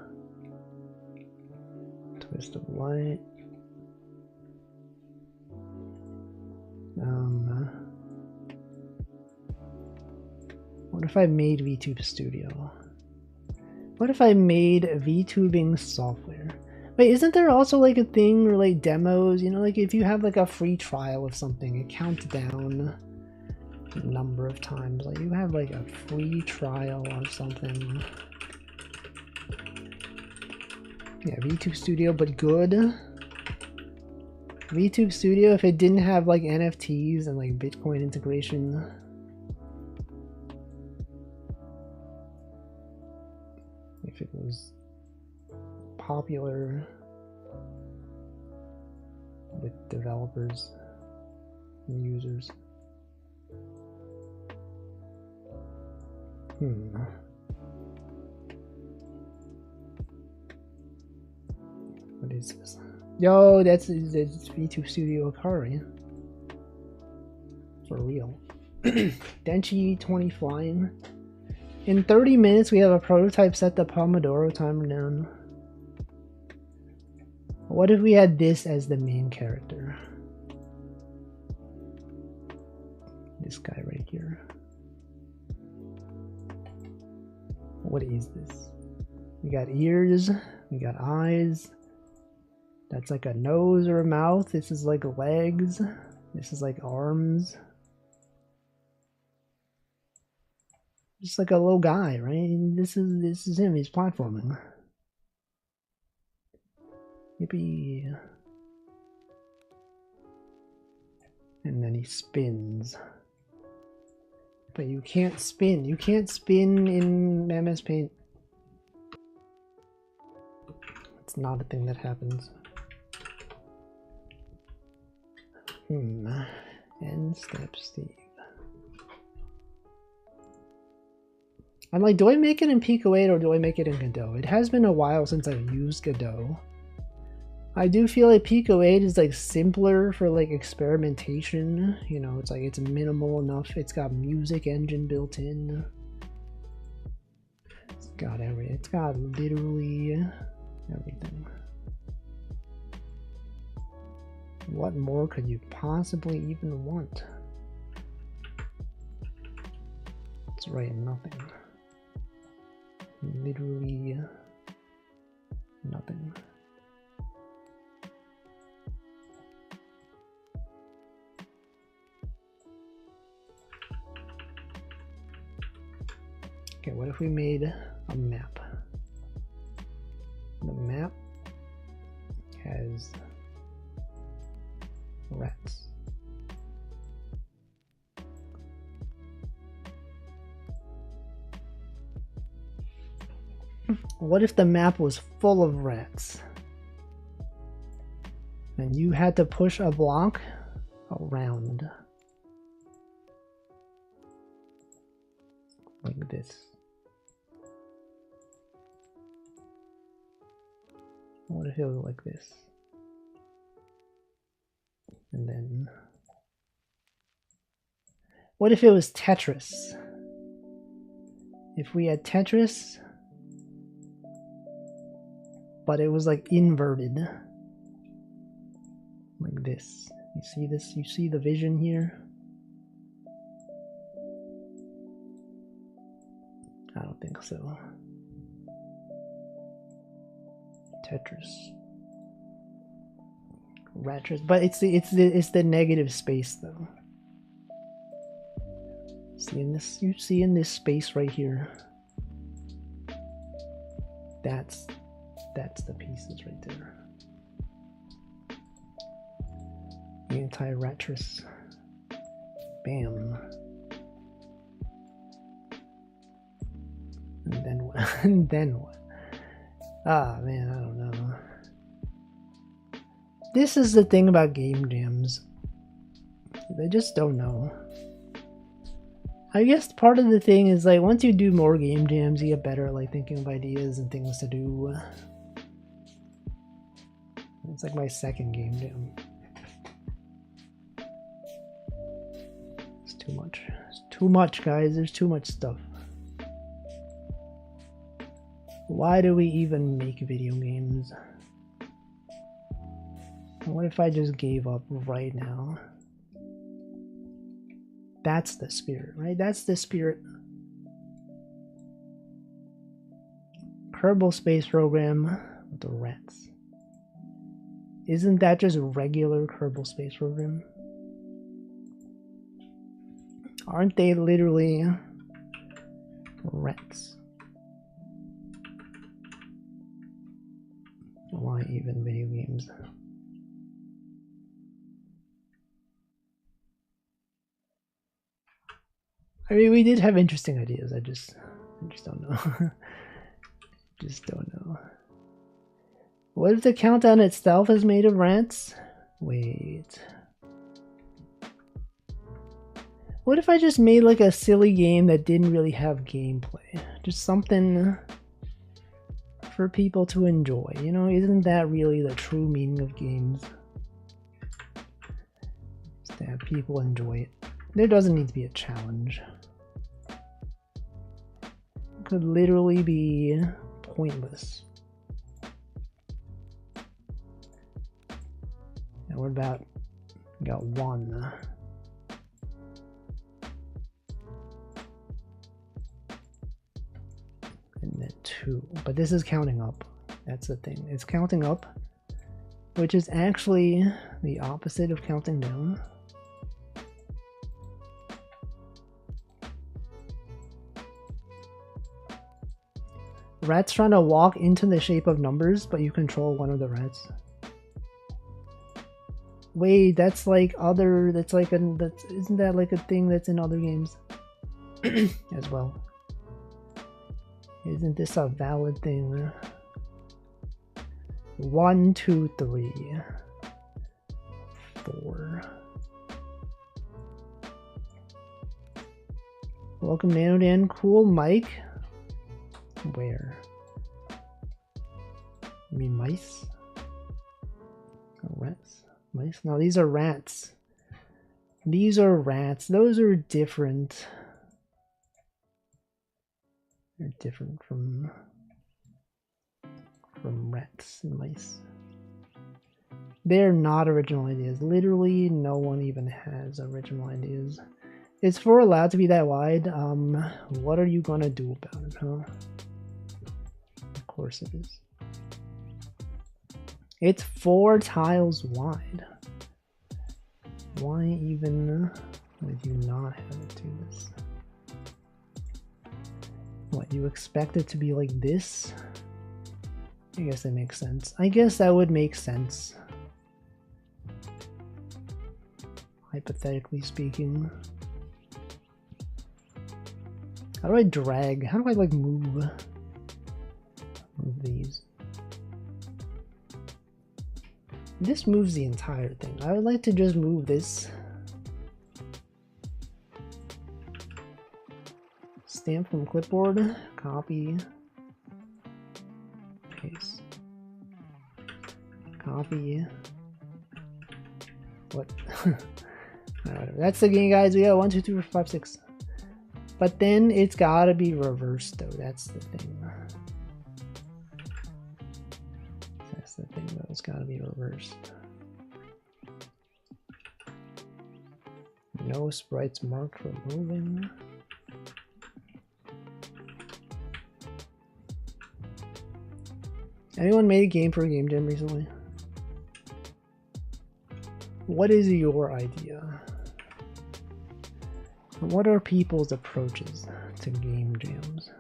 Twist of Light. What if I made VTube Studio? What if I made VTubing software? Wait, isn't there also like a thing where like demos, you know, like if you have like a free trial of something, it counts down a number of times. Like you have like a free trial of something. Yeah, VTube Studio, but good. VTube Studio, if it didn't have like NFTs and like Bitcoin integration. If it was popular with developers and users. What is this? Yo, that's VTube Studio Akari. For real. Denchi 20 flying. In 30 minutes, we have a prototype set the Pomodoro timer down. What if we had this as the main character? This guy right here. What is this? We got ears, we got eyes. That's like a nose or a mouth. This is like legs. This is like arms. Just like a little guy, right? This is him. He's platforming. Yippee! And then he spins. But you can't spin. You can't spin in MS Paint. It's not a thing that happens. End step Steve. I'm like, do I make it in Pico 8 or do I make it in Godot? It has been a while since I've used Godot. I do feel like Pico 8 is like simpler for like experimentation. You know, it's like it's minimal enough. It's got music engine built in. It's got literally everything. What more could you possibly even want? It's right, nothing. Literally nothing. Okay, what if we made a map? The map has rats. What if the map was full of rats? And you had to push a block around. Like this. What if it was like this? And then... what if it was Tetris? If we had Tetris, but it was like inverted. Like this. You see this? You see the vision here? I don't think so. Tetris. Ratchet, but it's the negative space though. See in this, you see in this space right here. That's the pieces right there. Anti-Rattress. Bam. And then what? And then what? Ah, man, I don't know. This is the thing about game jams. They just don't know. I guess part of the thing is like once you do more game jams, you get better at like thinking of ideas and things to do. It's like my second game jam. It's too much. It's too much, guys. There's too much stuff. Why do we even make video games? What if I just gave up right now? That's the spirit, right? That's the spirit. Kerbal Space Program with the rats. Isn't that just regular Kerbal Space Program? Aren't they literally rats? Why even video games? I mean, we did have interesting ideas. I just don't know. Just don't know. What if the countdown itself is made of rats? Wait. What if I just made like a silly game that didn't really have gameplay? Just something for people to enjoy. You know, isn't that really the true meaning of games? Just to have people enjoy it. There doesn't need to be a challenge. It could literally be pointless. And what about, we got one. And then two. But this is counting up. That's the thing. It's counting up, which is actually the opposite of counting down. Rats trying to walk into the shape of numbers, but you control one of the rats. Wait, that's like other, that's like isn't that like a thing that's in other games as well? Isn't this a valid thing? 1, 2, 3, 4. Welcome, Nanodan. Cool, Mike. Where? I mean mice? Oh, rats? Mice? No, these are rats. These are rats. Those are different. They're different from rats and mice. They're not original ideas. Literally no one even has original ideas. Is 4 allowed to be that wide? What are you gonna do about it, huh? Of course it is. It's 4 tiles wide. Why even would you not have it do this? What, you expect it to be like this? I guess that makes sense. I guess that would make sense. Hypothetically speaking. How do I drag? How do I like move these? This moves the entire thing. I would like to just move this. Stamp from clipboard, copy, paste, copy. What? Whatever. That's the game, guys. We got 1, 2, 3, 4, 5, 6. But then it's gotta be reversed, though. That's the thing. the thing though, it's gotta be reversed. No sprites marked for moving. Anyone made a game for a game jam recently? What is your idea? What are people's approaches to game jams?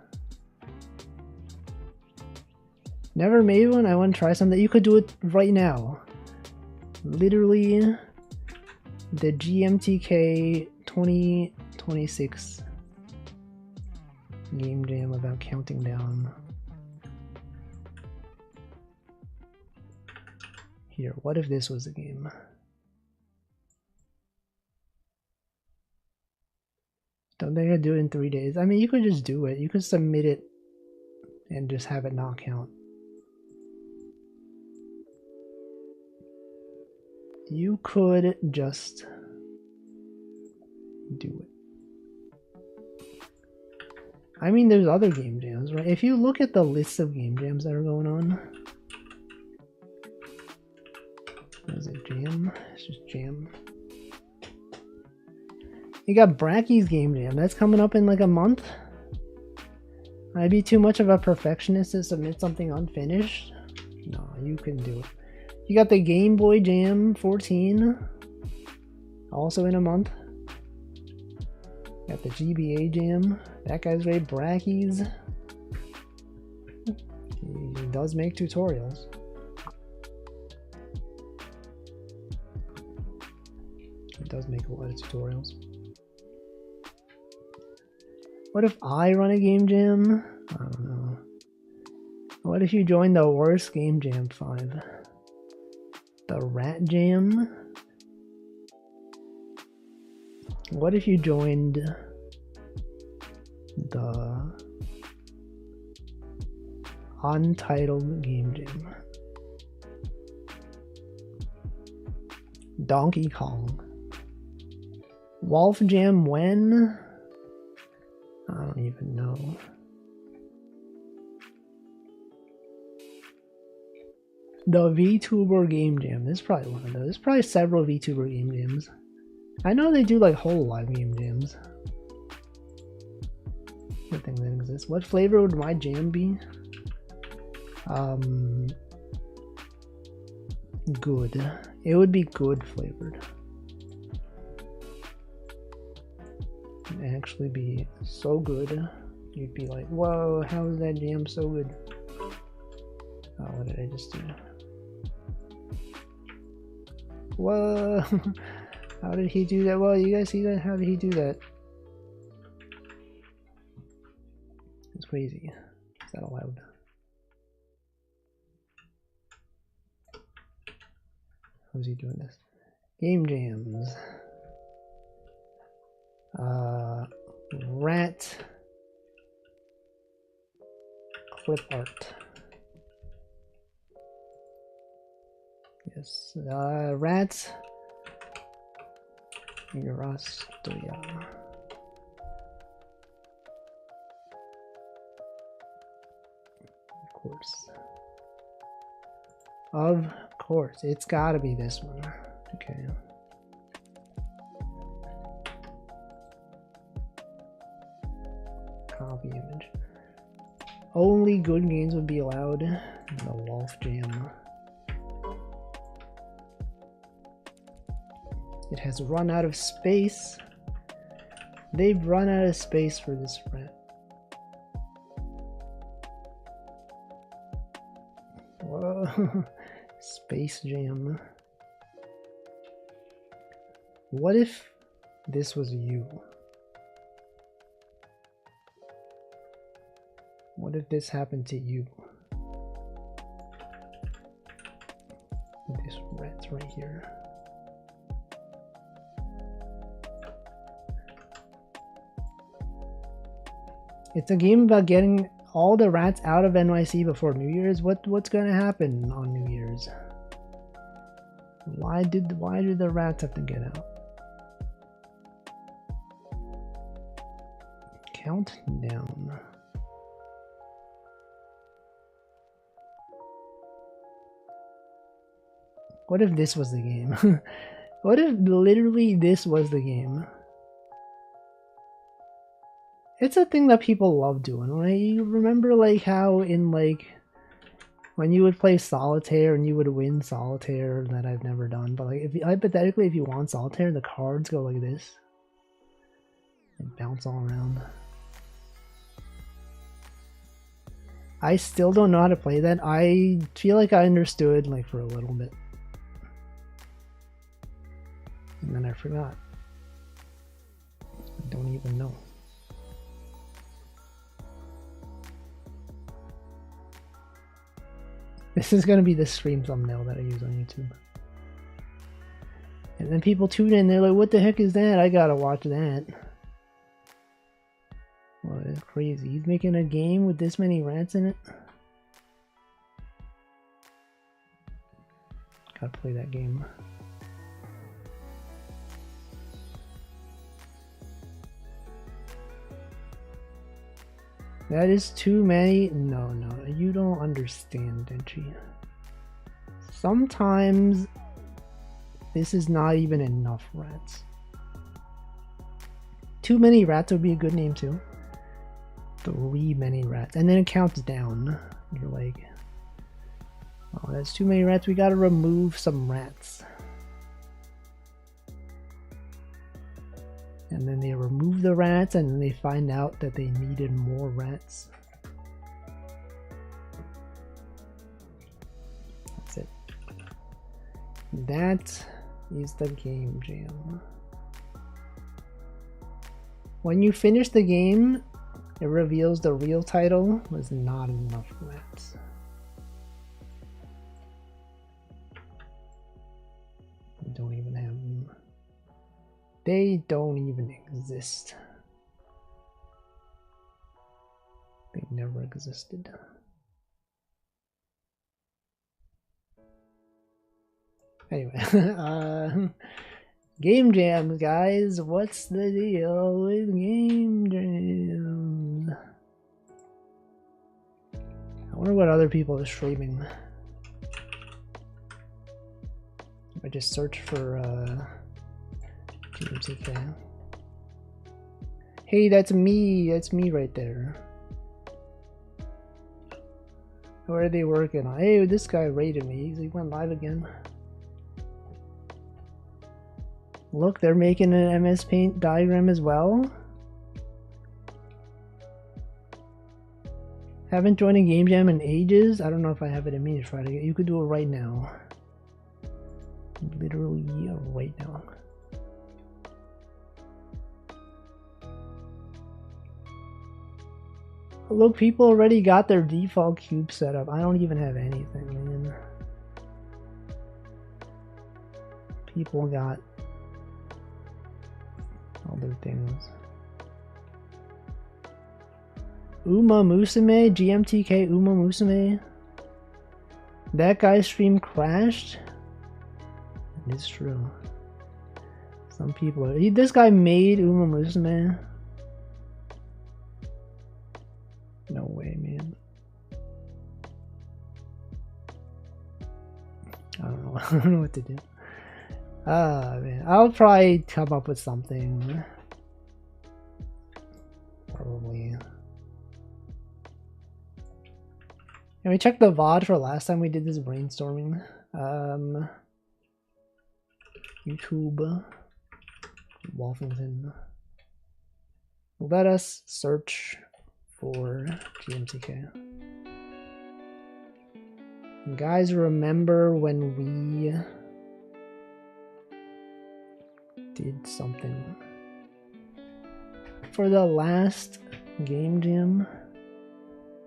Never made one? I want to try something. You could do it right now. Literally, the GMTK 2026 game jam about counting down. Here, what if this was a game? Don't think I'd do it in 3 days. I mean, you could just do it. You could submit it and just have it not count. You could just do it. I mean, there's other game jams, right? If you look at the list of game jams that are going on, is it jam? It's just jam. You got Bracky's game jam. That's coming up in like a month. I'd be too much of a perfectionist to submit something unfinished. No, you can do it. You got the Game Boy Jam 14, also in a month. Got the GBA Jam. That guy's great. Bracky's. He does make tutorials. He does make a lot of tutorials. What if I run a game jam? I don't know. What if you join the worst game jam 5? The Rat Jam? What if you joined the Untitled Game Jam? Donkey Kong. Wolf Jam when? I don't even know. The VTuber Game Jam. There's probably one of those. There's probably several VTuber Game Jams. I know they do like whole live game jams. Good thing that exists. What flavor would my jam be? Good. It would be good flavored. It'd actually be so good. You'd be like, whoa, how is that jam so good? Oh, what did I just do? Whoa! How did he do that? Well, you guys see that? How did he do that? It's crazy. Is that allowed? How's he doing this? Game jams. Rat clip art. Yes, rats. Yarastoya. Of course. Of course. It's gotta be this one. Okay. Copy image. Only good games would be allowed in the Wolf Jam. It has run out of space. They've run out of space for this rat. Whoa. Space Jam. What if this was you? What if this happened to you? This rat's right here. It's a game about getting all the rats out of NYC before New Year's. What's gonna happen on New Year's? Why did the rats have to get out? Countdown. What if this was the game? What if literally this was the game? It's a thing that people love doing, right? You remember like how in like when you would play solitaire and you would win solitaire, that I've never done, but like if you, hypothetically if you won solitaire, the cards go like this and bounce all around. I still don't know how to play that. I feel like I understood like for a little bit. And then I forgot. I don't even know. This is gonna be the stream thumbnail that I use on YouTube. And then people tune in, they're like, what the heck is that? I gotta watch that. Well, that's crazy. He's making a game with this many rats in it? Gotta play that game. That is too many. No, you don't understand, Denchi. Sometimes this is not even enough rats. Too many rats would be a good name too. 3 many rats. And then it counts down. You're like, oh, that's too many rats. We gotta remove some rats. And then they remove the rats and then they find out that they needed more rats. That's it. That is the game jam. When you finish the game, it reveals the real title was not enough rats. We don't even have them. They don't even exist. They never existed. Anyway, game jams, guys. What's the deal with game jams? I wonder what other people are streaming. If I just search for GMTK. Hey, that's me. That's me right there. What are they working on? Hey, this guy rated me. He went live again. Look, they're making an MS Paint diagram as well. Haven't joined a game jam in ages. I don't know if I have it in me to try to get. You could do it right now. Literally right now. Look, people already got their default cube set up. I don't even have anything, man. People got other things. Uma Musume, GMTK Uma Musume. That guy's stream crashed. It's true. Some people are. This guy made Uma Musume. No way, man. I don't know. I don't know what to do. Man. I'll probably come up with something. Probably. Can we check the VOD for last time we did this brainstorming? YouTube. Wolfington. Let us search for GMTK. And guys, remember when we did something for the last game jam?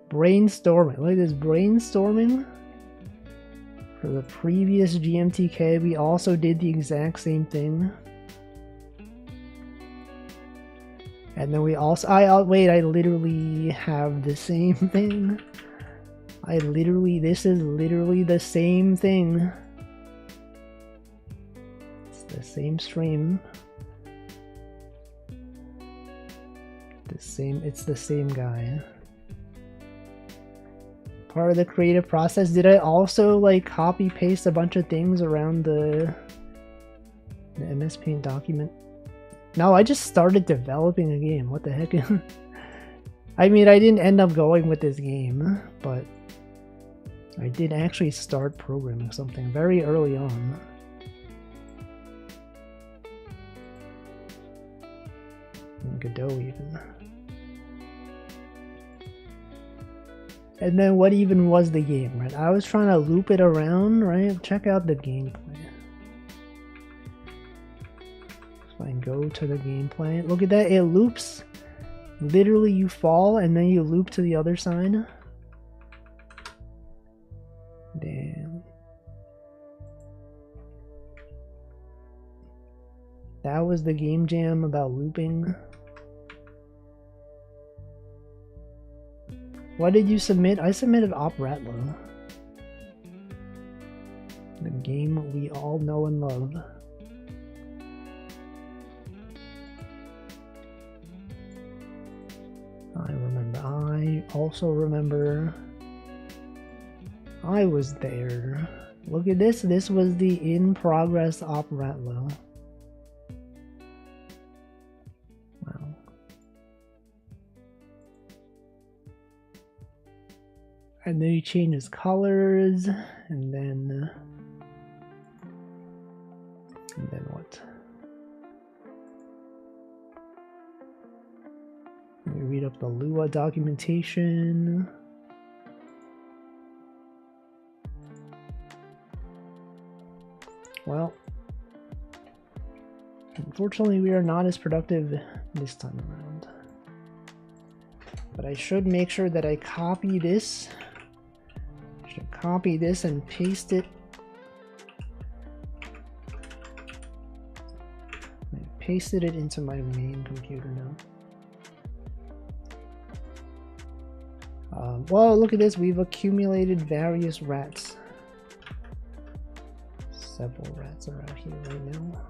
Brainstorming. Look at this, brainstorming. For the previous GMTK, we also did the exact same thing. And then we also, wait, I literally have the same thing. This is literally the same thing. It's the same stream. It's the same guy. part of the creative process. Did I also like copy paste a bunch of things around the MS Paint document? No, I just started developing a game. What the heck? I mean, I didn't end up going with this game, but I did actually start programming something very early on. In Godot even. And then what even was the game, right? I was trying to loop it around, right? Check out the gameplay. So I go to the gameplay. Look at that, it loops. Literally you fall and then you loop to the other side. Damn. That was the game jam about looping. What did you submit? I submitted Opratlo. The game we all know and love. I remember. I also remember. I was there. Look at this. This was the in-progress Opratlo. Wow. And then he changes colors, and then what? Let me read up the Lua documentation. Well, unfortunately we are not as productive this time around. But I should make sure that I copy this. I should copy this and paste it. I pasted it into my main computer now. Well, look at this. We've accumulated various rats. Several rats are out here right now.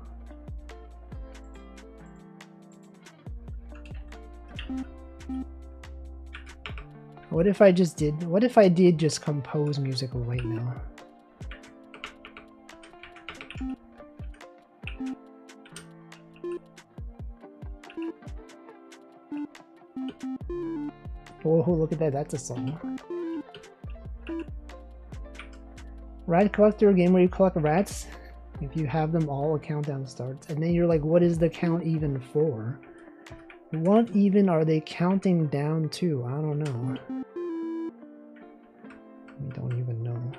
What if I did just compose music right now? Oh, look at that, that's a song. Rat collector, a game where you collect rats. If you have them all, a countdown starts. And then you're like, what is the count even for? What even are they counting down to? I don't know. I don't even know.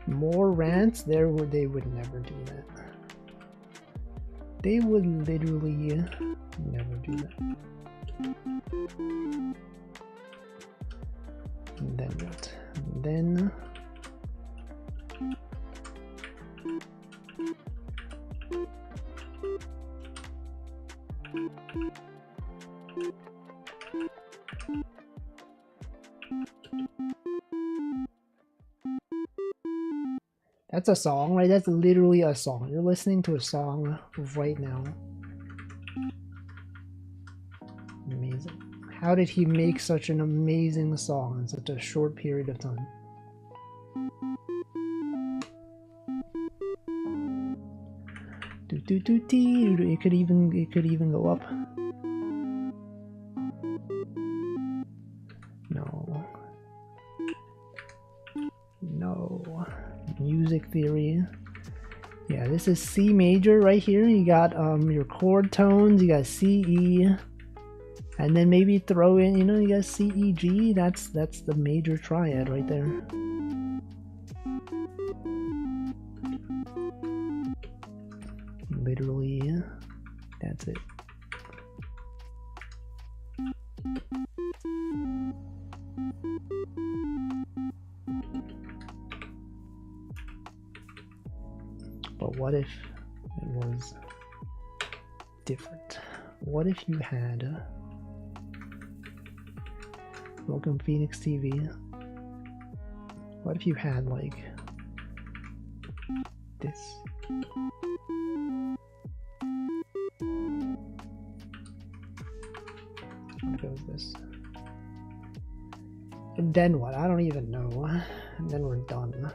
More rants? They would never do that. They would literally never do that. And then what? And then that's a song, right? That's literally a song. You're listening to a song right now. Amazing. How did he make such an amazing song in such a short period of time? It could even go up. No. Music theory. Yeah, this is C major right here. You got your chord tones, you got C, E, and then maybe throw in, you got C, E, G. That's the major triad right there. Literally, that's it. But what if it was different? What if you had welcome Phoenix TV? What if you had like this. What goes this? And then what? I don't even know. And then we're done.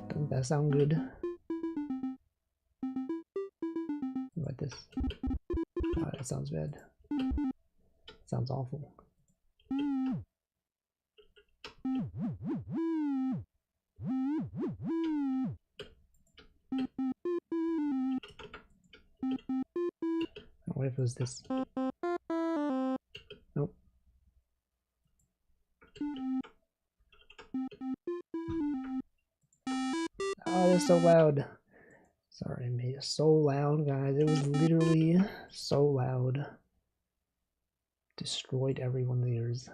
Doesn't that sound good? What about this? Oh, that sounds bad. Sounds awful. What if it was this? Nope. Oh, it's so loud. Sorry, I made it so loud, guys. It was literally so loud. Destroyed everyone's ears.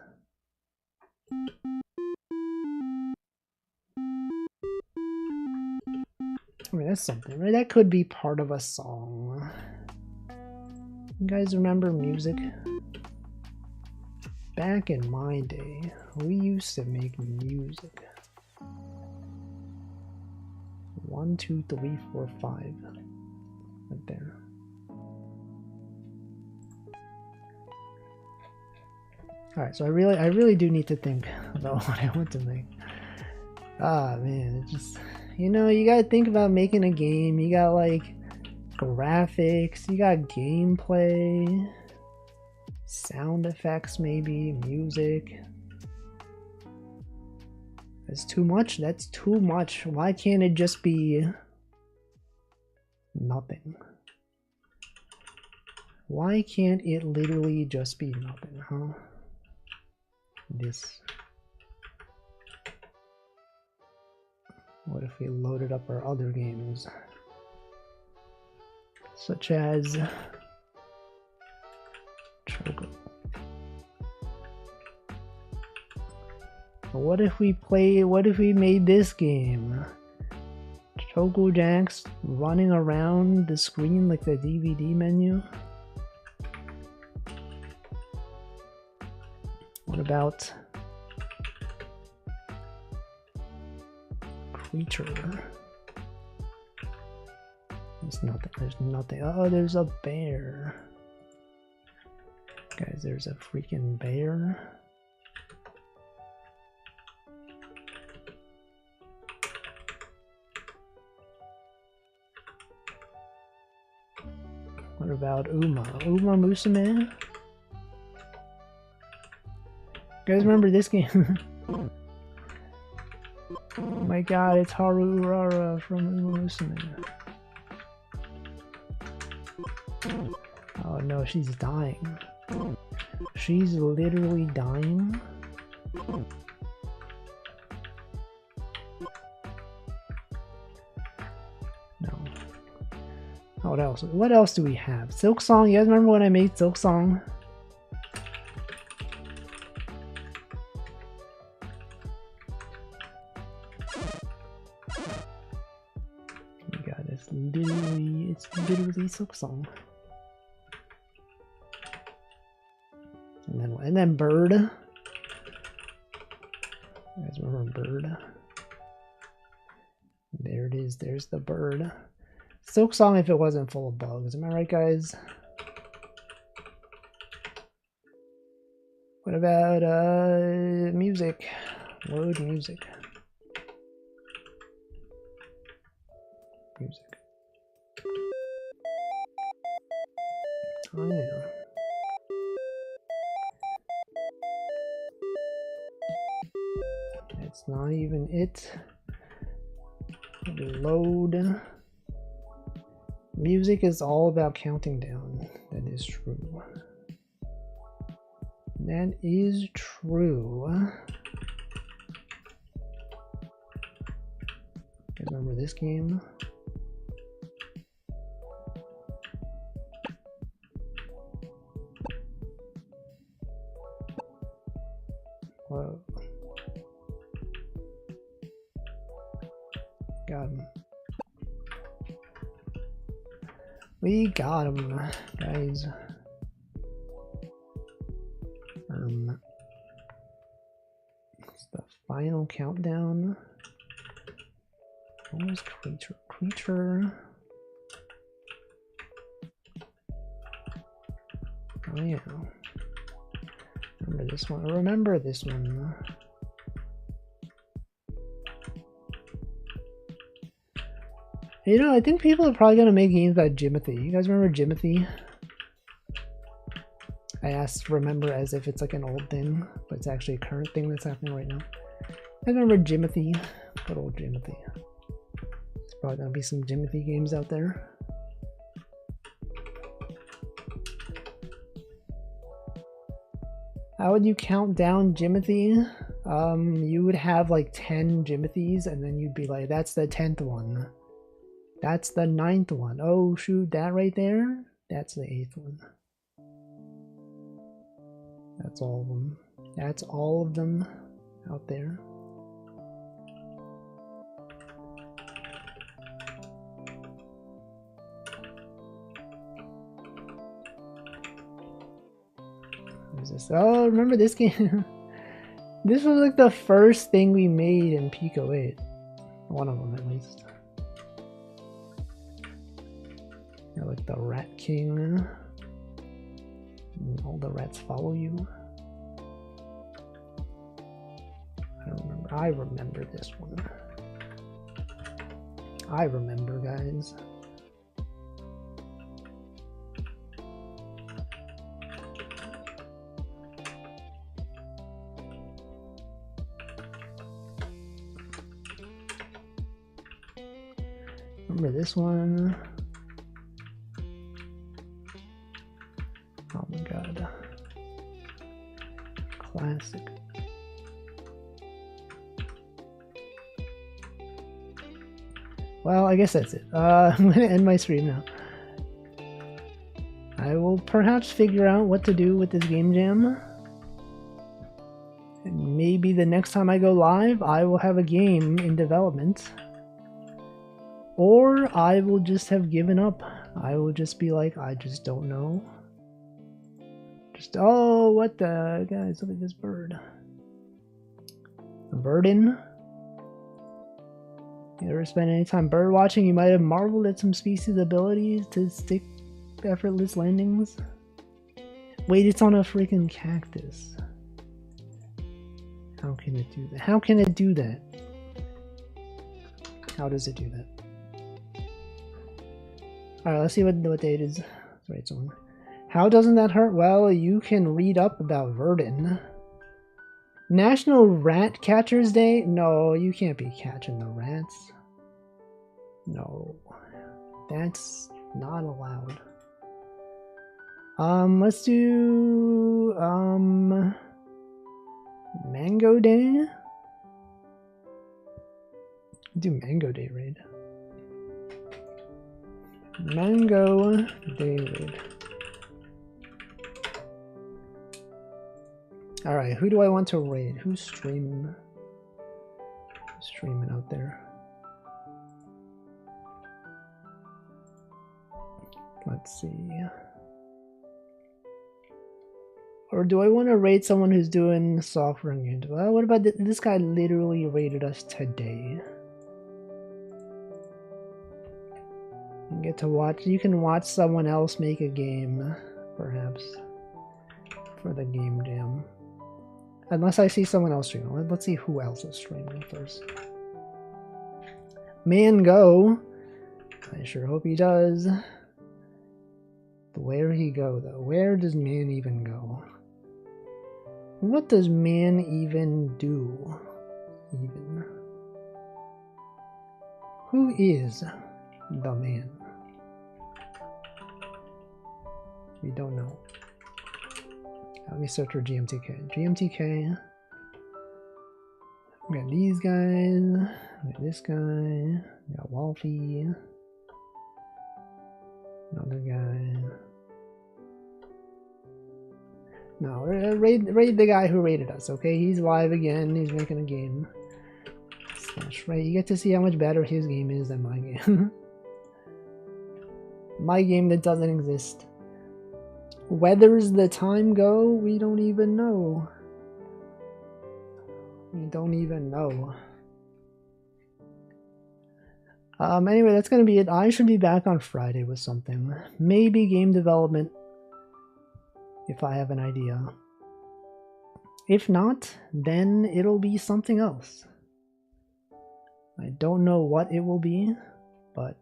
I mean, that's something, right? That could be part of a song. You guys remember music? Back in my day, we used to make music. 1, 2, 3, 4, 5. Right there. Alright, so I really do need to think about what I want to make. Ah, man, it just... You know, you gotta think about making a game. You got, like, graphics. You got gameplay. Sound effects, maybe. Music. That's too much? That's too much. Why can't it just be... nothing? Why can't it literally just be nothing, huh? This. What if we loaded up our other games? Such as Choco. What if we made this game? Choco Jacks running around the screen like the DVD menu? What about Creature? There's nothing. There's nothing. Oh, there's a bear. Guys, there's a freaking bear. What about Uma? Uma Musume? You guys remember this game? Oh my god, it's Haru Urara from Uma Musume. Oh no, she's dying. She's literally dying. No. Oh, what else? What else do we have? Silk Song? You guys remember when I made Silk Song? It's literally Silk Song. And then Bird. You guys remember Bird? There it is. There's the bird. Silk Song if it wasn't full of bugs. Am I right, guys? What about music? Load music. Music. Oh yeah. It's not even it. Load. Music is all about counting down. That is true. That is true. You guys remember this game? Whoa. Got him. We got him, guys. Final countdown. What was creature? Oh yeah. Remember this one. Remember this one. You know, I think people are probably gonna make games about Jimothy. You guys remember Jimothy? I asked remember as if it's like an old thing, but it's actually a current thing that's happening right now. I remember Jimothy. Good old Jimothy. There's probably gonna be some Jimothy games out there. How would you count down Jimothy? You would have like 10 Jimothys, and then you'd be like, that's the 10th one. That's the 9th one. Oh shoot, that right there? That's the 8th one. That's all of them. That's all of them out there. What is this? Oh, remember this game? This was like the first thing we made in Pico 8. One of them at least. You're like the Rat King. And all the rats follow you. I don't remember. I remember this one. I remember, guys. Remember this one? Oh my god. Classic. Well, I guess that's it. I'm gonna end my stream now. I will perhaps figure out what to do with this game jam. And maybe the next time I go live, I will have a game in development. Or I will just have given up. I will just be like, I just don't know. Just, oh, what the, guys, look at this bird. Verdin. You ever spend any time bird watching? You might have marveled at some species' abilities to stick effortless landings. Wait, it's on a freaking cactus. How can it do that? How can it do that? How does it do that? Alright, let's see what day it is. Let's write someone. How doesn't that hurt? Well, you can read up about Verdin. National Rat Catchers Day? No, you can't be catching the rats. No. That's not allowed. Let's do Mango Day? Do Mango Day raid. Mango Day raid. Alright, who do I want to raid? Who's streaming? Who's streaming out there? Let's see. Or do I want to raid someone who's doing software and games? Well, what about this guy literally raided us today. You get to watch, you can watch someone else make a game, perhaps, for the game jam. Unless I see someone else streaming. Let's see who else is streaming first. Man go. I sure hope he does. But where he go though? Where does man even go? What does man even do? Even. Who is the man? We don't know. Let me search for GMTK. GMTK. We got these guys. We got this guy. We got Wolfie. Another guy. No, raid the guy who raided us, okay? He's live again. He's making a game. Slash raid. You get to see how much better his game is than my game. My game that doesn't exist. Where's the time go? We don't even know. You don't even know. Anyway, that's gonna be it. I should be back on Friday with something. Maybe game development, if I have an idea. If not, then it'll be something else. I don't know what it will be, but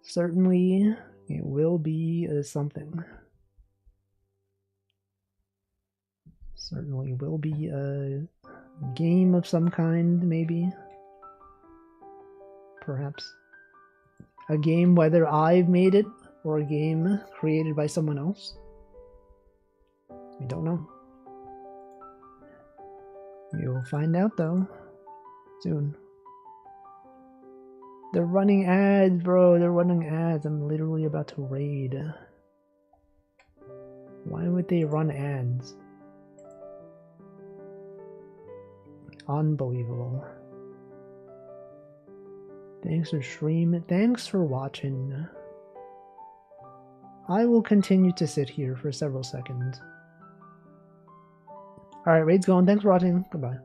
certainly it will be something. Certainly will be a game of some kind, maybe. Perhaps. A game, whether I've made it or a game created by someone else. We don't know. We will find out though, soon. They're running ads, bro. They're running ads. I'm literally about to raid. Why would they run ads? Unbelievable. Thanks for streaming. Thanks for watching. I will continue to sit here for several seconds. Alright, raid's going. Thanks for watching. Goodbye.